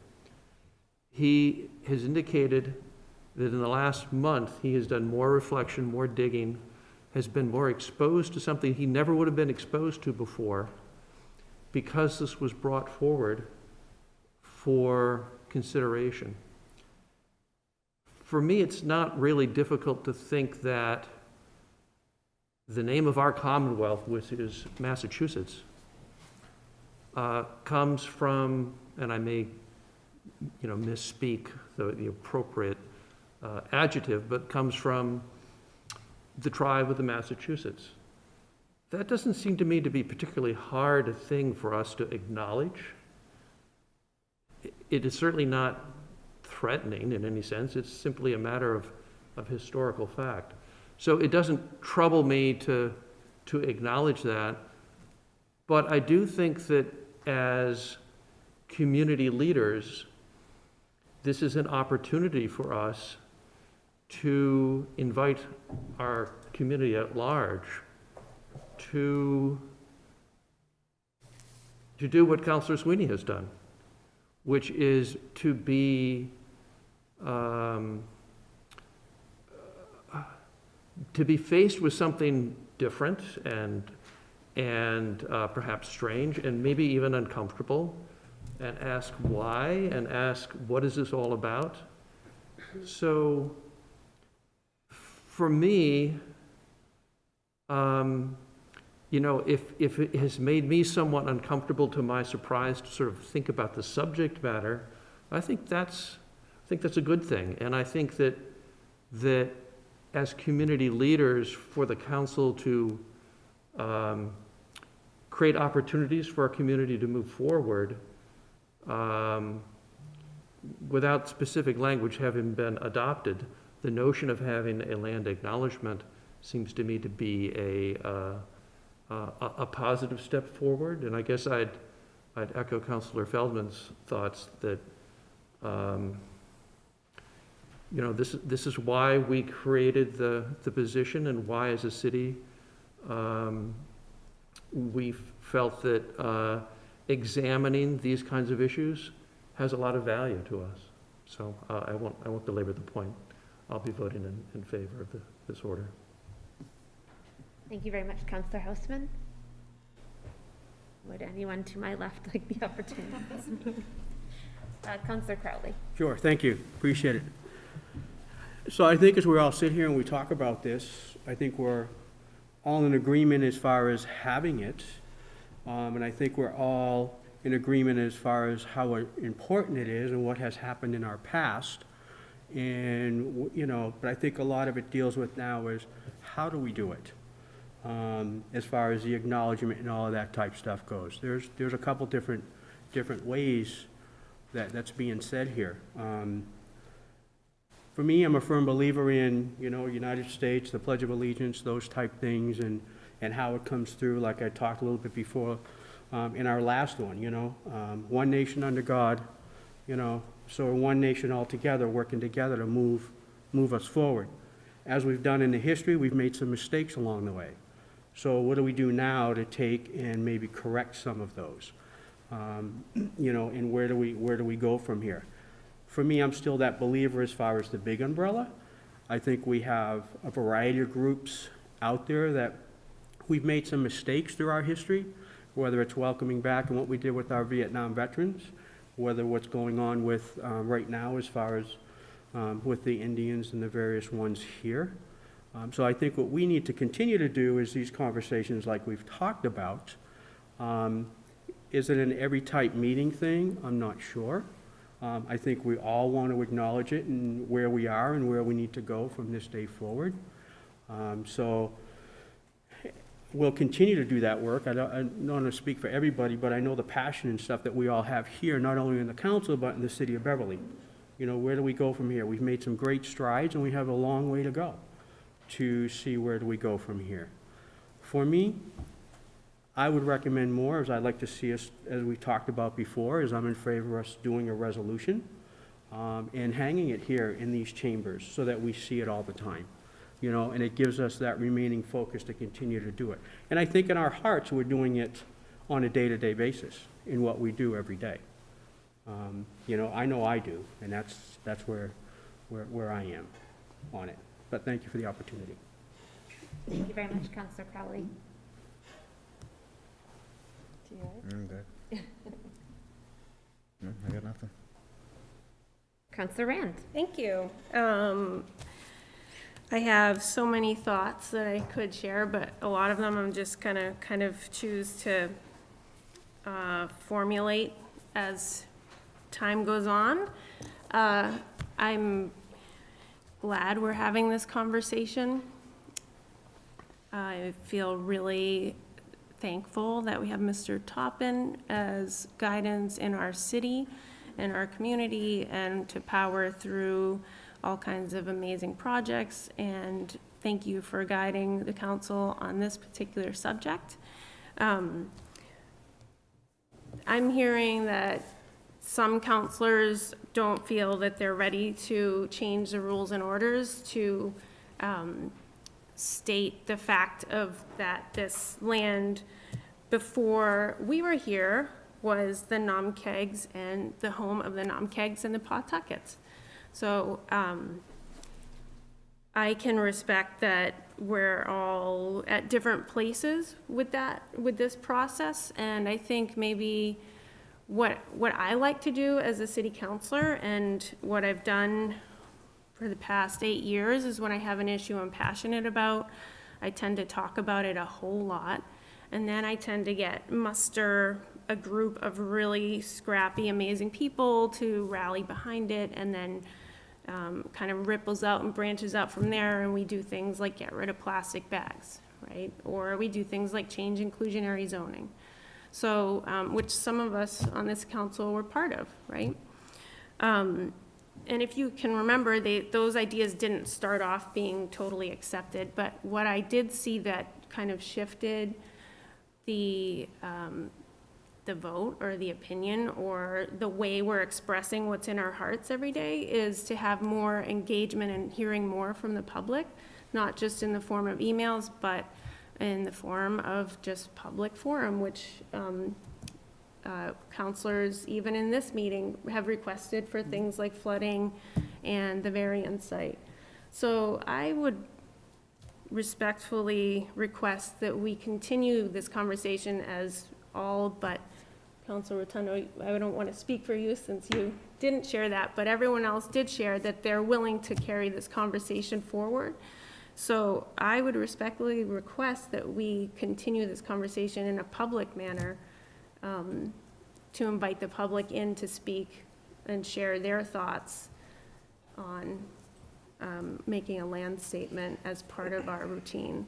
He has indicated that in the last month, he has done more reflection, more digging, has been more exposed to something he never would have been exposed to before, because this was brought forward for consideration. For me, it's not really difficult to think that the name of our Commonwealth, which is Massachusetts, comes from, and I may, misspeak the appropriate adjective, but comes from the tribe of the Massachusetts. That doesn't seem to me to be a particularly hard a thing for us to acknowledge. It is certainly not threatening in any sense. It's simply a matter of historical fact. So it doesn't trouble me to acknowledge that, but I do think that as community leaders, this is an opportunity for us to invite our community at large to do what Councilor Sweeney has done, which is to be faced with something different and perhaps strange and maybe even uncomfortable, and ask why, and ask what is this all about. So for me, you know, if it has made me somewhat uncomfortable to my surprise to sort of think about the subject matter, I think that's a good thing. And I think that as community leaders, for the council to create opportunities for our community to move forward, without specific language having been adopted, the notion of having a land acknowledgement seems to me to be a positive step forward. And I guess I'd echo Councilor Feldman's thoughts that, you know, this is why we created the position, and why as a city we felt that examining these kinds of issues has a lot of value to us. So I won't belabor the point. I'll be voting in favor of this order. Thank you very much, Councillor Houseman. Would anyone to my left like the opportunity? Councillor Crowley. Sure, thank you, appreciate it. So I think as we all sit here and we talk about this, I think we're all in agreement as far as having it. And I think we're all in agreement as far as how important it is and what has happened in our past. And, you know, but I think a lot of it deals with now is how do we do it? As far as the acknowledgement and all of that type stuff goes. There's a couple different ways that's being said here. For me, I'm a firm believer in, you know, United States, the Pledge of Allegiance, those type things, and how it comes through, like I talked a little bit before in our last one, you know. One nation under God, you know, so we're one nation all together, working together to move us forward. As we've done in the history, we've made some mistakes along the way. So what do we do now to take and maybe correct some of those? You know, and where do we go from here? For me, I'm still that believer as far as the big umbrella. I think we have a variety of groups out there that we've made some mistakes through our history, whether it's welcoming back and what we did with our Vietnam veterans, whether what's going on with right now as far as with the Indians and the various ones here. So I think what we need to continue to do is these conversations like we've talked about. Is it an every type meeting thing? I'm not sure. I think we all want to acknowledge it and where we are and where we need to go from this day forward. So we'll continue to do that work. I don't want to speak for everybody, but I know the passion and stuff that we all have here, not only in the council, but in the city of Beverly. You know, where do we go from here? We've made some great strides and we have a long way to go to see where do we go from here. For me, I would recommend more, as I'd like to see us, as we talked about before, is I'm in favor of us doing a resolution and hanging it here in these chambers so that we see it all the time, you know, and it gives us that remaining focus to continue to do it. And I think in our hearts, we're doing it on a day-to-day basis in what we do every day. You know I do, and that's where I am on it. But thank you for the opportunity. Thank you very much, Councillor Crowley. I'm good. No, I got nothing. Councillor Rand. Thank you. I have so many thoughts that I could share, but a lot of them I'm just kind of choose to formulate as time goes on. I'm glad we're having this conversation. I feel really thankful that we have Mr. Toppin as guidance in our city and our community and to power through all kinds of amazing projects. And thank you for guiding the council on this particular subject. I'm hearing that some councilors don't feel that they're ready to change the rules and orders to state the fact of that this land before we were here was the Nomkegs and the home of the Nomkegs and the Pawtuckets. So I can respect that we're all at different places with this process, and I think maybe what I like to do as a city councilor and what I've done for the past 8 years is when I have an issue I'm passionate about, I tend to talk about it a whole lot. And then I tend to muster a group of really scrappy, amazing people to rally behind it, and then kind of ripples out and branches out from there, and we do things like get rid of plastic bags, right? Or we do things like change inclusionary zoning. So, which some of us on this council were part of, right? And if you can remember, those ideas didn't start off being totally accepted, but what I did see that kind of shifted the vote or the opinion or the way we're expressing what's in our hearts every day is to have more engagement and hearing more from the public, not just in the form of emails, but in the form of just public forum, which counselors, even in this meeting, have requested for things like flooding and the Varian site. So I would respectfully request that we continue this conversation as all but Councilor Rotundo. I don't want to speak for you since you didn't share that, but everyone else did share that they're willing to carry this conversation forward. So I would respectfully request that we continue this conversation in a public manner, to invite the public in to speak and share their thoughts on making a land statement as part of our routine.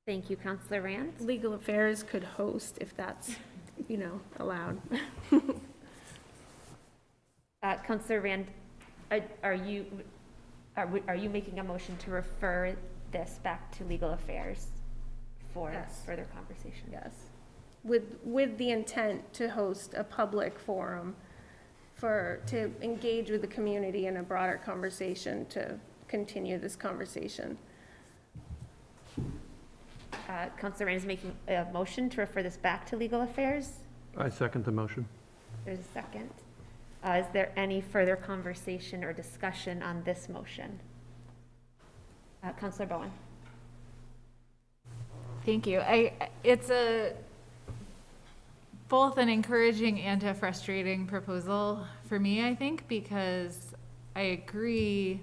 Thank you, Councilor Rand. Legal Affairs could host if that's, allowed. Councilor Rand, are you making a motion to refer this back to Legal Affairs for Yes. further conversation? Yes. With the intent to host a public forum to engage with the community in a broader conversation, to continue this conversation. Councilor Rand is making a motion to refer this back to Legal Affairs. I second the motion. There's a second. Is there any further conversation or discussion on this motion? Councilor Bowen. Thank you. It's both an encouraging and a frustrating proposal for me, I think, because I agree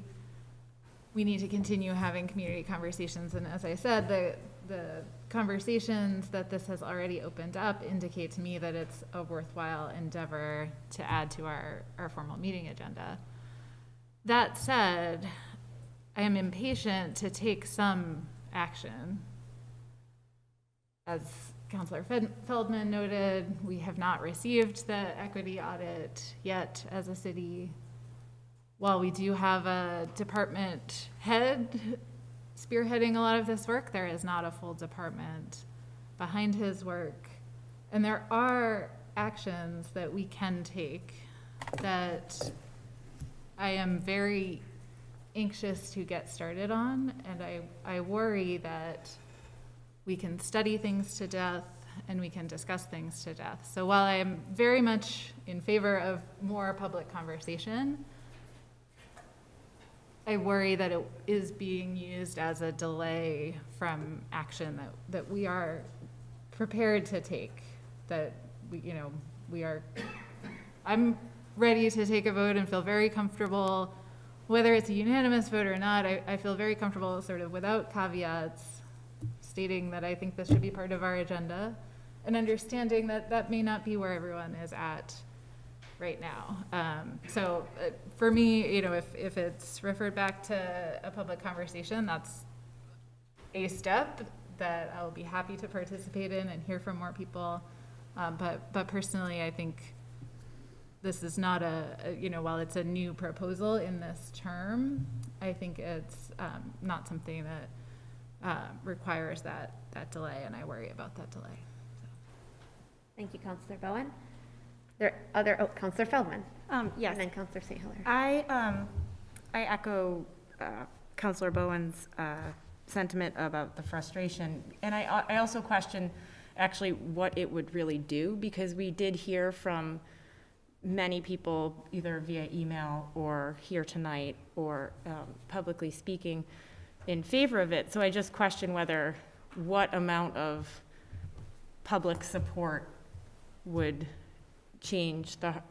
we need to continue having community conversations. And as I said, the conversations that this has already opened up indicate to me that it's a worthwhile endeavor to add to our formal meeting agenda. That said, I am impatient to take some action. As Councilor Feldman noted, we have not received the equity audit yet as a city. While we do have a department head spearheading a lot of this work, there is not a full department behind his work. And there are actions that we can take that I am very anxious to get started on, and I worry that we can study things to death and we can discuss things to death. So while I am very much in favor of more public conversation, I worry that it is being used as a delay from action that we are prepared to take, that I'm ready to take a vote and feel very comfortable, whether it's a unanimous vote or not. I feel very comfortable sort of without caveats, stating that I think this should be part of our agenda, and understanding that that may not be where everyone is at right now. So for me, if it's referred back to a public conversation, that's a step that I'll be happy to participate in and hear from more people. But personally, I think this is not while it's a new proposal in this term, I think it's not something that requires that delay, and I worry about that delay. So. Thank you, Councilor Bowen. Councilor Feldman. Yes. And then Councilor St. Hilaire. I echo Councilor Bowen's sentiment about the frustration, and I also question actually what it would really do, because we did hear from many people either via email or here tonight or publicly speaking in favor of it. So I just question what amount of public support would change the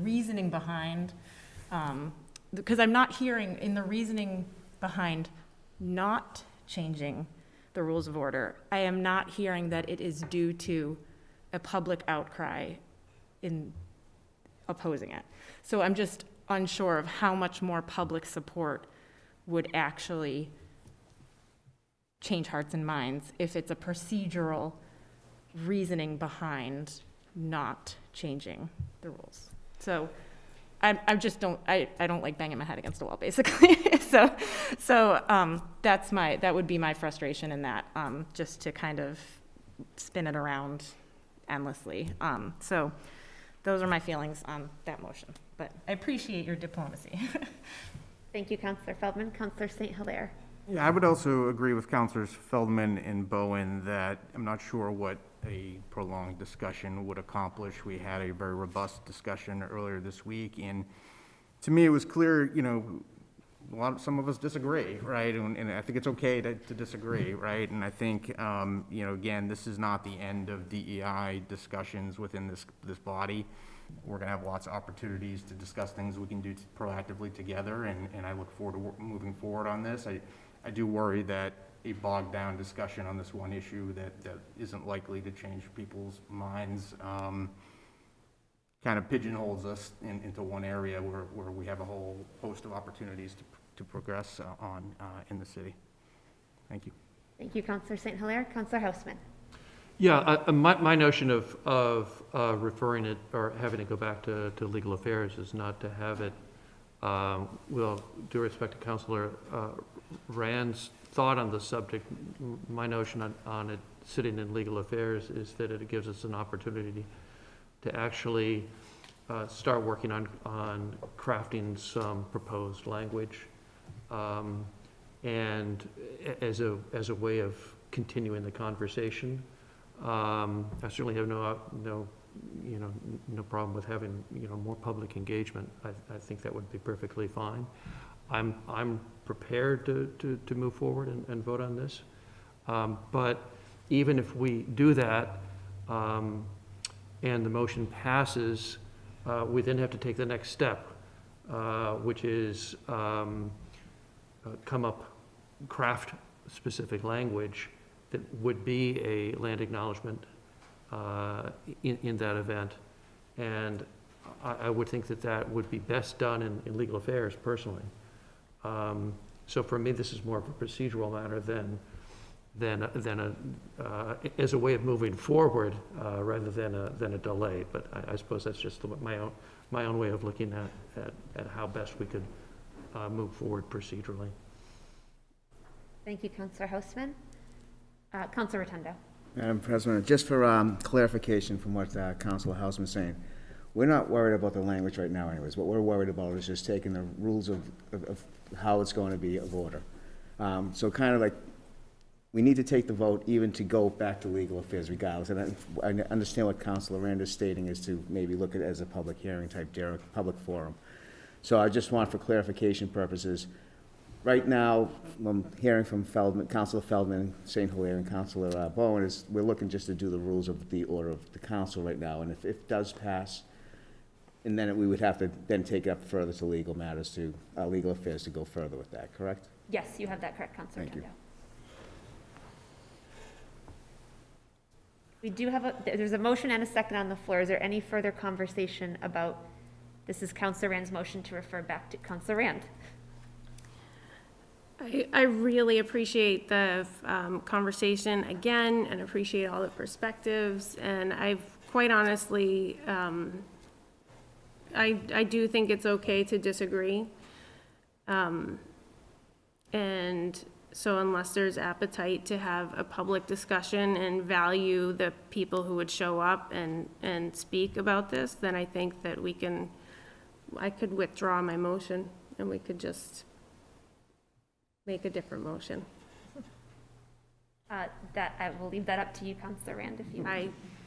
reasoning behind, because I'm not hearing in the reasoning behind not changing the rules of order. I am not hearing that it is due to a public outcry in opposing it. So I'm just unsure of how much more public support would actually change hearts and minds if it's a procedural reasoning behind not changing the rules. So I just don't, I don't like banging my head against a wall, basically. That would be my frustration in that, just to kind of spin it around endlessly. So those are my feelings on that motion, but I appreciate your diplomacy. Thank you, Councillor Feldman. Councillor St. Hilaire. Yeah, I would also agree with Councilors Feldman and Bowen that I'm not sure what a prolonged discussion would accomplish. We had a very robust discussion earlier this week, and to me, it was clear, some of us disagree, right? And I think it's okay to disagree, right? And I think, again, this is not the end of DEI discussions within this body. We're going to have lots of opportunities to discuss things we can do proactively together, and I look forward to moving forward on this. I do worry that a bogged down discussion on this one issue that isn't likely to change people's minds kind of pigeonholes us into one area where we have a whole host of opportunities to progress on in the city. Thank you. Thank you, Councillor St. Hilaire. Councillor Houseman. Yeah, my notion of referring it or having it go back to legal affairs is not to have it, with due respect to Councillor Rand's thought on the subject. My notion on it sitting in legal affairs is that it gives us an opportunity to actually start working on crafting some proposed language, and as a way of continuing the conversation. I certainly have no problem with having more public engagement. I think that would be perfectly fine. I'm prepared to move forward and vote on this, but even if we do that and the motion passes, we then have to take the next step, which is craft specific language that would be a land acknowledgement in that event. And I would think that would be best done in legal affairs personally. So for me, this is more of a procedural matter than as a way of moving forward rather than a delay. But I suppose that's just my own way of looking at how best we could move forward procedurally. Thank you, Councillor Houseman. Councillor Rotundo. Madam President, just for clarification from what Councilor Houseman is saying, we're not worried about the language right now anyways. What we're worried about is just taking the rules of how it's going to be of order. So kind of like, we need to take the vote even to go back to legal affairs regardless. And I understand what Councilor Rand is stating is to maybe look at it as a public hearing type, public forum. So I just want, for clarification purposes, right now, I'm hearing from Councilor Feldman, St. Hilaire, and Councilor Bowen, is we're looking just to do the rules of the order of the council right now. And if it does pass, and then we would have to then take it up further to legal matters, to legal affairs to go further with that, correct? Yes, you have that correct, Councillor Rotundo. We do have there's a motion and a second on the floor. Is there any further conversation about, this is Councillor Rand's motion to refer back to Councillor Rand. I really appreciate the conversation again, and appreciate all the perspectives, and I've quite honestly, I do think it's okay to disagree. And so unless there's appetite to have a public discussion and value the people who would show up and speak about this, then I think that I could withdraw my motion and we could just make a different motion. That I will leave that up to you, Councillor Rand, if you.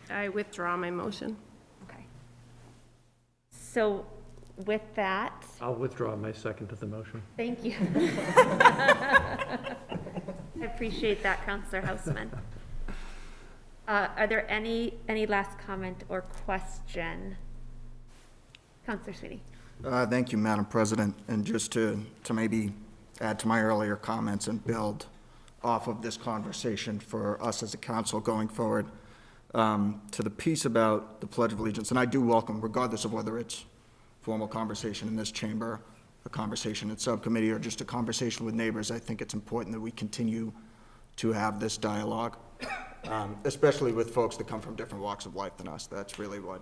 I withdraw my motion. Okay. So with that. I'll withdraw my second to the motion. Thank you. I appreciate that, Councillor Houseman. Are there any last comment or question? Councillor Sweeney. Thank you, Madam President. And just to maybe add to my earlier comments and build off of this conversation for us as a council going forward. To the piece about the Pledge of Allegiance, and I do welcome, regardless of whether it's formal conversation in this chamber, a conversation at subcommittee, or just a conversation with neighbors, I think it's important that we continue to have this dialogue, especially with folks that come from different walks of life than us. That's really what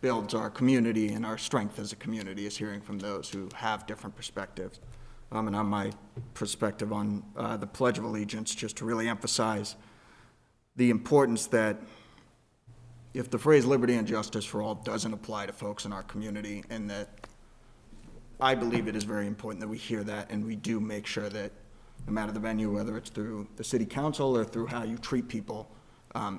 builds our community and our strength as a community, is hearing from those who have different perspectives. And on my perspective on the Pledge of Allegiance, just to really emphasize the importance that if the phrase liberty and justice for all doesn't apply to folks in our community, and that I believe it is very important that we hear that and we do make sure that no matter the venue, whether it's through the city council or through how you treat people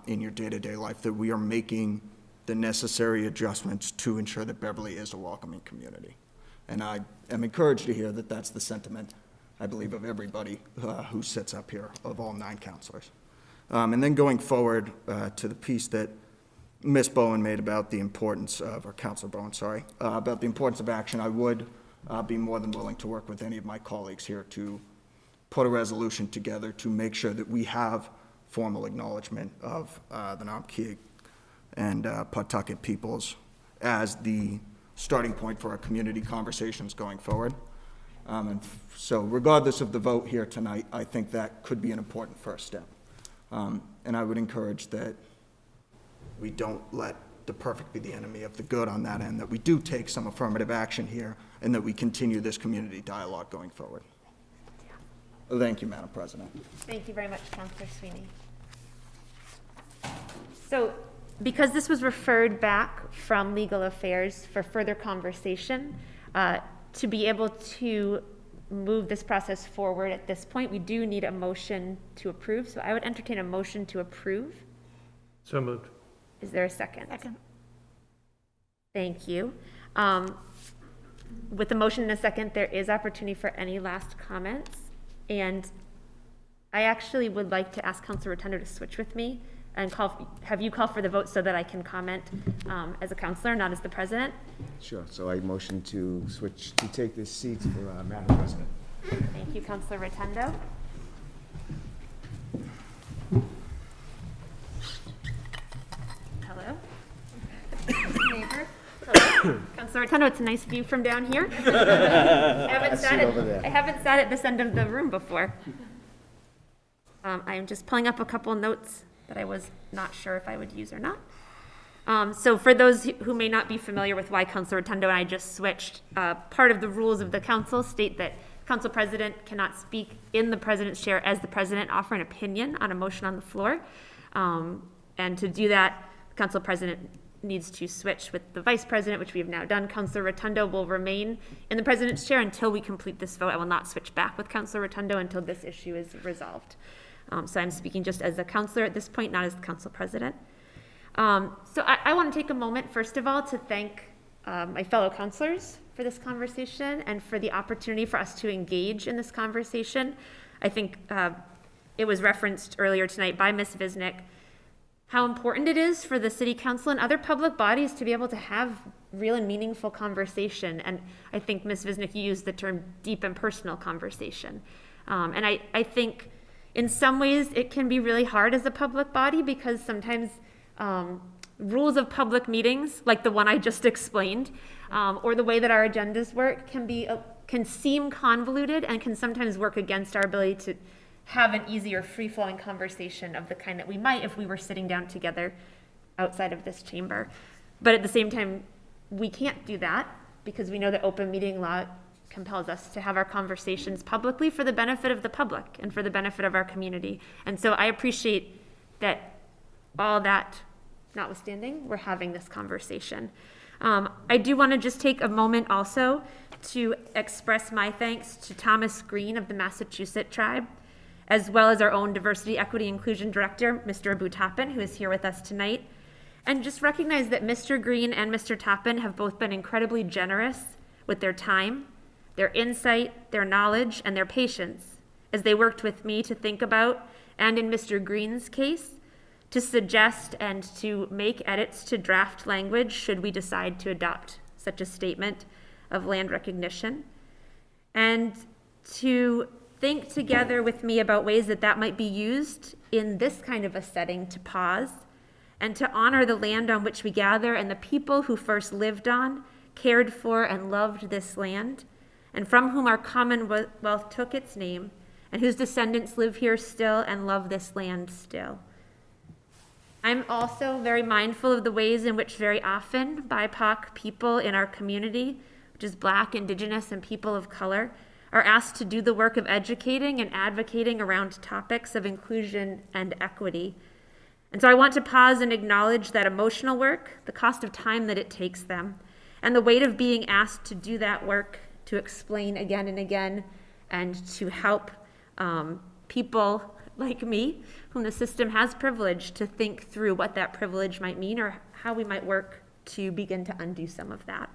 in your day-to-day life, that we are making the necessary adjustments to ensure that Beverly is a welcoming community. And I am encouraged to hear that that's the sentiment, I believe, of everybody who sits up here, of all 9 councilors. And then going forward to the piece that Ms. Bowen made about the importance of, or Councilor Bowen, sorry, about the importance of action, I would be more than willing to work with any of my colleagues here to put a resolution together to make sure that we have formal acknowledgement of the Namkig and Pawtucket peoples as the starting point for our community conversations going forward. And so regardless of the vote here tonight, I think that could be an important first step. And I would encourage that we don't let the perfect be the enemy of the good on that end, that we do take some affirmative action here, and that we continue this community dialogue going forward. Thank you, Madam President. Thank you very much, Councilor Sweeney. So, because this was referred back from Legal Affairs for further conversation, to be able to move this process forward at this point, we do need a motion to approve. So I would entertain a motion to approve. So moved. Is there a second? Second. Thank you. With the motion in a second, there is opportunity for any last comments. And I actually would like to ask Councilor Rotundo to switch with me and have you call for the vote so that I can comment as a councilor, not as the president. Sure, so I motion to switch, to take this seat for Madam President. Thank you, Councilor Rotundo. Hello. Neighbor. Hello. Councilor Rotundo, it's a nice view from down here. I haven't sat at this end of the room before. I'm just pulling up a couple notes that I was not sure if I would use or not. So for those who may not be familiar with why Councilor Rotundo and I just switched, part of the rules of the council state that council president cannot speak in the president's chair as the president, offer an opinion on a motion on the floor. And to do that, council president needs to switch with the vice president, which we have now done. Councilor Rotundo will remain in the president's chair until we complete this vote. I will not switch back with Councilor Rotundo until this issue is resolved. So I'm speaking just as a councilor at this point, not as the council president. So I want to take a moment, first of all, to thank my fellow councilors for this conversation and for the opportunity for us to engage in this conversation. I think it was referenced earlier tonight by Ms. Visnick, how important it is for the city council and other public bodies to be able to have real and meaningful conversation. And I think Ms. Visnick used the term deep and personal conversation. And I think in some ways it can be really hard as a public body because sometimes rules of public meetings, like the one I just explained, or the way that our agendas work can seem convoluted and can sometimes work against our ability to have an easier free-flowing conversation of the kind that we might if we were sitting down together outside of this chamber. But at the same time, we can't do that because we know that open meeting law compels us to have our conversations publicly for the benefit of the public and for the benefit of our community. And so I appreciate that all that notwithstanding, we're having this conversation. I do want to just take a moment also to express my thanks to Thomas Green of the Massachusetts Tribe, as well as our own Diversity, Equity, Inclusion Director, Mr. Abu Tappan, who is here with us tonight. And just recognize that Mr. Green and Mr. Tappan have both been incredibly generous with their time, their insight, their knowledge, and their patience as they worked with me to think about, and in Mr. Green's case, to suggest and to make edits to draft language should we decide to adopt such a statement of land recognition, and to think together with me about ways that that might be used in this kind of a setting to pause and to honor the land on which we gather and the people who first lived on, cared for, and loved this land, and from whom our commonwealth took its name, and whose descendants live here still and love this land still. I'm also very mindful of the ways in which very often BIPOC people in our community, which is Black, Indigenous, and people of color, are asked to do the work of educating and advocating around topics of inclusion and equity. And so I want to pause and acknowledge that emotional work, the cost of time that it takes them, and the weight of being asked to do that work, to explain again and again, and to help people like me, whom the system has privileged, to think through what that privilege might mean or how we might work to begin to undo some of that.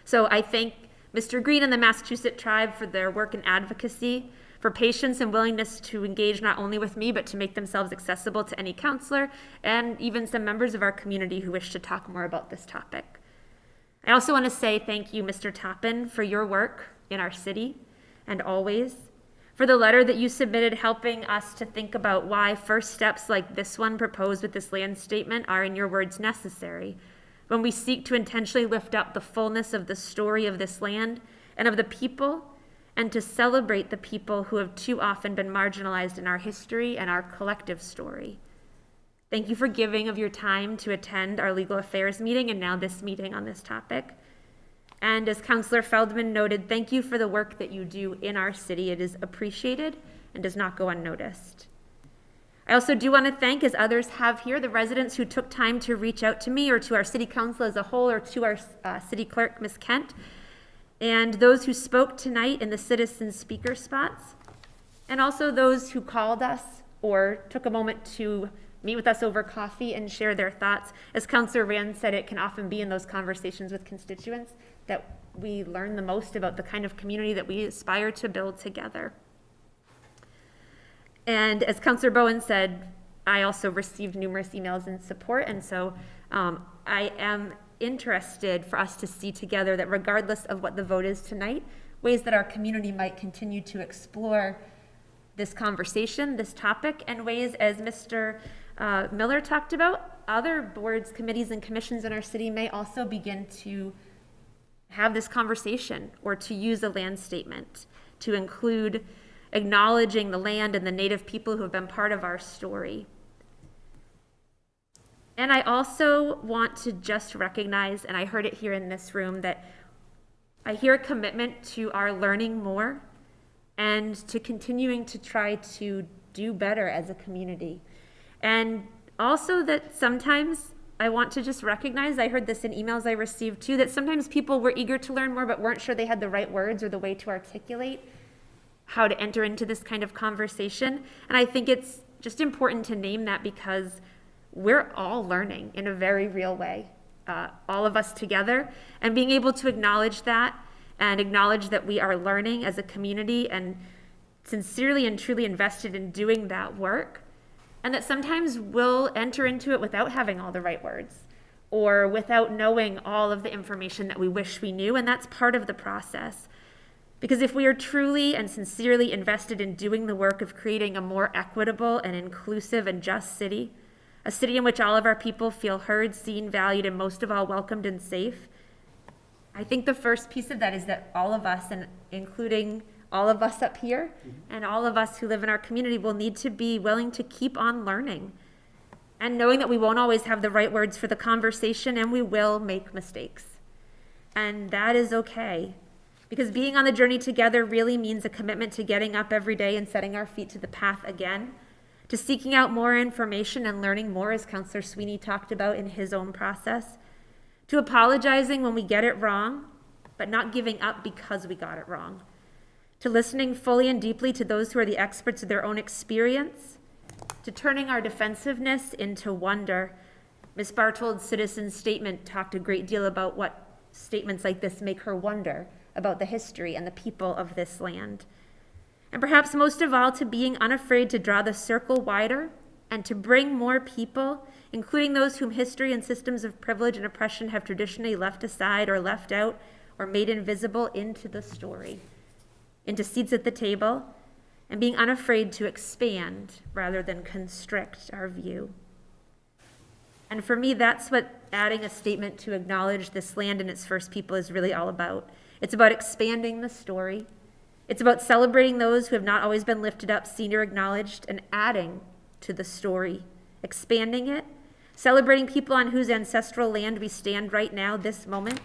So I thank Mr. Green and the Massachusetts tribe for their work in advocacy, for patience and willingness to engage not only with me, but to make themselves accessible to any counselor and even some members of our community who wish to talk more about this topic. I also want to say thank you, Mr. Toppin, for your work in our city and always, for the letter that you submitted helping us to think about why first steps like this one proposed with this land statement are, in your words, necessary when we seek to intentionally lift up the fullness of the story of this land and of the people, and to celebrate the people who have too often been marginalized in our history and our collective story. Thank you for giving of your time to attend our legal affairs meeting and now this meeting on this topic. And as Councillor Feldman noted, thank you for the work that you do in our city. It is appreciated and does not go unnoticed. I also do want to thank, as others have here, the residents who took time to reach out to me or to our city council as a whole or to our city clerk, Ms. Kent, and those who spoke tonight in the citizen speaker spots, and also those who called us or took a moment to meet with us over coffee and share their thoughts. As Councillor Rand said, it can often be in those conversations with constituents that we learn the most about the kind of community that we aspire to build together. And as Councillor Bowen said, I also received numerous emails in support, and so I am interested for us to see together that regardless of what the vote is tonight, ways that our community might continue to explore this conversation, this topic, and ways, as Mr. Miller talked about, other boards, committees, and commissions in our city may also begin to have this conversation or to use a land statement to include acknowledging the land and the Native people who have been part of our story. And I also want to just recognize, and I heard it here in this room, that I hear a commitment to our learning more and to continuing to try to do better as a community. And also that sometimes I want to just recognize, I heard this in emails I received too, that sometimes people were eager to learn more but weren't sure they had the right words or the way to articulate how to enter into this kind of conversation. And I think it's just important to name that because we're all learning in a very real way, all of us together, and being able to acknowledge that and acknowledge that we are learning as a community and sincerely and truly invested in doing that work, and that sometimes we'll enter into it without having all the right words or without knowing all of the information that we wish we knew, and that's part of the process. Because if we are truly and sincerely invested in doing the work of creating a more equitable and inclusive and just city, a city in which all of our people feel heard, seen, valued, and most of all welcomed and safe, I think the first piece of that is that all of us, and including all of us up here and all of us who live in our community, will need to be willing to keep on learning and knowing that we won't always have the right words for the conversation and we will make mistakes. And that is okay, because being on the journey together really means a commitment to getting up every day and setting our feet to the path again, to seeking out more information and learning more, as Councillor Sweeney talked about in his own process, to apologizing when we get it wrong, but not giving up because we got it wrong, to listening fully and deeply to those who are the experts of their own experience, to turning our defensiveness into wonder. Ms. Bartold's citizen statement talked a great deal about what statements like this make her wonder about the history and the people of this land. And perhaps most of all, to being unafraid to draw the circle wider and to bring more people, including those whom history and systems of privilege and oppression have traditionally left aside or left out or made invisible, into the story. into seats at the table, and being unafraid to expand rather than constrict our view. And for me, that's what adding a statement to acknowledge this land and its first people is really all about. It's about expanding the story. It's about celebrating those who have not always been lifted up, seen, or acknowledged, and adding to the story, expanding it, celebrating people on whose ancestral land we stand right now, this moment,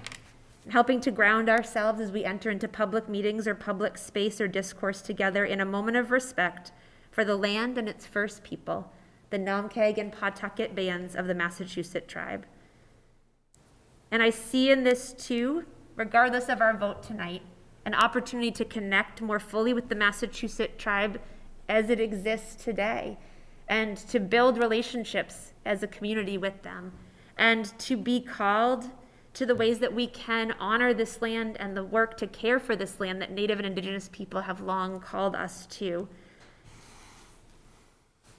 and helping to ground ourselves as we enter into public meetings or public space or discourse together in a moment of respect for the land and its first people, the Namkeg and Pawtucket bands of the Massachusetts tribe. And I see in this too, regardless of our vote tonight, an opportunity to connect more fully with the Massachusetts tribe as it exists today, and to build relationships as a community with them, and to be called to the ways that we can honor this land and the work to care for this land that Native and Indigenous people have long called us to.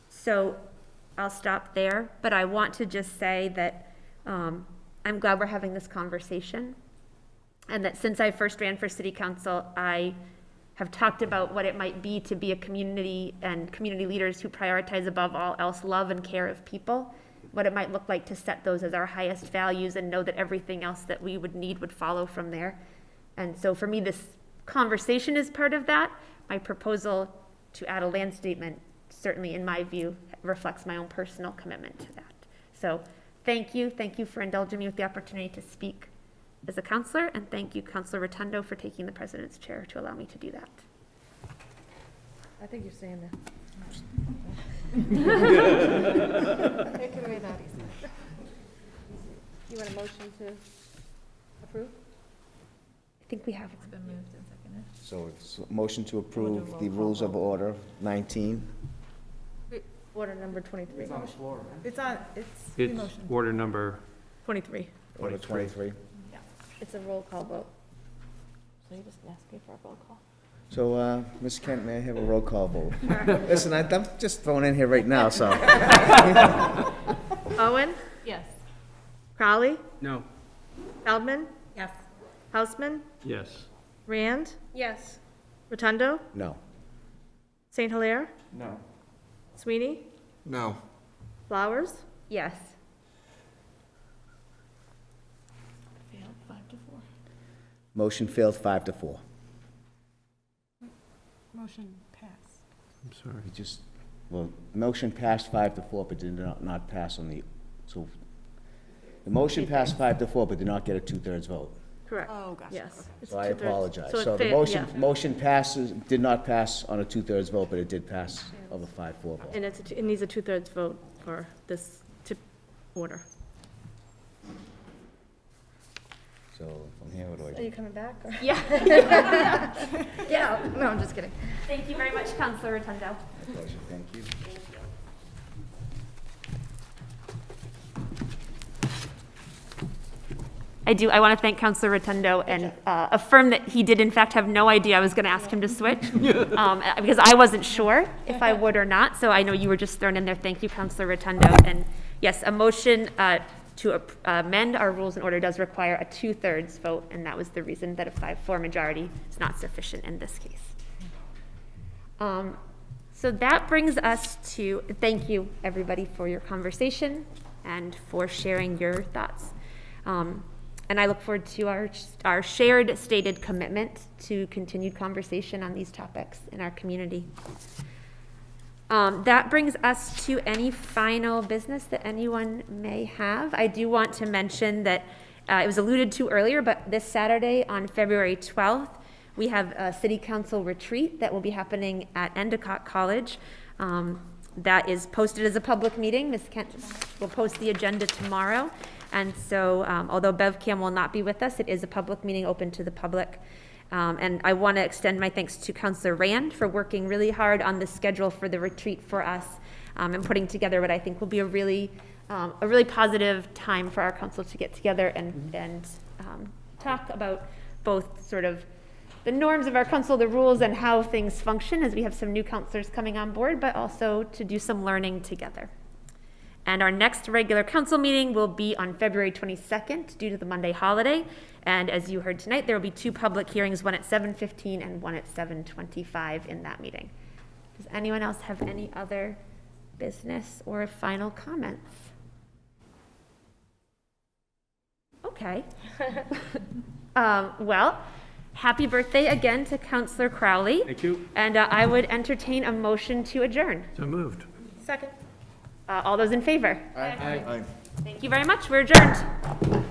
So I'll stop there, but I want to just say that I'm glad we're having this conversation, and that since I first ran for city council, I have talked about what it might be to be a community and community leaders who prioritize above all else love and care of people, what it might look like to set those as our highest values and know that everything else that we would need would follow from there. And so for me, this conversation is part of that. My proposal to add a land statement, certainly in my view, reflects my own personal commitment to that. So thank you for indulging me with the opportunity to speak as a counselor, and thank you, Councilor Rotundo, for taking the president's chair to allow me to do that. I think you're saying that. Take it away that easy. You want a motion to approve? I think we have It's been moved and seconded. So it's a motion to approve the rules of order 19. Order number 23. It's on the floor, right? It's on, it's It's emotion. order number 23. Order 23. It's a roll call vote. So you just ask me for a roll call. So, Ms. Kent, may I have a roll call vote? Listen, I'm just throwing in here right now, so. Owen? Yes. Crowley? No. Feldman? Yes. Houseman? yes. Rand? Yes. Rotundo? No. St. Hilaire? No. Sweeney? No. Flowers? yes. Failed 5-4. Motion failed 5-4. Motion pass. I'm sorry. Well, motion passed 5-4, but did not pass on the, so the motion passed 5-4, but did not get a 2/3 vote. Correct. Oh, gotcha. Yes. It's So I 2/3. apologize. So it So the failed, motion passes, did not pass on a 2/3 vote, but it did pass of a 5-4 vote. And it needs a 2/3 vote for this to order. So from here, what do I Are do? you coming back? Or? Yeah. Yeah, no, I'm just kidding. Thank you very much, Councilor Rotundo. My pleasure, thank you. I want to thank Councilor Rotundo and affirm that he did in fact have no idea I was going to ask him to switch, because I wasn't sure if I would or not, so I know you were just thrown in there. Thank you, Councilor Rotundo. And yes, a motion to amend our rules and order does require a 2/3 vote, and that was the reason that a 5-4 majority is not sufficient in this case. So that brings us to, thank you, everybody, for your conversation and for sharing your thoughts. And I look forward to our shared stated commitment to continued conversation on these topics in our community. That brings us to any final business that anyone may have. I do want to mention that it was alluded to earlier, but this Saturday on February 12th, we have a city council retreat that will be happening at Endicott College. That is posted as a public meeting. Ms. Kent will post the agenda tomorrow. And so, although BevCam will not be with us, it is a public meeting open to the public. And I want to extend my thanks to Councilor Rand for working really hard on the schedule for the retreat for us, and putting together what I think will be a really positive time for our council to get together and talk about both sort of the norms of our council, the rules, and how things function as we have some new councilors coming on board, but also to do some learning together. And our next regular council meeting will be on February 22nd due to the Monday holiday. And as you heard tonight, there will be 2 public hearings, one at 7:15 and one at 7:25 in that meeting. Does anyone else have any other business or final comments? Okay. Well, happy birthday again to Councillor Crowley. Thank you. And I would entertain a motion to adjourn. So moved. Second. All those in favor? Aye. Thank you very much. We're adjourned.